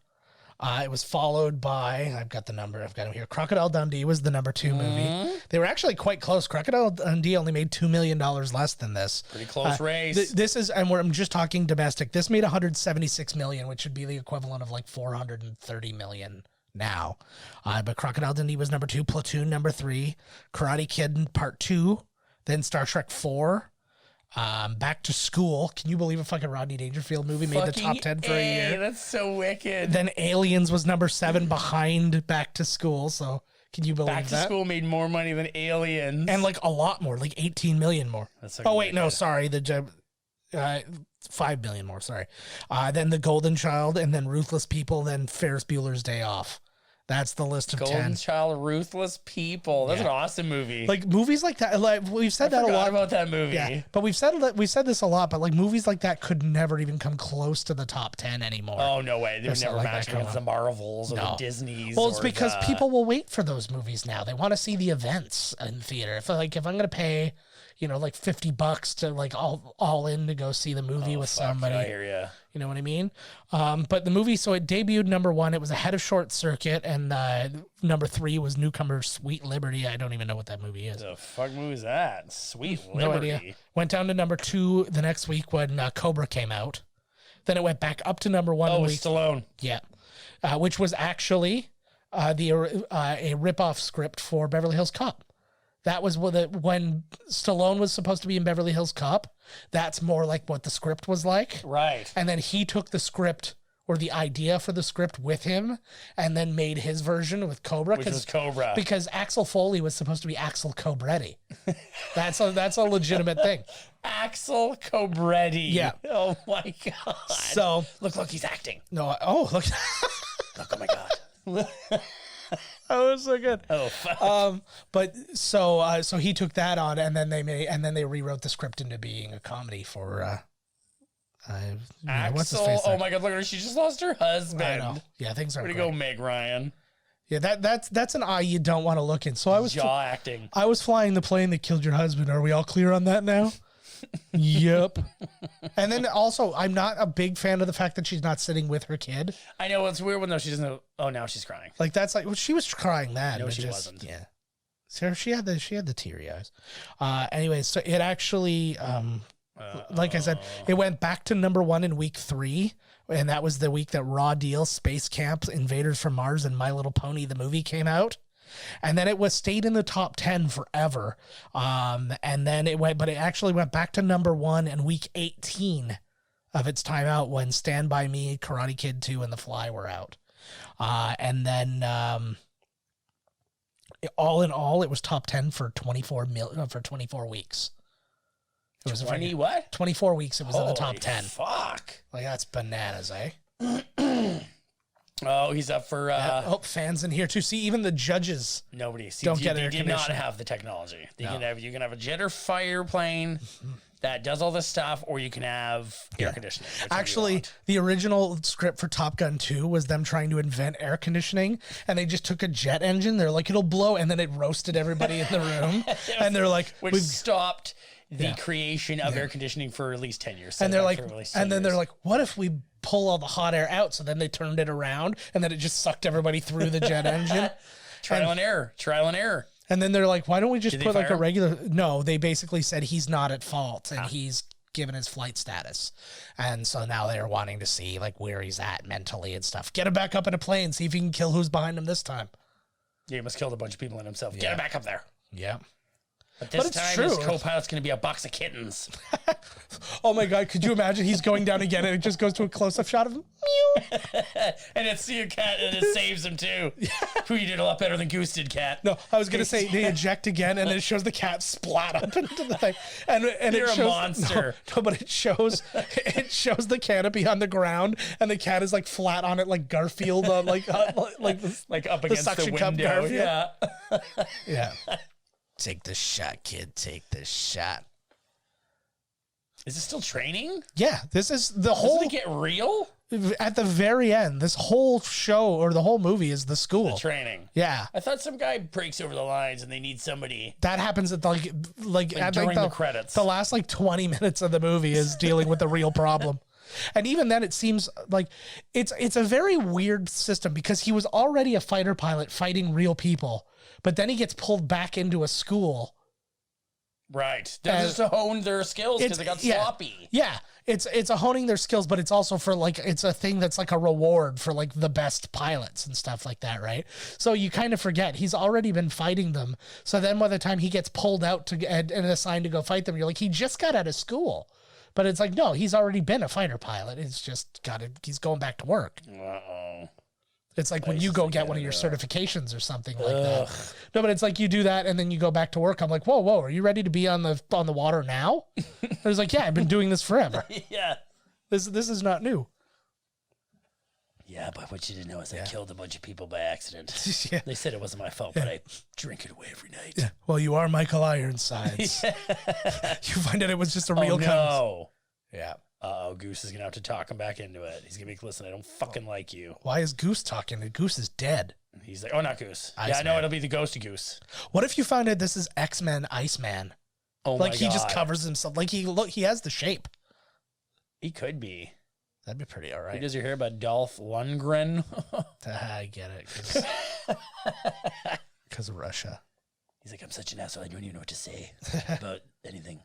It was followed by, I've got him here. Crocodile Dundee was the #2 movie. They were actually quite close. Crocodile Dundee only made $2 million less than this. Pretty close race. This is, and I'm just talking domestic. This made $176 million, which would be the equivalent of like $430 million now. But Crocodile Dundee was #2, Platoon #3, Karate Kid Part 2, then Star Trek 4. Back to School. Can you believe a fucking Rodney Dangerfield movie made the top 10 for a year? That's so wicked. Then Aliens was #7 behind Back to School. So can you believe that? Back to School made more money than Aliens. And like a lot more, like 18 million more. That's oh wait, no, sorry. The 5 million more, sorry. Then The Golden Child, and then Ruthless People, then Ferris Bueller's Day Off. That's the list of Golden 10. Child, Ruthless People. That's an awesome movie. Like movies like that, like we've said that a lot about that movie. Yeah, but we've said this a lot. But like movies like that could never even come close to the top 10 anymore. Oh no way! They would never like match that against the Marvels or the Disneys. Well, it's because people will wait for those movies now. They want to see the events in theater. If I'm gonna pay, like $50 to like all in to go see the movie with somebody. I hear ya. You know what I mean? But the movie, so it debuted #1. It was ahead of Short Circuit, and #3 was newcomer Sweet Liberty. I don't even know what that movie is. The fuck movie is that? Sweet Liberty. No idea. Went down to #2 the next week when Cobra came out. Then it went back up to #1. Oh, Stallone. Yeah, which was actually a ripoff script for Beverly Hills Cop. That was when Stallone was supposed to be in Beverly Hills Cop. That's more like what the script was like. Right. And then he took the script or the idea for the script with him and then made his version with Cobra. Which was Cobra. Because Axel Foley was supposed to be Axel Cobretti. That's a legitimate thing. Axel Cobretti. Yeah. Oh my God. So look, he's acting. No. Oh, look. Look, oh my God. That was so good. Oh fuck. But so he took that on, and then they rewrote the script into being a comedy for Axel. what's his face there? Oh my God! Look at her. She just lost her husband. I know. Yeah, things are. Way to go, Meg Ryan. Yeah, that's an eye you don't want to look in. So I was jaw acting. I was flying the plane that killed your husband. Are we all clear on that now? Yep. And then also, I'm not a big fan of the fact that she's not sitting with her kid. I know it's weird when though she doesn't know. Oh, now she's crying. Like that's like, well, she was crying then. No, she wasn't. Yeah. So she had the teary eyes. Anyways, so it actually, like I said, it went back to #1 in week 3. And that was the week that Raw Deal, Space Camp, Invaders from Mars, and My Little Pony, the movie, came out. And then it stayed in the top 10 forever. And then it actually went back to #1 in week 18 of its time out when Stand By Me, Karate Kid 2, and The Fly were out. And then all in all, it was top 10 for 24 weeks. It was 20 what? 24 weeks. It was in the top 10. Fuck. Like that's bananas, eh? Oh, he's up for fans in here too. See, even the judges. nobody. See, Don't get they air did not conditioning. have the technology. You can have a jet or fire plane that does all this stuff, or you can have air conditioning. Which one do you Actually, want? the original script for Top Gun 2 was them trying to invent air conditioning, and they just took a jet engine. They're like, it'll blow, and then it roasted everybody in the room. And they're like, which stopped the creation of air conditioning for at least 10 years. and they're like, for at least and 10 then they're years. like, what if we pull all the hot air out? So then they turned it around, and then it just sucked everybody through the jet engine. trial and error. And then they're like, why don't we just Did they put like fire a him? regular? No, they basically said he's not at fault and he's given his flight status. And so now they're wanting to see like where he's at mentally and stuff. Get him back up in a plane, see if he can kill who's behind him this time. Yeah, he must killed a bunch of people in himself. Get him back up there. Yeah. But this it's time true. his co-pilot's going to be a box of kittens. Oh my God, could you imagine he's going down again and it just goes to a close-up shot of him? Meow. And it's your cat and it saves him too. Who you did a lot better than Goose did, cat. No, I was gonna say they eject again, and it shows the cat splat up into the thing, and You're it a shows monster. No, but it shows the canopy on the ground, and the cat is like flat on it, like Garfield on like Like up against the suction cup window. Garfield. Yeah. yeah. Take the shot, kid. Take the shot. Is it still training? Yeah, this is the Doesn't whole it get real? at the very end. This whole show or the whole movie is the school. Training. Yeah. I thought some guy breaks over the lines and they need somebody. That happens at at during the the credits. The last like 20 minutes of the movie is dealing with the real problem. And even then it seems like it's a very weird system because he was already a fighter pilot fighting real people, but then he gets pulled back into a school. Right. They're just to hone their skills because they got sloppy. Yeah. It's a honing their skills, but it's also for like, it's a thing that's like a reward for like the best pilots and stuff like that, right? So you kind of forget he's already been fighting them. So then by the time he gets pulled out and assigned to go fight them, you're like, he just got out of school. But it's like, no, he's already been a fighter pilot. It's just he's going back to work. Uh-oh. It's like when you go get one of your certifications or something like that. No, but it's like you do that and then you go back to work. I'm like, whoa, are you ready to be on the water now? I was like, yeah, I've been doing this forever. Yeah. This is not new. Yeah, but what you didn't know is I killed a bunch of people by accident. Yeah. They said it wasn't my fault, but I drink it away every night. Yeah. Well, you are Michael Ironsides. You find out it was just a real no. Yeah. Uh-oh, Goose is going to have to talk him back into it. He's going to be, listen, I don't fucking like you. Why is Goose talking? Goose is dead. He's like, oh, not Goose. Iceman. Yeah, no, it'll be the ghost of Goose. What if you find out this is X-Men Iceman? Oh, Like my he just God. covers himself. Like he has the shape. He could be. That'd be pretty all Who right. does your hair about Dolph Lundgren? I get it. Because of Russia. He's like, I'm such an asshole. I don't even know what to say about anything.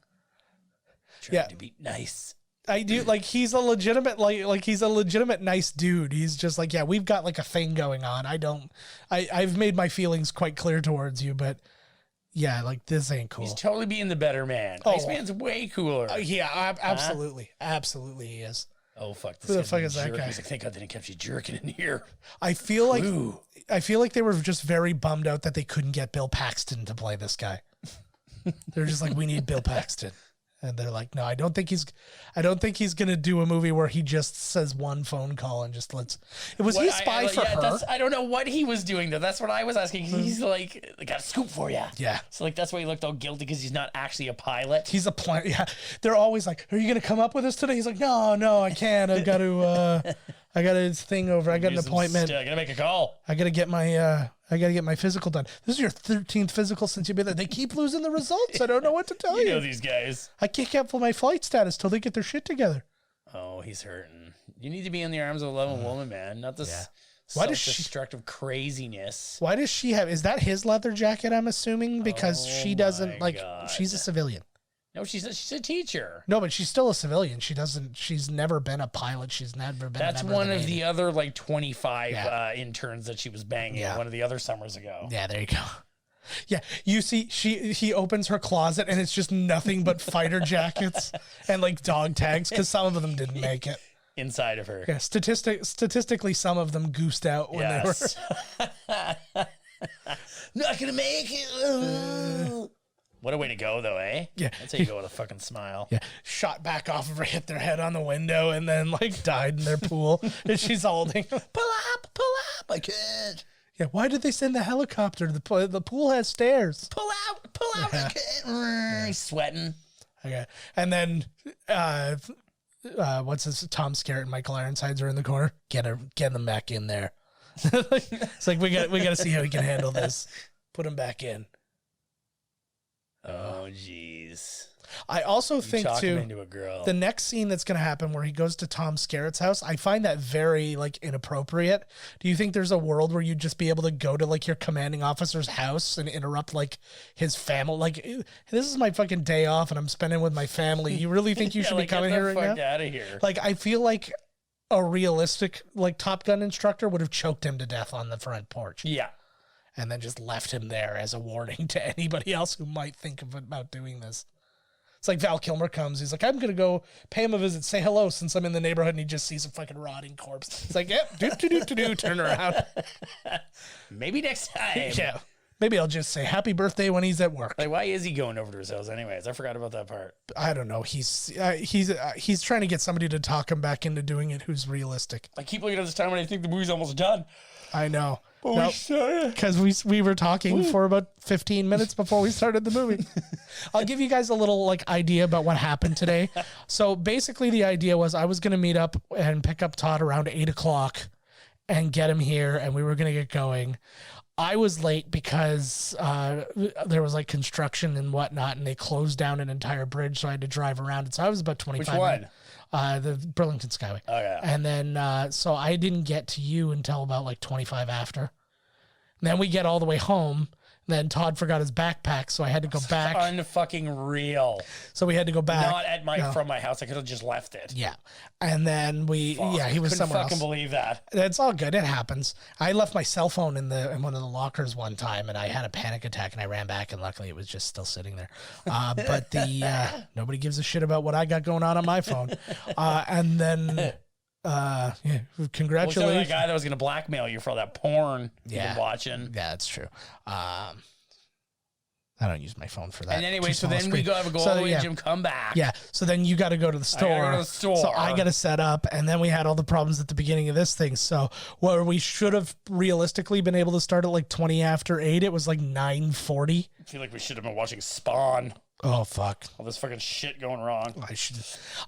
Trying Yeah. to be nice. I do like he's a legitimate like he's a legitimate nice dude. He's just like, yeah, we've got like a thing going on. I've made my feelings quite clear towards you, but yeah, like this ain't cool. He's totally being the better man. Oh. Iceman's way cooler. Absolutely. Absolutely he is. Oh, fuck. This Who the guy's fuck been is that jerking. guy? He's like, thank God they didn't catch you jerking in here. I feel like Ooh. they were just very bummed out that they couldn't get Bill Paxton to play this guy. They're just like, we need Bill Paxton. And they're like, no, I don't think he's gonna do a movie where he just says one phone call and just lets. Was he a spy for her? I don't know what he was doing though. That's what I was asking. He's like, I got a scoop for you. Yeah. So like that's why he looked all guilty because he's not actually a pilot. He's a plan. Yeah, they're always like, "Are you gonna come up with us today?" He's like, "No, I can't. I've got to. I got a thing over. I got an appointment. I gotta make a call. I gotta get my physical done. This is your 13th physical since you've been there. They keep losing the results. I don't know what to tell You you. know these guys. I can't cancel my flight status till they get their shit together. Oh, he's hurting. You need to be in the arms of a loving woman, man. Not this Why does she- self-destructive craziness. Why does she have? Is that his leather jacket? I'm assuming because Oh she doesn't my like. God. She's a civilian. No, she's a teacher. No, but she's still a civilian. She doesn't. She's never been a pilot. She's never been. That's a member one of of Navy. the other like 25 Yeah. interns that she was banging Yeah. one of the other summers ago. Yeah, there you go. Yeah, you see, he opens her closet and it's just nothing but fighter jackets and like dog tags because some of them didn't make it. Inside of her. Yeah, statistically, some of them goosed out when they were. Not gonna make it. What a way to go, though, eh? Yeah. That's how you go with a fucking smile. Yeah, shot back off of her, hit their head on the window, and then like died in their pool. And she's holding, pull I can't. Yeah, why did they send the helicopter? The pool has stairs. Pull out, I can't. He's sweating. Okay, and then what's this? Tom Skerritt and Michael Ironsides are in the corner. Get them back in there. It's like we got to see how he can handle this. Put him back in. Oh, jeez. I also think too, into a girl. the next scene that's going to happen where he goes to Tom Skerritt's house, I find that very like inappropriate. Do you think there's a world where you'd just be able to go to like your commanding officer's house and interrupt like his family? Like, this is my fucking day off and I'm spending with my family. You really think you should be coming here right now? Get the fuck out of here. Like, I feel like a realistic like Top Gun instructor would have choked him to death on the front porch. Yeah. And then just left him there as a warning to anybody else who might think about doing this. It's like Val Kilmer comes. He's like, I'm going to go pay him a visit, say hello since I'm in the neighborhood. And he just sees a fucking rotting corpse. He's like, yep, turn around. Maybe next time. Yeah. Maybe I'll just say happy birthday when he's at work. Like, why is he going over to his house anyways? I forgot about that part. I don't know. He's trying to get somebody to talk him back into doing it who's realistic. I keep looking at this time and I think the movie's almost done. I know. But because we were talking for about 15 minutes before we started the movie. I'll give you guys a little like idea about what happened today. So basically the idea was I was going to meet up and pick up Todd around 8:00 and get him here. And we were going to get going. I was late because there was like construction and whatnot, and they closed down an entire bridge. So I had to drive around. And so I was about 25 Which one? minutes. The Burlington Skyway. Oh, yeah. And then, so I didn't get to you until about like 25 after. And then we get all the way home. And then Todd forgot his backpack, so I had to go back. Unfucking real. So we had to go back. Not at from my house. I could have just left it. Yeah. And then he was somewhere else. Couldn't fucking believe that. It's all good. It happens. I left my cell phone in one of the lockers one time, and I had a panic attack, and I ran back, and luckily it was just still sitting there. But nobody gives a shit about what I got going on my phone. And then... congratulations. That guy that was going to blackmail you for all that porn you've been watching. Yeah, that's true. I don't use my phone for that. And anyway, so then we go all the way to Jim, come back. Yeah, so then you got to go to the store. So I got to set up, and then we had all the problems at the beginning of this thing. So where we should have realistically been able to start at like 20 after 8, it was like 9:40. I feel like we should have been watching Spawn. Oh, fuck. All this fucking shit going wrong.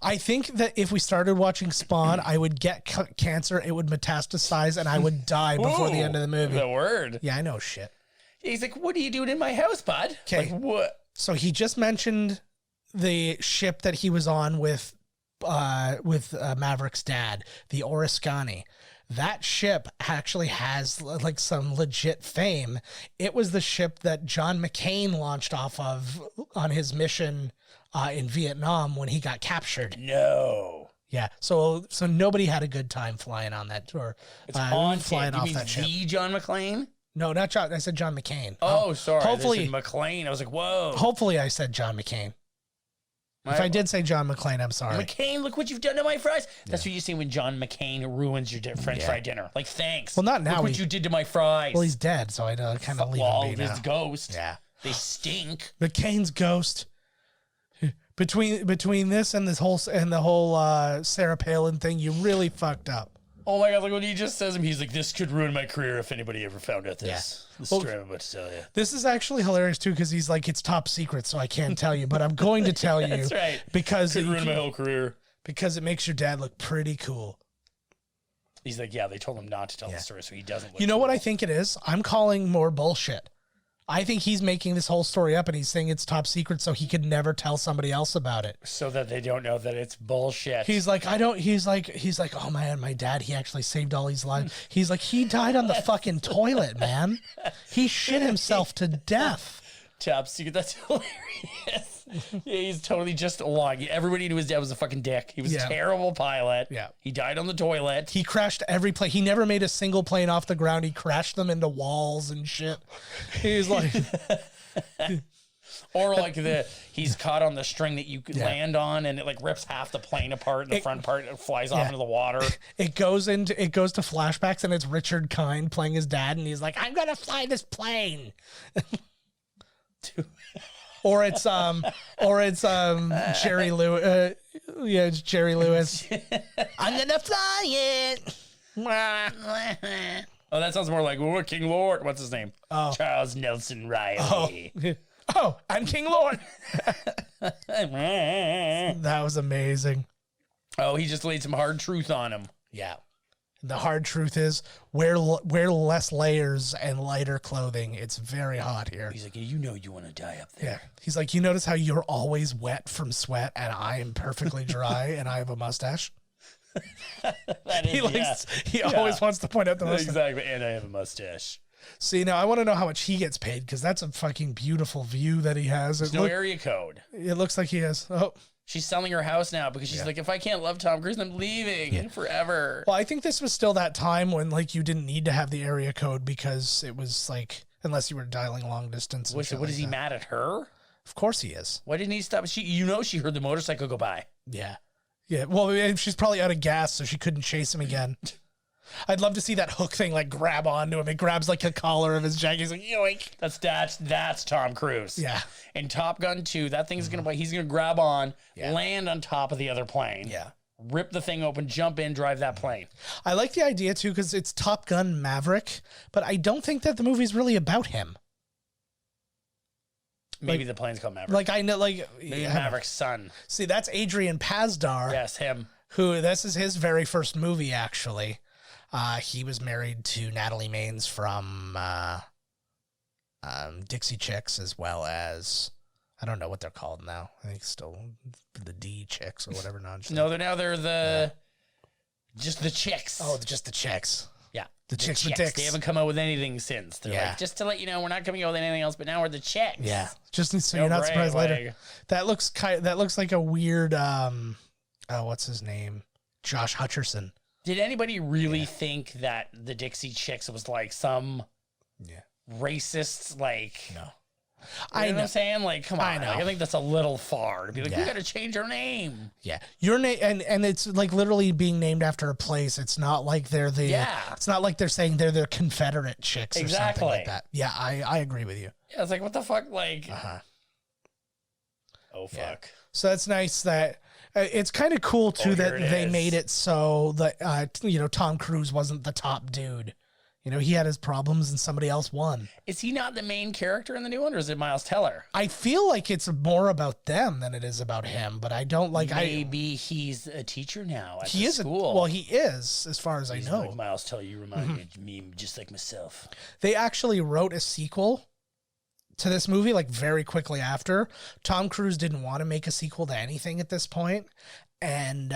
I think that if we started watching Spawn, I would get cancer, it would metastasize, and I would die before the end of the movie. The word. Yeah, I know shit. He's like, what are you doing in my house, bud? Okay. Like, what? So he just mentioned the ship that he was on with Maverick's dad, the Oriskany. That ship actually has like some legit fame. It was the ship that John McCain launched off of on his mission in Vietnam when he got captured. No. Yeah. So nobody had a good time flying on that tour. It's haunted. Flying off that ship. The John McClane? No, not John. I said John McCain. Oh, sorry. Hopefully McClane. I was like, whoa. Hopefully I said John McCain. If I did say John McClane, I'm sorry. McCain, look what you've done to my fries. That's what you see when John McCain ruins your French fry dinner. Like, thanks. Well, not now. Look what you did to my fries. Well, he's dead, so I kind of leave him be now. His ghost. Yeah. They stink. McCain's ghost. Between this and the whole Sarah Palin thing, you really fucked up. Oh my God, like when he just says him, he's like, this could ruin my career if anybody ever found out this. Yeah. The story I'm about to tell you. This is actually hilarious too, because he's like, it's top secret, so I can't tell you, but I'm going to tell you. That's right. Because it could ruin my whole career. Because it makes your dad look pretty cool. He's like, yeah, they told him not to tell the story, so he doesn't look You know cool. what I think it is? I'm calling more bullshit. I think he's making this whole story up and he's saying it's top secret so he could never tell somebody else about it. So that they don't know that it's bullshit. He's like, he's like, oh man, my dad, he actually saved all these lives. He's like, he died on the fucking toilet, man. He shit himself to death. Top secret. That's hilarious. Yeah, he's totally just lying. Everybody knew his dad was a fucking dick. He was a terrible pilot. Yeah. He died on the toilet. He crashed every plane. He never made a single plane off the ground. He crashed them into walls and shit. He's like... Or like he's caught on the string that you could land on and it like rips half the plane apart and the front part flies off into the water. It goes to flashbacks and it's Richard Kind playing his dad and he's like, I'm going to fly this plane. Or it's Jerry Lewis. It's Jerry Lewis. I'm gonna fly it. Oh, that sounds more like King Lord. What's his name? Oh. Charles Nelson Riley. Oh, I'm King Lord. That was amazing. Oh, he just laid some hard truth on him. Yeah. The hard truth is wear less layers and lighter clothing. It's very hot here. He's like, you know you want to die up there. Yeah. He's like, you notice how you're always wet from sweat and I am perfectly dry and I have a mustache? That is, He always wants to point out the mustache. Exactly, and I have a mustache. See, now I want to know how much he gets paid because that's a fucking beautiful view that he has. There's no area code. It looks like he has. Oh. She's selling her house now because she's like, if I can't love Tom Cruise, I'm leaving forever. Well, I think this was still that time when like you didn't need to have the area code because it was like, unless you were dialing long distance. What is he mad at her? Of course he is. Why didn't he stop? She heard the motorcycle go by. Yeah. Yeah. Well, she's probably out of gas, so she couldn't chase him again. I'd love to see that hook thing like grab onto him. It grabs like the collar of his jacket. He's like, yoink. That's Tom Cruise. Yeah. In Top Gun 2, that thing's he's gonna grab on, land on top of the other plane. Yeah. Rip the thing open, jump in, drive that plane. I like the idea too because it's Top Gun Maverick, but I don't think that the movie's really about him. Maybe the plane's called Maverick. Like I know, like maybe Maverick's son. See, that's Adrian Pasdar. Yes, him. Who this is his very first movie actually. He was married to Natalie Maines from Dixie Chicks, as well as I don't know what they're called now. I think still the D Chicks or whatever. No, they're just the Chicks. Oh, just the Chicks. Yeah, the Chicks with dicks. They haven't come out with anything since. They're like, just to let you know, we're not coming out with anything else, but now we're the Chicks. Yeah, just so you're not surprised later. That looks like a weird. What's his name? Josh Hutcherson. Did anybody really think that the Dixie Chicks was like some racist, like... No. You know what I'm saying? Like, come on. I know. Like, I think that's a little far to be like, we got to change our name. Yeah. Your name, and it's like literally being named after a place. It's not like they're the... Yeah. It's not like they're saying they're the Confederate Chicks or something like that. Yeah, I agree with you. Yeah, it's like, what the fuck? Like... Oh, fuck. Yeah. So that's nice that... it's kind of cool too that they made it so that Tom Cruise wasn't the top dude. He had his problems and somebody else won. Is he not the main character in the new one, or is it Miles Teller? I feel like it's more about them than it is about him, but I don't like. Maybe he's a teacher now. At he is school. Well, he is, as far as I know. Like Miles Teller, you remind me just like myself. They actually wrote a sequel to this movie like very quickly after. Tom Cruise didn't want to make a sequel to anything at this point, and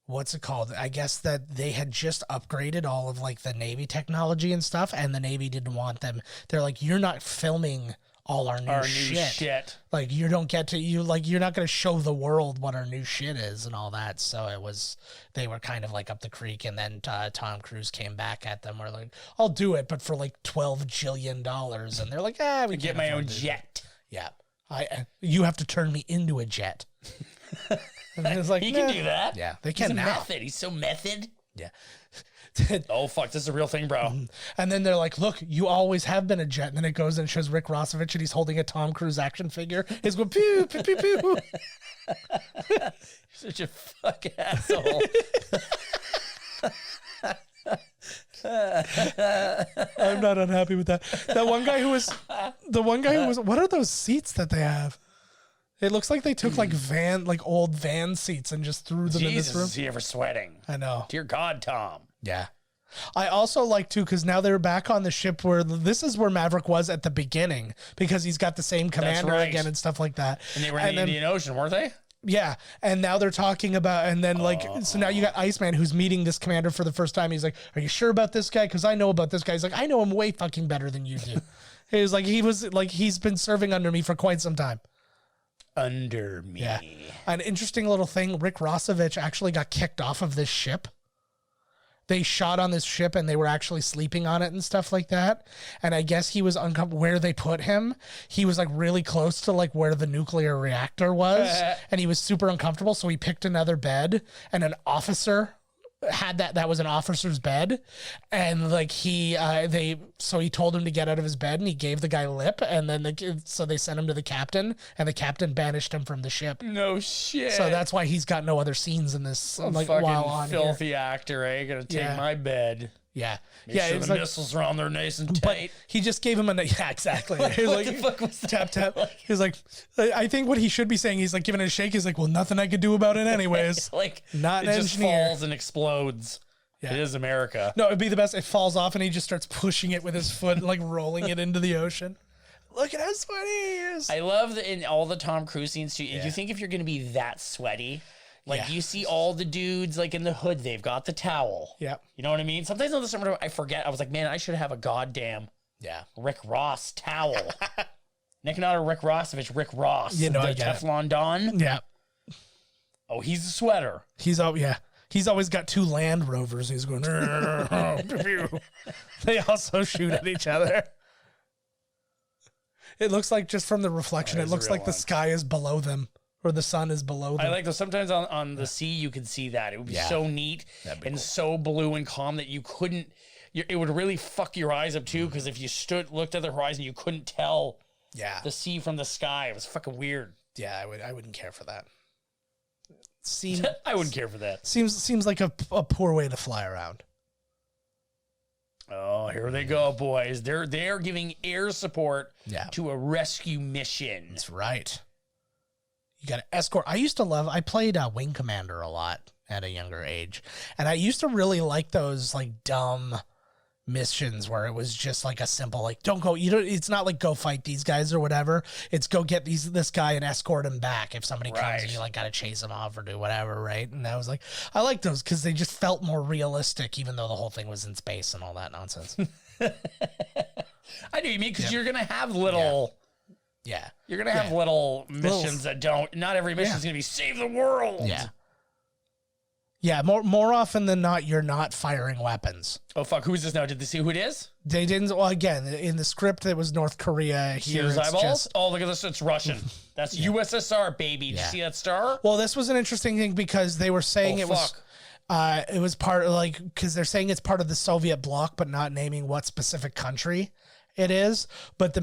what's it called? I guess that they had just upgraded all of like the Navy technology and stuff, and the Navy didn't want them. They're like, you're not filming all our new shit. Like you don't get to you're not going to show the world what our new shit is and all that. So they were kind of like up the creek, and then Tom Cruise came back at them. We're like, I'll do it, but for like $12 jillion, and they're like, we get my own jet. Yeah, you have to turn me into a jet. And it's like, he can do that. Yeah, they can now. Method. He's so method. Yeah. Oh, fuck. This is a real thing, bro. And then they're like, look, you always have been a jet. And then it goes and shows Rick Rossovich, and he's holding a Tom Cruise action figure. He's going, pew, pew, pew, pew. You're such a fuck asshole. I'm not unhappy with that. The one guy who was, what are those seats that they have? It looks like they took like old van seats and just threw them in this room. Is he ever sweating? I know. Dear God, Tom. Yeah. I also like too, because now they're back on the ship where this is where Maverick was at the beginning, because he's got the same commander again and stuff like that. And they were in the Indian Ocean, weren't they? Yeah. And now they're talking about, and then so now you got Iceman who's meeting this commander for the first time. He's like, are you sure about this guy? Because I know about this guy. He's like, I know him way fucking better than you do. He's been serving under me for quite some time. Under me. Yeah. An interesting little thing, Rick Rossovich actually got kicked off of this ship. They shot on this ship and they were actually sleeping on it and stuff like that. And I guess he was uncomfortable where they put him. He was like really close to like where the nuclear reactor was. And he was super uncomfortable. So he picked another bed, and an officer had that was an officer's bed, and like he told him to get out of his bed, and he gave the guy lip, and then so they sent him to the captain, and the captain banished him from the ship. No shit. So that's why he's got no other scenes in this. Some like fucking while on filthy actor, gonna take my bed. Yeah. Make sure it's the like, missiles are on there nice and but tight. he just gave him yeah, exactly. He was What like, the fuck was tap, that? tap. He's like, I think what he should be saying, he's like giving it a shake. He's like, well, nothing I could do about it anyways. Like, Not it an just engineer. falls and explodes. Yeah. It is America. No, it'd be the best. It falls off and he just starts pushing it with his foot, like rolling it into the ocean. Look at how sweaty he is. I love that in all the Tom Cruise scenes too. You think if you're going to be that sweaty, like you see all the dudes like in the hood, they've got the towel. Yeah. You know what I mean? Sometimes on the summer, I forget. I was like, man, I should have a goddamn Rick Ross towel. Nick, not a Rick Rossovich, Rick Ross. You know, the I get it. Teflon Don. Yeah. Oh, he's a sweater. He's always got 2 Land Rovers. He's going, they also shoot at each other. It looks like just from the reflection, it looks like the sky is below them or the sun is below them. I like those. Sometimes on the sea, you can see that. It would be so neat and so blue and calm that you couldn't, it would really fuck your eyes up too. Because if you looked at the horizon, you couldn't tell the sea from the sky. It was fucking weird. Yeah, I wouldn't care for that. I wouldn't care for that. Seems like a poor way to fly around. Oh, here they go, boys. They're giving air support to a rescue mission. That's right. You got to escort. I played Wing Commander a lot at a younger age, and I used to really like those like dumb missions where it was just like a simple like it's not like go fight these guys or whatever. It's go get this guy and escort him back if somebody comes and you like got to chase him off or do whatever, right? And I was like, I like those because they just felt more realistic, even though the whole thing was in space and all that nonsense. I know what you mean, because you're gonna have little. Yeah. You're gonna have little missions that don't. Not every mission is gonna be save the world. Yeah. Yeah, more often than not, you're not firing weapons. Oh, fuck. Who is this now? Did they see who it is? They didn't. Well, again, in the script, it was North Korea. Here, His it's eyeballs? just. Oh, look at this. It's Russian. That's USSR, baby. Did you see that star? Well, this was an interesting thing because they were saying it was part of because they're saying it's part of the Soviet bloc, but not naming what specific country it is. But the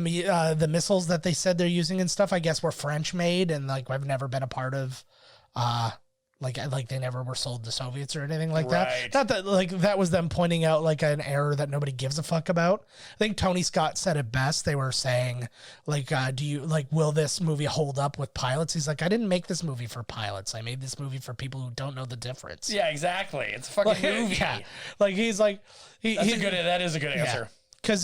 missiles that they said they're using and stuff, I guess, were French made, and like I've never been a part of. Like they never were sold to Soviets or anything like that. Not that like that was them pointing out like an error that nobody gives a fuck about. I think Tony Scott said it best. They were saying like, will this movie hold up with pilots? He's like, I didn't make this movie for pilots. I made this movie for people who don't know the difference. Yeah, exactly. It's a fucking movie. Yeah. Like he's like, that is a good answer. Because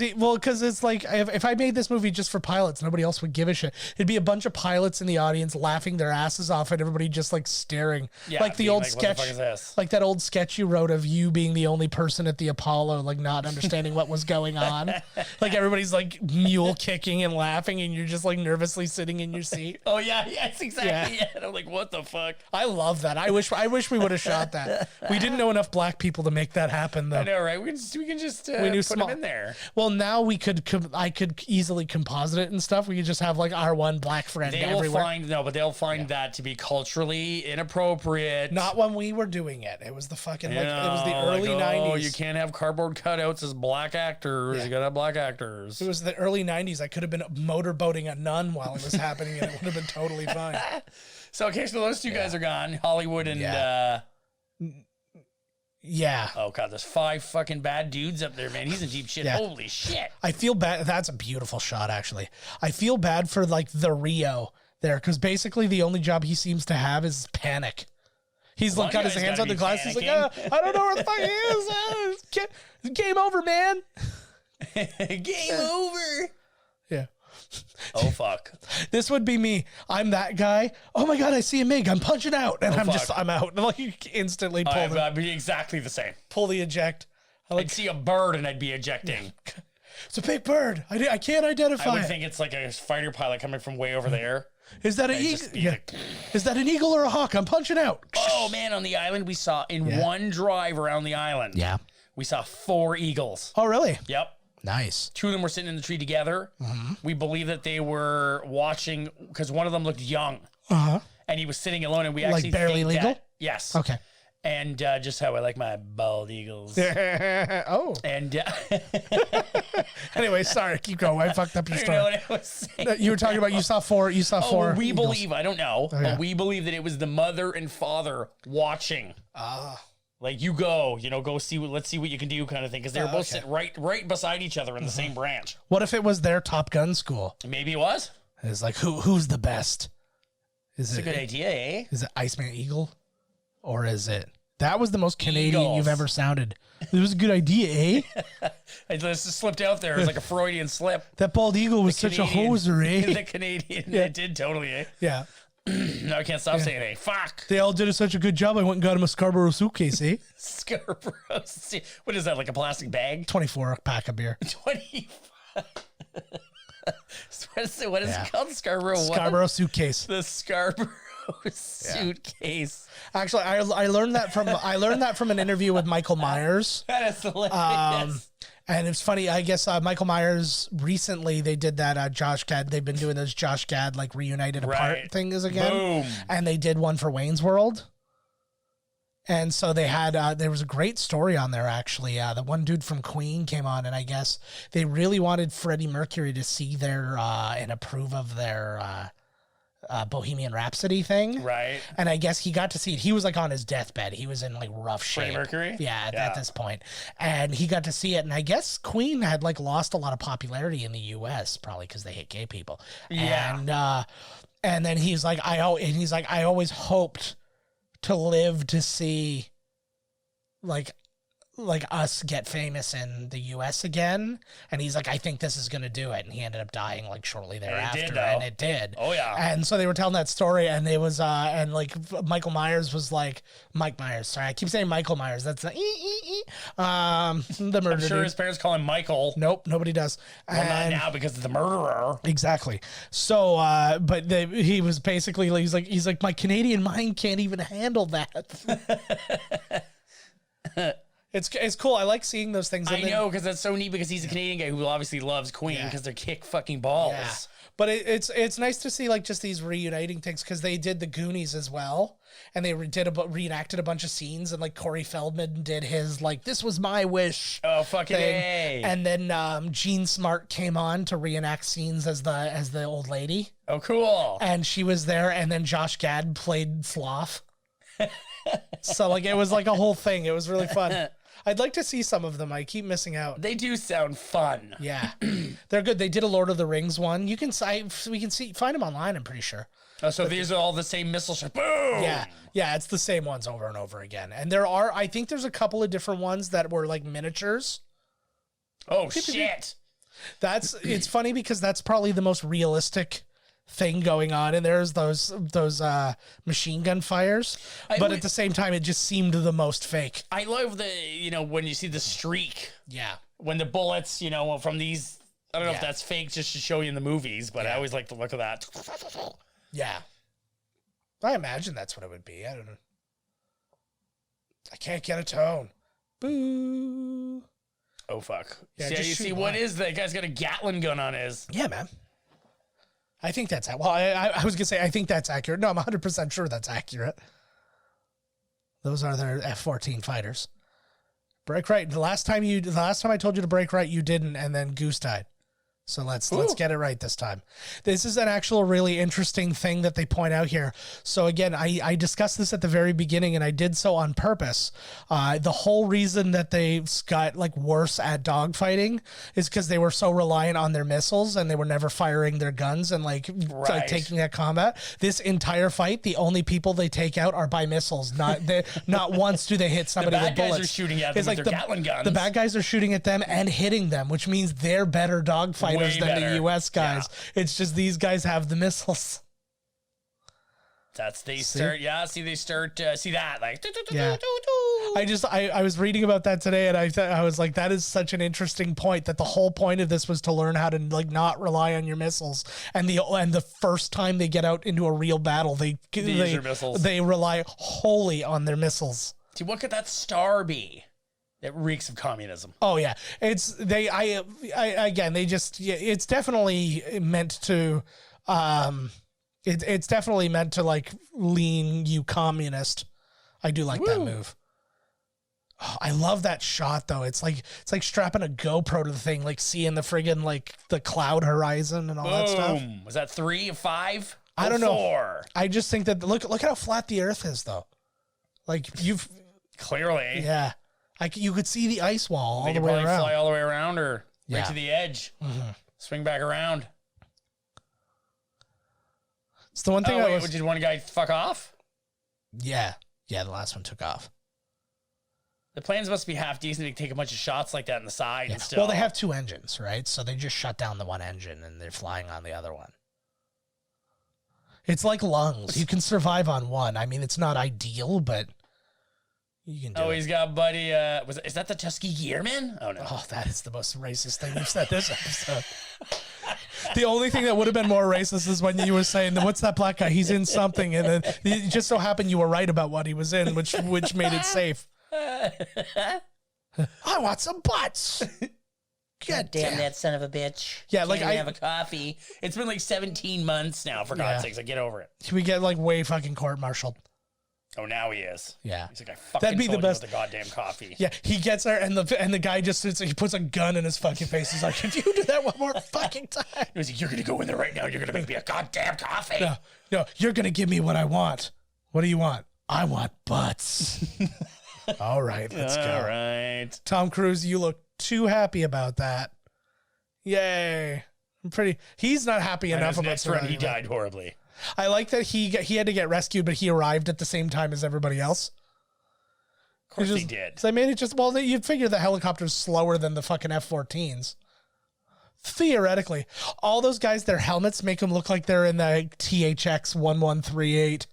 it's like if I made this movie just for pilots, nobody else would give a shit. It'd be a bunch of pilots in the audience laughing their asses off and everybody just like staring. Yeah, like the old sketch, what the fuck is this? like that old sketch you wrote of you being the only person at the Apollo, like not understanding what was going on. Like everybody's like mule kicking and laughing, and you're just like nervously sitting in your seat. Oh yeah, yes, exactly. Yeah. And I'm like, what the fuck? I love that. I wish we would have shot that. We didn't know enough black people to make that happen, though. I know, right? We can just put them in there. Well, now I could easily composite it and stuff. We could just have like our one black friend everywhere. They'll find that to be culturally inappropriate. Not when we were doing it. It was the fucking it was the early 90s. Oh, you can't have cardboard cutouts as black actors. You gotta have black actors. It was the early 90s. I could have been motorboating a nun while it was happening, and it would have been totally fine. So those two guys are gone. Hollywood and yeah. Oh god, there's 5 fucking bad dudes up there, man. He's in deep shit. Yeah. Holy shit. I feel bad. That's a beautiful shot, actually. I feel bad for like the Rio there, because basically the only job he seems to have is panic. He's like got his hands on the glass. He's like, I don't know where the fuck he is. Game over, man. Game over. Yeah. Oh fuck. This would be me. I'm that guy. Oh my god, I see a MiG. I'm punching out, and I'm out. Like instantly I'd be exactly the same. Pull the eject. I'd see a bird and I'd be ejecting. It's a big bird. I can't identify. I would think it's like a fighter pilot coming from way over there. Is that an eagle? Yeah. Is that an eagle or a hawk? I'm punching out. Oh man, on the island we saw one drive around the island. Yeah. We saw 4 eagles. Oh really? Yep. Nice. 2 of them were sitting in the tree together. Mm-hmm. We believe that they were watching because one of them looked young. Uh-huh. And he was sitting alone, and we actually like barely think legal. Yes. Okay. And just how I like my bald eagles. Oh. And anyway, sorry, keep going. I fucked up your story. You know what I was saying? You were talking about you saw 4. You saw 4. We eagles. believe. I don't know, but we believe that it was the mother and father watching. Like you go, go see. Let's see what you can do, kind of thing. Because they were both sitting right beside each other in the same branch. What if it was their Top Gun school? Maybe it was. It's like who's the best? It's a good idea, eh? Is it Iceman Eagle, or is it? That was the most Canadian you've ever sounded. It was a good idea, eh? I just slipped out there. It was like a Freudian slip. That bald eagle was such a hoser, eh? The Canadian, it did totally, eh? Yeah. No, I can't stop saying, eh? Fuck. They all did such a good job. I went and got him a Scarborough suitcase, eh? Scarborough. What is that, like a plastic bag? 24 pack of beer. 25. What is it called? Scarborough suitcase. The Scarborough suitcase. Actually, I learned that from an interview with Michael Myers. That is hilarious. And it's funny, I guess Michael Myers recently they did that Josh Gad. They've been doing those Josh Gad like reunited apart things again. Boom. And they did one for Wayne's World. And so they had there was a great story on there actually. The one dude from Queen came on, and I guess they really wanted Freddie Mercury to see their and approve of their Bohemian Rhapsody thing. Right. And I guess he got to see it. He was like on his deathbed. He was in like rough shape. Freddie Mercury? Yeah, at this point. And he got to see it. And I guess Queen had like lost a lot of popularity in the US, probably because they hate gay people. Yeah. And then he's like, I always hoped to live to see like us get famous in the US again. And he's like, I think this is going to do it. And he ended up dying like shortly thereafter. And it did. Oh yeah. And so they were telling that story, and it was, and like Michael Myers was like, Mike Myers. Sorry, I keep saying Michael Myers. That's the the murderer. I'm sure his parents call him Michael. Nope, nobody does. Well, not now because of the murderer. Exactly. So, but he was basically, he's like, my Canadian mind can't even handle that. It's cool. I like seeing those things. I know, because that's so neat, because he's a Canadian guy who obviously loves Queen because they're kick fucking balls. Yeah. But it's nice to see like just these reuniting things, because they did the Goonies as well, and they reenacted a bunch of scenes, and like Corey Feldman did his like this was my wish. Oh fucking thing. A. And then Jean Smart came on to reenact scenes as the old lady. Oh cool. And she was there, and then Josh Gad played Sloth. So like it was like a whole thing. It was really fun. I'd like to see some of them. I keep missing out. They do sound fun. Yeah, they're good. They did a Lord of the Rings one. We can find them online. I'm pretty sure. Oh, so these are all the same missile shots. Boom. Yeah, it's the same ones over and over again. And I think there's a couple of different ones that were like miniatures. Oh shit! It's funny because that's probably the most realistic thing going on, and there's those machine gun fires, but at the same time it just seemed the most fake. I love when you see the streak, when the bullets from these, I don't know if that's fake just to show you in the movies, but I always like the look of that. I imagine that's what it would be. I don't know, I can't get a tone. Boo. Oh fuck. See what is that guy's got a Gatling gun on his. Yeah, man. I think that's well. I was gonna say I think that's accurate. No, I'm 100% sure that's accurate. Those are their F-14 fighters. Break right. The last time I told you to break right, you didn't, and then Goose died. So let's get it right this time. This is an actual really interesting thing that they point out here. So again, I discussed this at the very beginning, and I did so on purpose. The whole reason that they got like worse at dogfighting is because they were so reliant on their missiles, and they were never firing their guns and like taking that combat. This entire fight, the only people they take out are by missiles. Not once do they hit somebody with bullets. The bad guys are shooting at them with their Gatling guns. The bad guys are shooting at them and hitting them, which means they're better dogfighters than the U.S. guys. Yeah. It's just these guys have the missiles. See that like. Yeah. I was reading about that today, and I was like, that is such an interesting point. That the whole point of this was to learn how to like not rely on your missiles. And the first time they get out into a real battle, they rely wholly on their missiles. See, what could that star be? It reeks of communism. Oh yeah, it's definitely meant to, it's definitely meant to like lean you communist. I do like that move. Oh, I love that shot though. It's like strapping a GoPro to the thing, like seeing the friggin' like the cloud horizon and all that stuff. Was that 3 or 5? I don't know. 4. I just think that look at how flat the Earth is though. Like Clearly. Yeah. You could see the ice wall all They the could way probably around. fly all the way around or Yeah. right to the edge. Swing back around. It's the one thing Oh, wait, did one guy fuck off? Yeah. Yeah, the last one took off. The planes must be half decent to take a bunch of shots like that in the side and stuff. Well, they have 2 engines, right? So they just shut down the one engine and they're flying on the other one. It's like lungs. You can survive on one. I mean, it's not ideal, but you can do it. He's got Buddy. Is that the Tuskegee Airman? Oh, no. Oh, that is the most racist thing you've said this episode. The only thing that would have been more racist is when you were saying, what's that black guy? He's in something. And then it just so happened you were right about what he was in, which made it safe. I want some butts. God damn that son of a bitch. Yeah, like I have a coffee. It's been like 17 months now, for God's sakes. Like, get over it. We get like way fucking court-martialed. Oh, now he is. Yeah. He's like, I fucking That'd be the told you best. about the goddamn coffee. Yeah, he gets there and the guy just sits, he puts a gun in his fucking face. He's like, if you do that one more fucking time. He was like, you're going to go in there right now. You're going to make me a goddamn coffee. No, you're going to give me what I want. What do you want? I want butts. All right, let's go. All right. Tom Cruise, you look too happy about that. Yay. He's not happy enough His about next run, he surviving. died horribly. I like that he had to get rescued, but he arrived at the same time as everybody else. Of course he did. So I mean, you'd figure the helicopter's slower than the fucking F-14s. Theoretically. All those guys, their helmets make them look like they're in the THX 1138.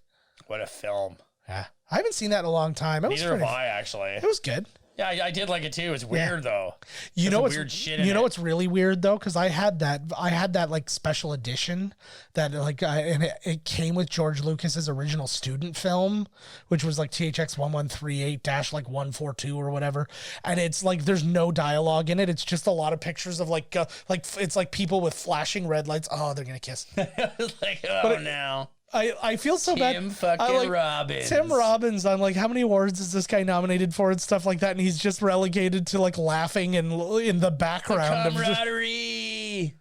What a film. Yeah. I haven't seen that in a long time. Neither have I, actually. It was good. Yeah, I did like it too. It's weird though. You know what's weird shit in You know it. what's really weird though, because I had that like special edition that like and it came with George Lucas's original student film, which was like THX 1138-142 or whatever, and it's like there's no dialogue in it. It's just a lot of pictures of like it's like people with flashing red lights. Oh, they're gonna kiss. Like, oh, no. I feel so bad. Tim fucking Robbins. Tim Robbins. I'm like, how many awards is this guy nominated for and stuff like that? And he's just relegated to like laughing and in the background. Of just, Camaraderie.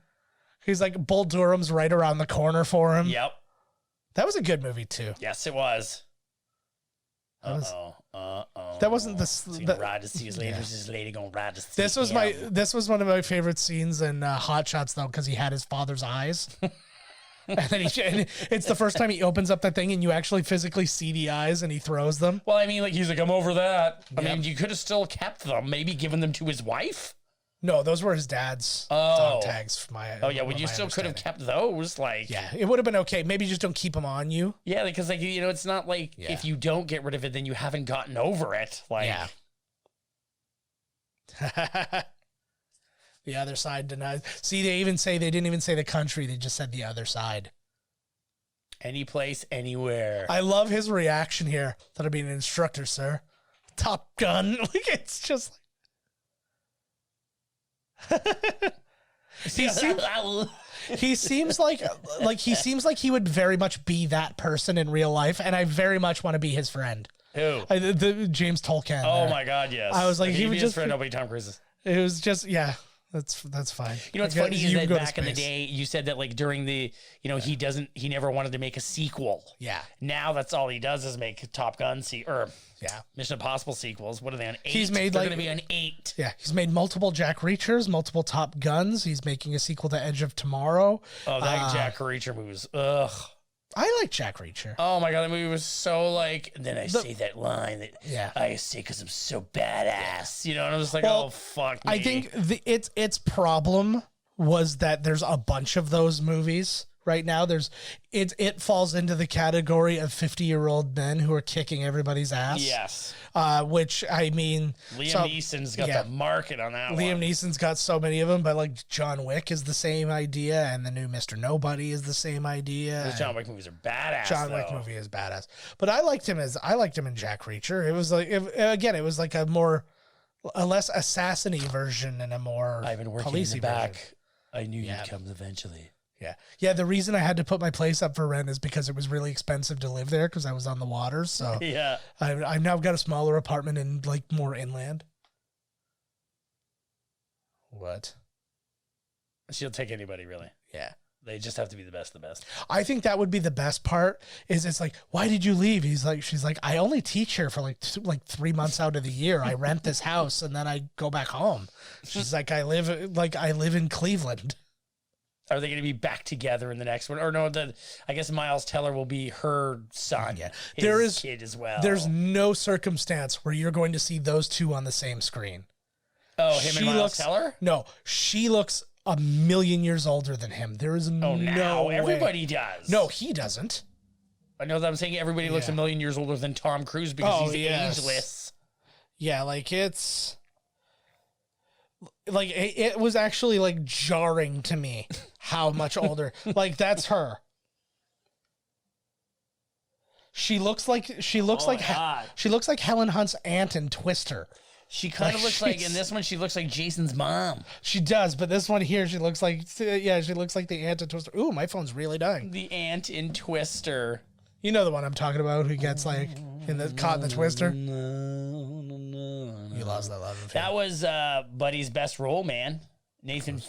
he's like, Bull Durham's right around the corner for him. Yep. That was a good movie too. Yes, it was. Uh-oh. Uh-oh. That wasn't the. So you ride to see his lady. This lady gonna ride to see This was him. this was one of my favorite scenes in Hot Shots though, because he had his father's eyes. And then and it's the first time he opens up that thing and you actually physically see the eyes and he throws them. Well, I mean, like, he's like, I'm over that. I mean, you could have still kept them, maybe given them to his wife. No, those were his dad's dog tags. Well, you still could have kept those. Like, yeah, it would have been okay. Maybe just don't keep them on you. yeah, because like it's not like if you don't get rid of it, then you haven't gotten over it. Like, Yeah. The other side denies. See, they didn't even say the country. They just said the other side. any place, anywhere. I love his reaction here. Thought I'd be an instructor, sir. Top Gun. Like, it's just he seems like he would very much be that person in real life, and I very much want to be his friend. Who? The James Tolkien. Oh there. my God, yes. I was like, he he would was just friend. Nobody Tom Cruise's. It was just, yeah, that's fine. You know what's I guess funny you is can that go to back in the space. day, you said that like during the, he never wanted to make a sequel. Yeah. Now that's all he does is make Top Gun Yeah. Mission Impossible sequels. What are they on? 8? He's made They're like going to be on 8. Yeah, he's made multiple Jack Reachers, multiple Top Guns. He's making a sequel to Edge of Tomorrow. Oh, that Jack Reacher movie was ugh. I like Jack Reacher. Oh my God, that movie was so like. And then I say that line that I say because I'm so badass, and I was like, Well, oh fuck me. I think its problem was that there's a bunch of those movies right now. It falls into the category of 50-year-old men who are kicking everybody's ass. Yes. Which I mean, Liam Neeson's got the market on that one. Liam Neeson's got so many of them, but like John Wick is the same idea, and the new Mr. Nobody is the same idea. Those John Wick movies are badass. John Wick movie is badass, but I liked him in Jack Reacher. It was like it was like a less assassin-y version and a more I've been working in the back. I knew you'd come eventually. Yeah. The reason I had to put my place up for rent is because it was really expensive to live there because I was on the water. So yeah, I've now got a smaller apartment and like more inland. What? She'll take anybody really. Yeah. They just have to be the best of the best. I think that would be the best part. Is it's like, why did you leave? She's like, I only teach here for like 3 months out of the year. I rent this house and then I go back home. She's like, I live in Cleveland. Are they going to be back together in the next one? Or no, I guess Miles Teller will be her son. Yeah. His kid as well. There's no circumstance where you're going to see those two on the same screen. Oh, him and Miles Teller? No, she looks a million years older than him. There is no way. Everybody does. No, he doesn't. I know that I'm saying everybody looks a million years older than Tom Cruise because he's ageless. Yeah, like it's... Like, it was actually, like, jarring to me how much older. Like, that's her. She looks like Helen Hunt's aunt in Twister. She kind of looks like, in this one, she looks like Jason's mom. She does, but this one here, she looks like the aunt in Twister. Ooh, my phone's really dying. The aunt in Twister. You know the one I'm talking about who gets, like, caught in the Twister? You lost that love affair. That was Buddy's best role, man. Nathan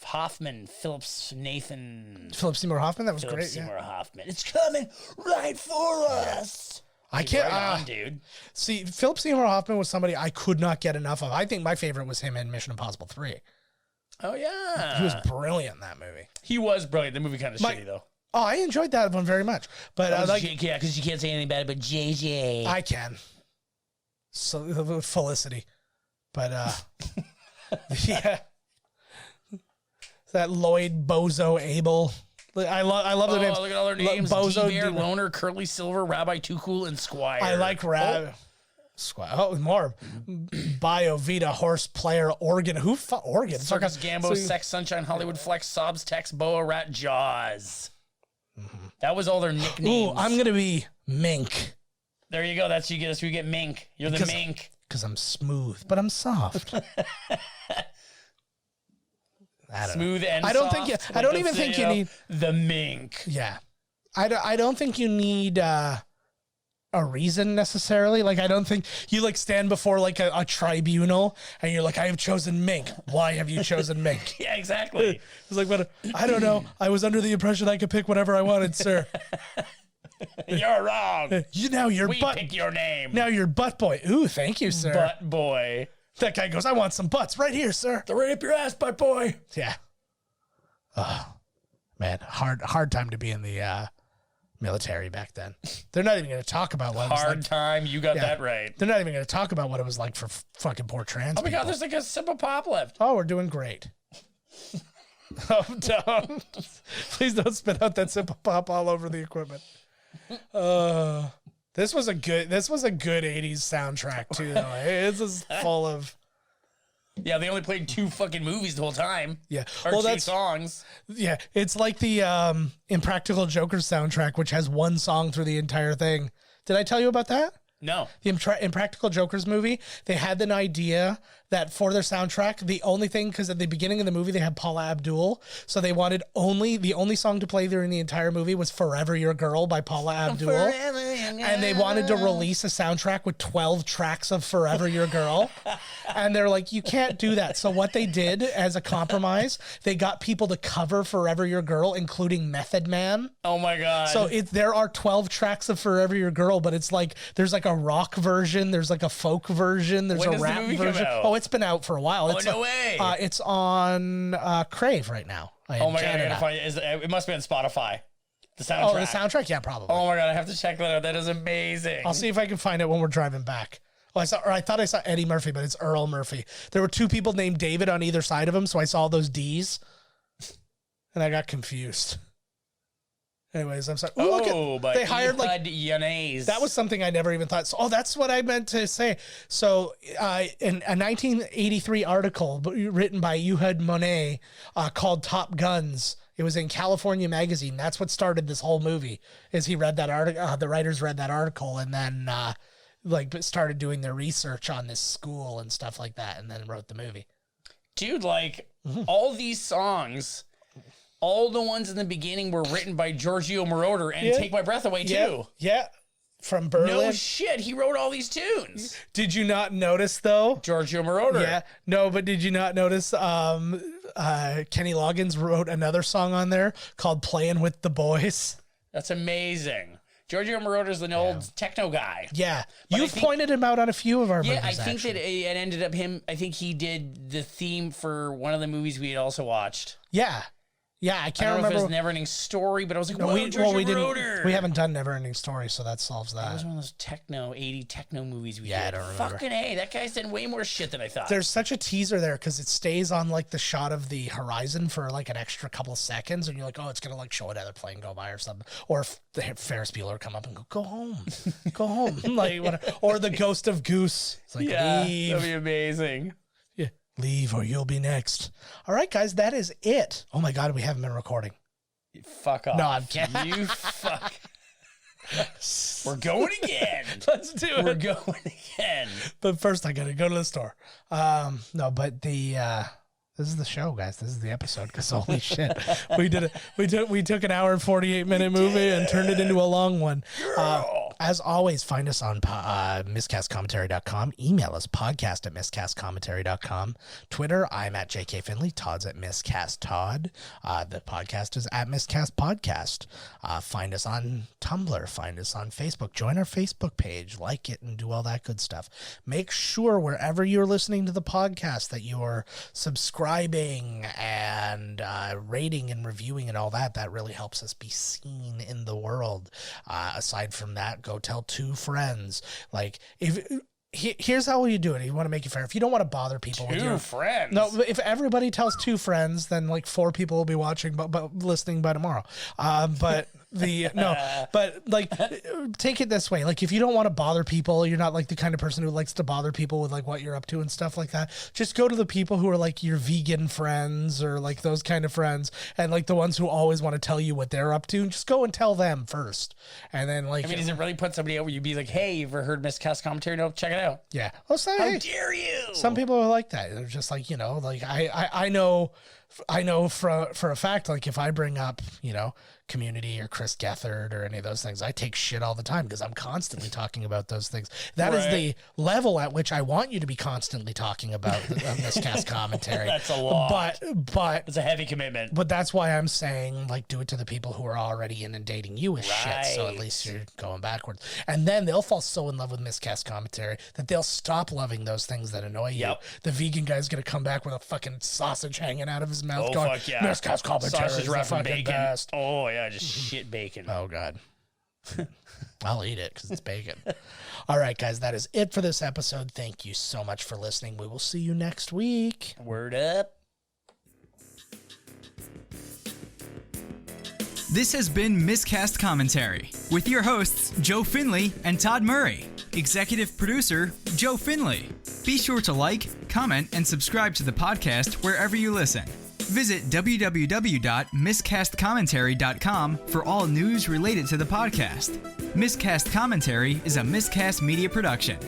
Hoffman, Philip Seymour Hoffman. That was great. Seymour Hoffman. It's coming right for us. I can't, right on, dude. See, Philip Seymour Hoffman was somebody I could not get enough of. I think my favorite was him in Mission Impossible 3. Oh yeah, he was brilliant in that movie. He was brilliant. The movie kind of shitty though. Oh, I enjoyed that one very much. But because you can't say anything bad about JJ. I can. So Felicity, but yeah, that Lloyd Bozo Abel. I love their names. Look at all their names: Bozo, D-Bear, Loner, Curly Silver, Rabbi Too Cool, and Squire. I like Rabbi. Squire. Oh, more Bio Vita, Horse Player, Oregon. Who Oregon? Circus Gambo, Sex Sunshine, Hollywood Flex, Sobs, Tex, Boa Rat, Jaws. That was all their nicknames. Ooh, I'm gonna be Mink. There you go. That's who you get Mink. You're the Mink. Because I'm smooth, but I'm soft. Smooth and I don't soft. think. I don't even think you need the Mink. Yeah, I don't think you need a reason necessarily. Like I don't think you like stand before like a tribunal and you're like, I have chosen Mink. Why have you chosen Mink? Yeah, exactly. It's like, but I don't know. I was under the impression I could pick whatever I wanted, sir. You're wrong. We pick your name. Now you're butt boy. Ooh, thank you, sir. Butt boy. That guy goes, I want some butts right here, sir. They're right up your ass, butt boy. Yeah. Oh, man, hard time to be in the military back then. They're not even going to talk about what hard time. You got that right. They're not even going to talk about what it was like for fucking poor trans people. Oh my God, there's like a simple pop left. Oh, we're doing great. Oh, don't. Please don't spit out that simple pop all over the equipment. This was a good 80s soundtrack too, though. It's just full of. Yeah, they only played 2 fucking movies the whole time. Yeah, or 2 songs. Yeah, it's like the Impractical Jokers soundtrack, which has 1 song through the entire thing. Did I tell you about that? No. The Impractical Jokers movie, they had an idea that for their soundtrack, the only thing, because at the beginning of the movie, they had Paula Abdul, so they wanted the only song to play during the entire movie was Forever Your Girl by Paula Abdul. And they wanted to release a soundtrack with 12 tracks of Forever Your Girl. And they're like, you can't do that. So what they did as a compromise, they got people to cover Forever Your Girl, including Method Man. Oh my God. So there are 12 tracks of Forever Your Girl, but it's like, there's like a rock version, there's like a folk version, there's a rap version. Oh, it's been out for a while. No way. It's on Crave right now. Oh my God, I gotta find it. It must be on Spotify. The soundtrack. Oh, the soundtrack? Yeah, probably. Oh my God, I have to check that out. That is amazing. I'll see if I can find it when we're driving back. Oh, I thought I saw Eddie Murphy, but it's Earl Murphy. There were 2 people named David on either side of him, so I saw those D's, and I got confused. Anyways, I'm sorry. Ooh, look they hired like Yanez. That was something I never even thought. So, that's what I meant to say. So, in a 1983 article written by Ehud Monet called "Top Guns," it was in California Magazine. That's what started this whole movie. Is he read that article? The writers read that article and then started doing their research on this school and stuff like that, and then wrote the movie. Dude, all these songs. All the ones in the beginning were written by Giorgio Moroder and Take My Breath Away, too. Yeah. From Berlin. No shit. He wrote all these tunes. Did you not notice, though? Giorgio Moroder. Yeah. No, but did you not notice Kenny Loggins wrote another song on there called Playing with the Boys. That's amazing. Giorgio Moroder's an old techno guy. Yeah. But You've pointed him out on a few of our movies, I think that it ended up I think he did the theme for one of the movies we had also watched. Yeah. Yeah, I can't remember. If it was Neverending Story, but I was like, we Moroder. We haven't done Neverending Story, so that solves that. It was one of those 80 techno movies we did. I don't remember. Fucking A, that guy's done way more shit than I thought. There's such a teaser there because it stays on like the shot of the horizon for like an extra couple of seconds, and you're like, oh, it's gonna like show another plane go by or something, or if the Ferris Bueller come up and go home, go home, like whatever. Or the ghost of Goose. It's like, leave. That'd be amazing. Yeah, leave or you'll be next. All right, guys, that is it. Oh my God, we haven't been recording. Fuck off. No, I'm kidding. You fuck. We're going again. Let's do it. We're going again. But first, I gotta go to the store. No, but this is the show, guys. This is the episode. Because holy shit, we did it. We took an hour and 48-minute movie and turned it into a long one. As always, find us on miscastcommentary.com. Email us podcast@miscastcommentary.com. Twitter, I'm at JK Finley. Todd's at miscasttodd. The podcast is at miscastpodcast. Find us on Tumblr. Find us on Facebook. Join our Facebook page. Like it and do all that good stuff. Make sure wherever you're listening to the podcast that you are subscribing and rating and reviewing and all that. That really helps us be seen in the world. Aside from that, go tell 2 friends. Like, here's how you do it. You want to make it fair. If you don't want to bother people, 2 friends. No, if everybody tells 2 friends, then like 4 people will be watching, but listening by tomorrow. But take it this way. Like, if you don't want to bother people, you're not like the kind of person who likes to bother people with like what you're up to and stuff like that. Just go to the people who are like your vegan friends or like those kind of friends, and like the ones who always want to tell you what they're up to. And just go and tell them first, and then like. I mean, does it really put somebody out where you'd be like, "Hey, you ever heard Miscast Commentary? No, check it out." Yeah. Well, how dare you? Some people are like that. They're just like, like I know for a fact, like if I bring up, Community or Chris Gethard or any of those things, I take shit all the time because I'm constantly talking about those things. That is the level at which I want you to be constantly talking about Miscast Commentary. That's a lot. But it's a heavy commitment. But that's why I'm saying, like, do it to the people who are already inundating you with shit. So at least you're going backwards. And then they'll fall so in love with Miscast Commentary that they'll stop loving those things that annoy you. Yep. The vegan guy's going to come back with a fucking sausage hanging out of his mouth going, fuck yeah. Miscast Commentary sausage is the fucking bacon. best. Oh, yeah, just shit bacon. Oh, God. I'll eat it because it's bacon. All right, guys, that is it for this episode. Thank you so much for listening. We will see you next week. Word up. This has been Miscast Commentary with your hosts, Joe Finley and Todd Murray. Executive producer, Joe Finley. Be sure to like, comment, and subscribe to the podcast wherever you listen. Visit www.miscastcommentary.com for all news related to the podcast. Miscast Commentary is a Miscast Media production.